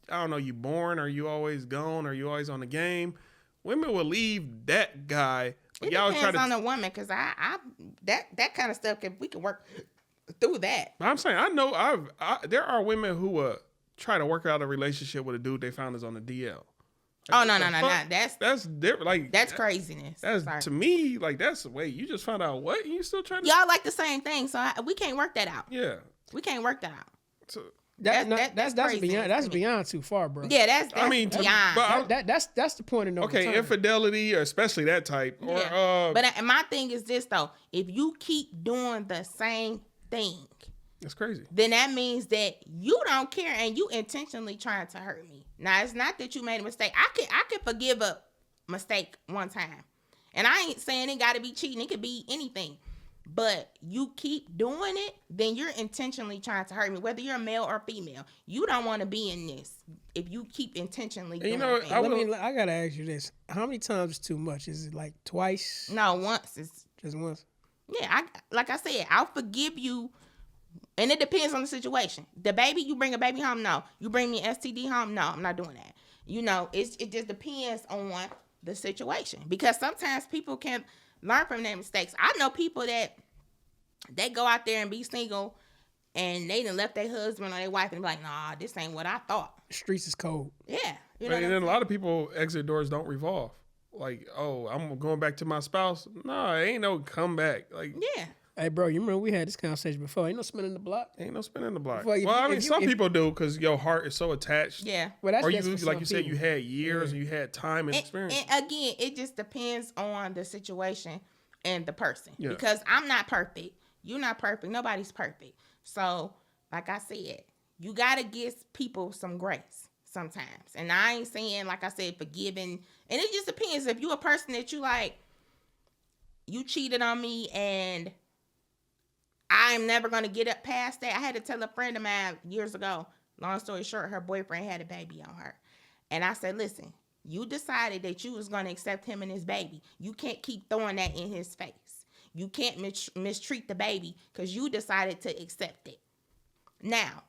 don't know, you born, or you always gone, or you always on the game. Women will leave that guy. But y'all depends on the woman, because that kind of stuff, we can work through that. I'm saying, I know there are women who try to work out a relationship with a dude they found is on the DL. Like, no. That's different. Like, that's craziness. To me, like, that's the way you just found out what, and you still trying to. Y'all like the same thing, so we can't work that out. Yeah, we can't work that out. So, that's beyond too far, bro. Yeah, that's beyond. That's the point of no return. Infidelity, or especially that type. Yeah. But my thing is this though: if you keep doing the same thing, that's crazy. Then that means that you don't care and you intentionally trying to hurt me. Now, it's not that you made a mistake. I could forgive a mistake one time. And I ain't saying it got to be cheating. It could be anything. But you keep doing it, then you're intentionally trying to hurt me, whether you're male or female. You don't want to be in this if you keep intentionally doing it. I got to ask you this. How many times is too much? Is it like twice? No, once. It's just once? Yeah, like I said, I'll forgive you. And it depends on the situation. The baby, you bring a baby home? No. You bring me STD home? No, I'm not doing that. You know, it just depends on the situation. Because sometimes people can learn from their mistakes. I know people that they go out there and be single and they done left their husband or their wife and be like, nah, this ain't what I thought. The streets is cold. Yeah. You know, and then a lot of people, exit doors don't revolve. Like, oh, I'm going back to my spouse. No, ain't no comeback. Like, yeah. Hey, bro, you remember we had this conversation before. Ain't no spinning the block. Ain't no spinning the block. Some people do because your heart is so attached. Yeah. Well, that's or you, like you said, you had years and you had time and experience. And again, it just depends on the situation and the person. Yeah. Because I'm not perfect. You're not perfect. Nobody's perfect. So, like I said, you got to give people some grace sometimes. And I ain't saying, like I said, forgiving. And it just depends. If you're a person that you like, you cheated on me and I'm never going to get up past that. I had to tell a friend of mine years ago, long story short, her boyfriend had a baby on her. And I said, listen, you decided that you was going to accept him and his baby. You can't keep throwing that in his face. You can't mistreat the baby because you decided to accept it. Now,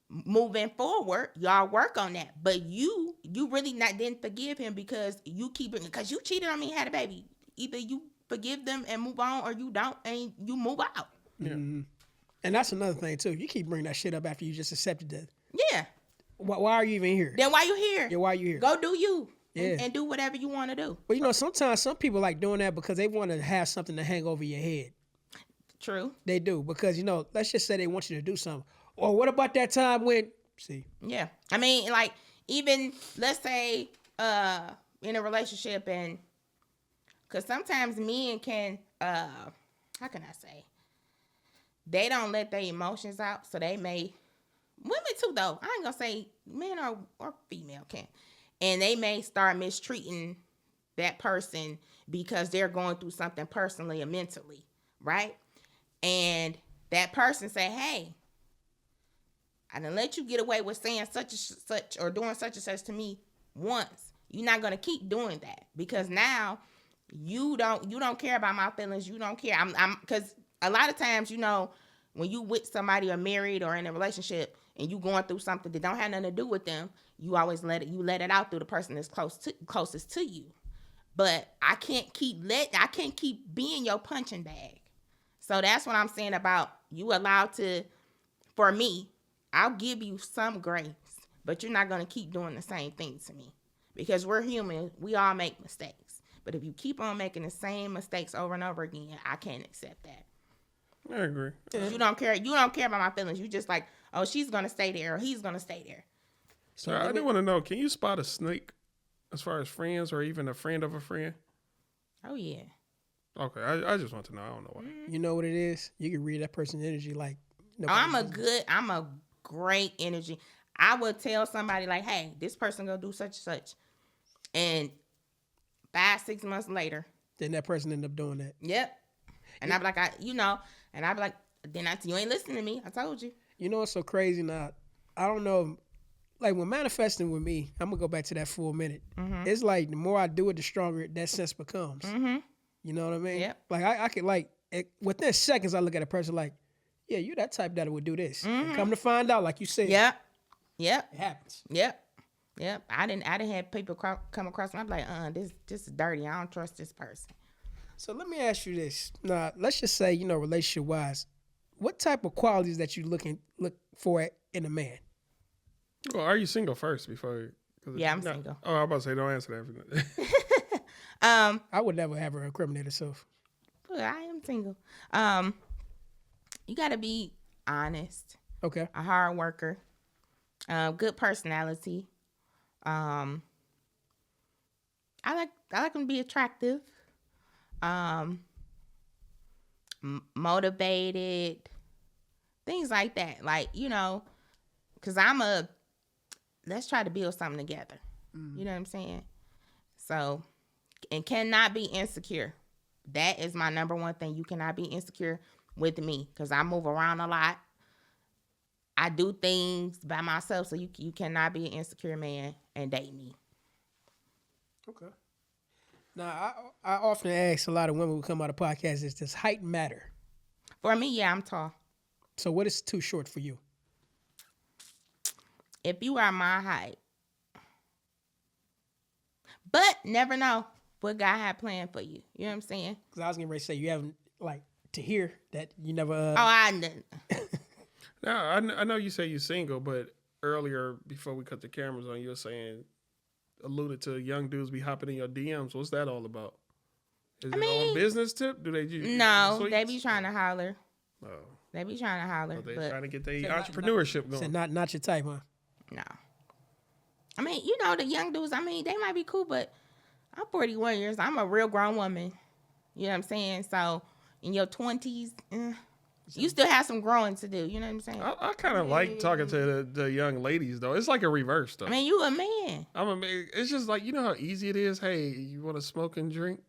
moving forward, y'all work on that. But you really didn't forgive him because you cheated on me and had a baby. Either you forgive them and move on or you don't and you move out. Yeah. Mm-hmm. And that's another thing, too. You keep bringing that shit up after you just accepted that. Yeah. Why are you even here? Then why you here? Yeah, why you here? Go do you. Yeah. And do whatever you want to do. Well, you know, sometimes some people like doing that because they want to have something to hang over your head. True. They do. Because, you know, let's just say they want you to do something. Or what about that time when... See? Yeah. I mean, like, even, let's say, in a relationship and... Because sometimes men can... how can I say? They don't let their emotions out, so they may, women too though, I ain't gonna say men or female can, and they may start mistreating that person because they're going through something personally or mentally, right? And that person say, hey, I done let you get away with saying such and such or doing such and such to me once. You're not gonna keep doing that because now you don't care about my feelings. You don't care. I'm because a lot of times, you know, when you with somebody or married or in a relationship and you going through something that don't have nothing to do with them, you always let it out through the person that's closest to you. But I can't keep being your punching bag. So that's what I'm saying about you allowed to, for me, I'll give you some grace, but you're not going to keep doing the same thing to me because we're human. We all make mistakes. But if you keep on making the same mistakes over and over again, I can't accept that. I agree. You don't care. You don't care about my feelings. You just like, oh, she's gonna stay there or he's gonna stay there. So I do want to know, can you spot a snake as far as friends or even a friend of a friend? Oh yeah. Okay, I just want to know. I don't know why. You know what it is? You can read that person's energy like. I'm a great energy. I would tell somebody like, hey, this person gonna do such and such, and 5-6 months later, then that person ended up doing that. Yep. And I'd be like, and I'd be like, you ain't listening to me. I told you. You know what's so crazy now? I don't know. Like when manifesting with me, I'm gonna go back to that for a minute. Mm-hmm. It's like the more I do it, the stronger that sense becomes. Mm-hmm. You know what I mean? Yep. Like I could like within seconds, I look at a person like, yeah, you're that type that would do this. Mm-hmm. Come to find out, like you said, yep, it happens. Yep. I didn't have people come across me. I'm like, this is dirty. I don't trust this person. So let me ask you this. Now, let's just say, relationship wise, what type of qualities that you look for in a man? Well, are you single first before? Yeah, I'm single. Oh, I was about to say, don't answer that. I would never have her incriminate herself. Well, I am single. You got to be honest. Okay. A hard worker. Good personality. I like them to be attractive. Motivated. Things like that. Like, because let's try to build something together. You know what I'm saying? So, and cannot be insecure. That is my number one thing. You cannot be insecure with me because I move around a lot. I do things by myself, so you cannot be an insecure man and date me. Okay. Now, I often ask a lot of women who come out of podcasts, does height matter? For me, yeah, I'm tall. So what is too short for you? If you are my height. But never know what God had planned for you. You know what I'm saying? Because I was getting ready to say, you haven't, like, to hear that you never... I didn't. Now, I know you say you're single, but earlier, before we cut the cameras on, you were saying, alluded to young dudes be hopping in your DMs. What's that all about? Is it on business tip? Do they just... No, they be trying to holler. Oh. They be trying to holler. So they trying to get their entrepreneurship going. So not your type, huh? No. I mean, the young dudes, they might be cool, but I'm 41 years. I'm a real grown woman. You know what I'm saying? So, in your 20s, you still have some growing to do. You know what I'm saying? I kind of like talking to the young ladies, though. It's like a reverse, though. I mean, you a man. I'm a man. It's just like, how easy it is? Hey, you want to smoke and drink?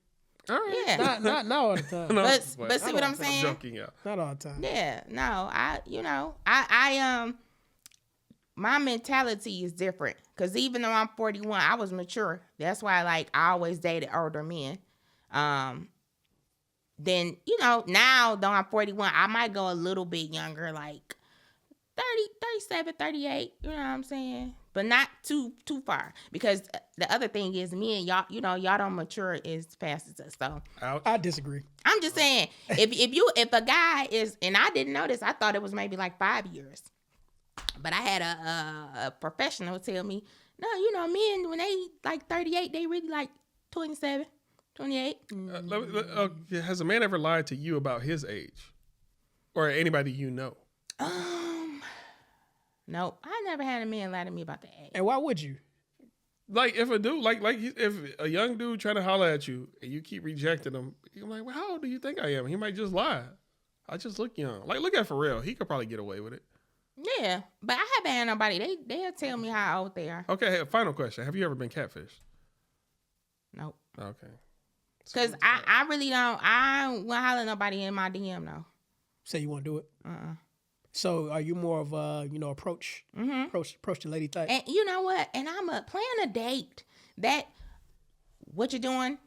All right. Yeah. Not all the time. No, but see what I'm saying? I'm joking, yeah. Not all the time. Yeah. No, my mentality is different. Because even though I'm 41, I was mature. That's why, I always dated older men. Then, now, though I'm 41, I might go a little bit younger, like 30, 37, 38. You know what I'm saying? But not too far. Because the other thing is, me and y'all, y'all don't mature as fast as us. So I disagree. I'm just saying, if a guy is, and I didn't know this, I thought it was maybe 5 years. But I had a professional tell me, no, men, when they 38, they really 27, 28. Has a man ever lied to you about his age? Or anybody you know? No, I never had a man lie to me about the age. And why would you? If a dude, if a young dude trying to holler at you and you keep rejecting him, you're like, well, how old do you think I am? He might just lie. I just look young. Look at Pharrell. He could probably get away with it. Yeah, but I haven't had nobody. They'll tell me how old they are. Okay, final question. Have you ever been catfished? Nope. Okay. Because I really don't. I won't holler at nobody in my DM, though. Say you want to do it? So are you more of a, approach the lady type? And you know what? And I'm plan a date. That, what you doing?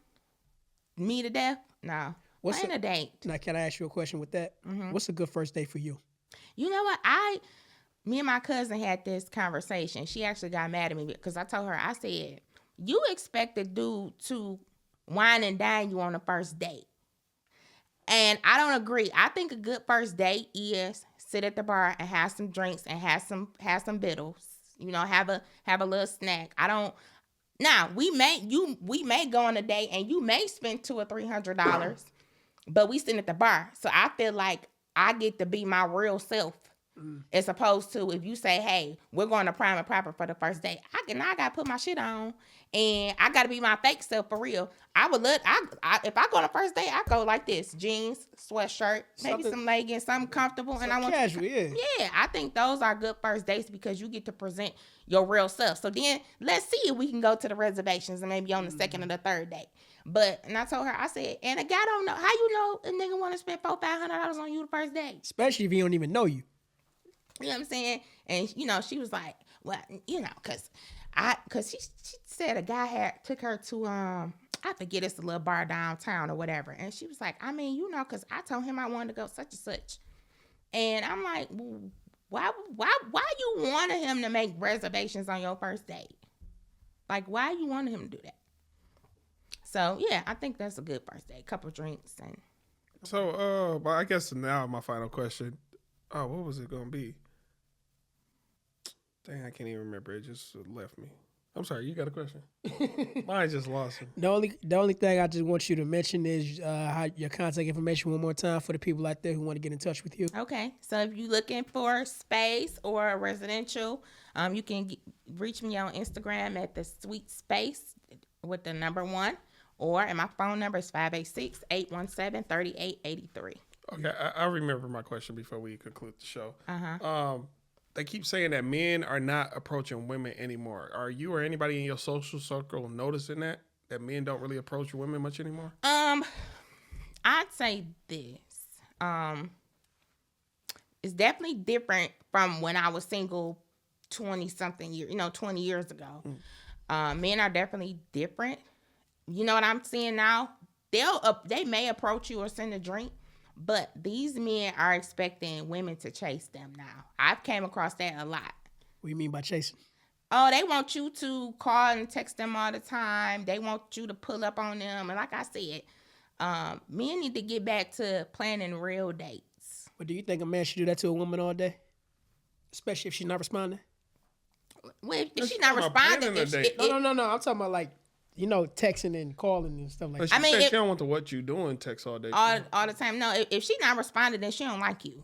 Me to death? No. Plan a date. Now, can I ask you a question with that? Mm-hmm. What's a good first date for you? You know what? Me and my cousin had this conversation. She actually got mad at me because I told her, I said, you expect a dude to wine and dine you on the first date. And I don't agree. I think a good first date is sit at the bar and have some drinks and have some biddles. Have a little snack. Now we may go on a date and you may spend $200 or $300, but we sitting at the bar. So I feel like I get to be my real self. As opposed to if you say, hey, we're going to prime and proper for the first date. I got to put my shit on and I got to be my fake self for real. If I go on a first date, I go like this: jeans, sweatshirt, maybe some leggings, something comfortable. And I want casual, yeah, I think those are good first dates because you get to present your real self. So then let's see if we can go to the reservations and maybe on the second or the third date. And I told her, I said, and a guy don't know, how you know a nigga want to spend $400-$500 on you the first date? Especially if he don't even know you. You know what I'm saying? And, she was like, well, because she said a guy took her to, I forget, it's a little bar downtown or whatever. And she was like, I mean, because I told him I wanted to go such and such. And I'm like, well, why you wanted him to make reservations on your first date? Like, why you wanted him to do that? So, yeah, I think that's a good first date. Couple drinks. So, but I guess now my final question. Oh, what was it going to be? Dang, I can't even remember. It just left me. I'm sorry. You got a question? Mine just lost me. The only thing I just want you to mention is how your contact information one more time for the people out there who want to get in touch with you. Okay. So if you're looking for space or a residential, you can reach me on Instagram at the Sweet Space with the number 1, and my phone number is 586-817-3883. Okay, I remember my question before we conclude the show. They keep saying that men are not approaching women anymore. Are you or anybody in your social circle noticing that men don't really approach women much anymore? I'd say this. It's definitely different from when I was single 20-something years, 20 years ago. Men are definitely different. You know what I'm seeing now? They may approach you or send a drink, but these men are expecting women to chase them now. I've came across that a lot. What do you mean by chasing? Oh, they want you to call and text them all the time. They want you to pull up on them. And like I said, men need to get back to planning real dates. But do you think a man should do that to a woman all day? Especially if she's not responding? Well, if she's not responding, No. I'm talking about like, texting and calling and stuff like that. I mean, she don't want the what you doing text all day. All the time. No, if she's not responding, then she don't like you.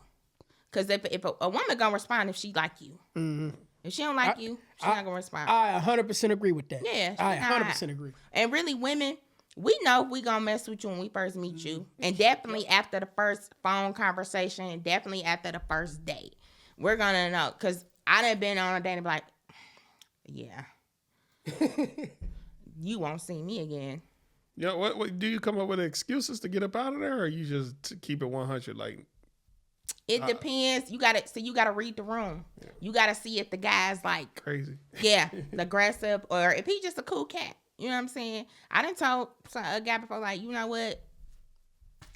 Because if a woman gonna respond if she like you. Mm-hmm. If she don't like you, she's not gonna respond. I 100% agree with that. Yeah, I 100% agree. And really, women, we know we gonna mess with you when we first meet you, and definitely after the first phone conversation, and definitely after the first date, we're gonna know. Cause I done been on a date and be like, yeah. You won't see me again. Yeah, what do you come up with excuses to get up out of there, or you just keep it 100? Like, it depends. You gotta read the room. Yeah. You gotta see if the guy's like crazy, aggressive, or if he's just a cool cat. You know what I'm saying? I done told a guy before, like, you know what?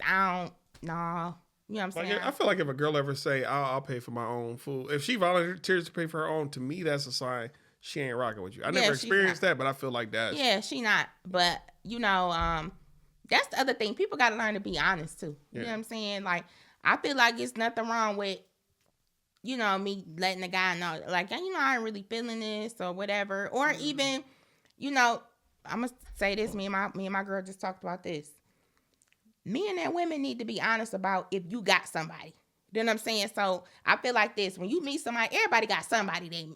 I don't know. You know what I'm saying? I feel like if a girl ever say, I'll pay for my own food, if she volunteers to pay for her own, to me that's a sign she ain't rocking with you. I never experienced that, but I feel like that. Yeah, she not. But, that's the other thing. People got to learn to be honest, too. You know what I'm saying? Like, I feel like it's nothing wrong with, me letting the guy know, like, I ain't really feeling this or whatever. Or even, I'm going to say this. Me and my girl just talked about this. Men and women need to be honest about if you got somebody. You know what I'm saying? So, I feel like this. When you meet somebody, everybody got somebody they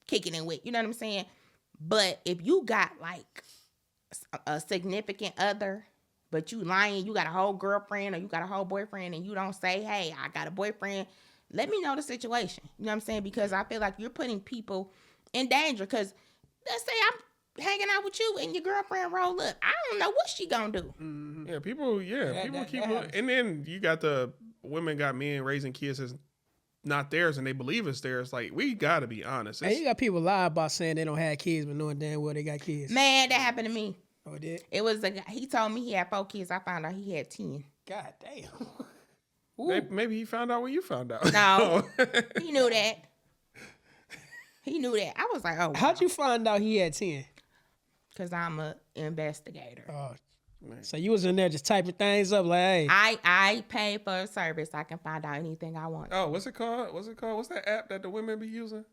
kicking it with, you know what I'm saying? But if you got like a significant other, but you lying, you got a whole girlfriend or you got a whole boyfriend and you don't say, hey, I got a boyfriend, let me know the situation. You know what I'm saying? Because I feel like you're putting people in danger. Because let's say I'm hanging out with you and your girlfriend roll up. I don't know what she gonna do. Mm-hmm. Yeah, people keep, and then you got the women got men raising kids as not theirs and they believe it's theirs. Like, we gotta be honest. And you got people lie about saying they don't have kids but knowing damn well they got kids. Man, that happened to me. Oh, it did? It was a guy. He told me he had 4 kids. I found out he had 10. God damn. Maybe he found out what you found out. No. He knew that. I was like, oh, wow. How'd you find out he had 10? Because I'm an investigator. Oh, man. So you was in there just typing things up like, hey. I pay for a service. I can find out anything I want. Oh, what's it called? What's that app that the women be using?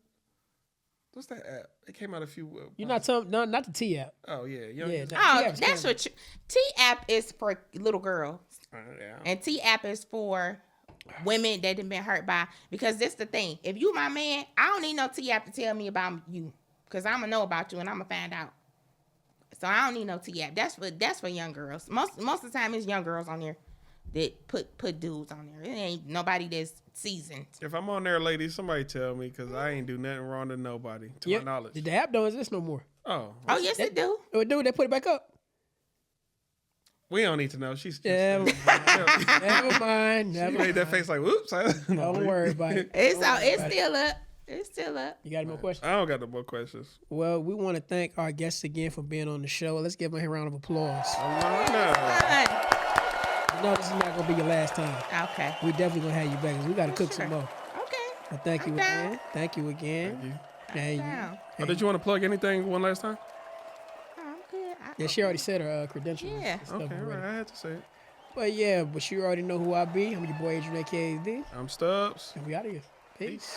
What's that app? It came out a few. You're not talking, not the T app. Oh yeah, Yeah, Oh, that's what T app is for little girls, yeah. and T app is for women that have been hurt by. Because this the thing: if you my man, I don't need no T app to tell me about you, because I'm gonna know about you and I'm gonna find out. So I don't need no T app. That's for young girls. Most of the time, it's young girls on there that put dudes on there. It ain't nobody that's seasoned. If I'm on there, ladies, somebody tell me because I ain't do nothing wrong to nobody, to my knowledge. The app don't exist no more. Oh. Oh yes, it do. Oh, dude, they put it back up. We don't need to know. She's just Never mind. She made that face like, whoops. Don't worry about it. It's still up. It's still up. You got any more questions? I don't got no more questions. Well, we want to thank our guests again for being on the show. Let's give them a round of applause. Alana. No, this is not going to be your last time. Okay. We definitely going to have you back because we got to cook some more. Okay. But thank you again. Thank you again. Thank you. Thank you. Down. Oh, did you want to plug anything one last time? Oh, I'm good. Yeah, she already said her credentials. Yeah. and stuff Okay, all already. right. I had to say it. But yeah, but you already know who I be. I'm your boy Adrian, a.k.a. D. I'm Stubbs. And we out of here. Peace.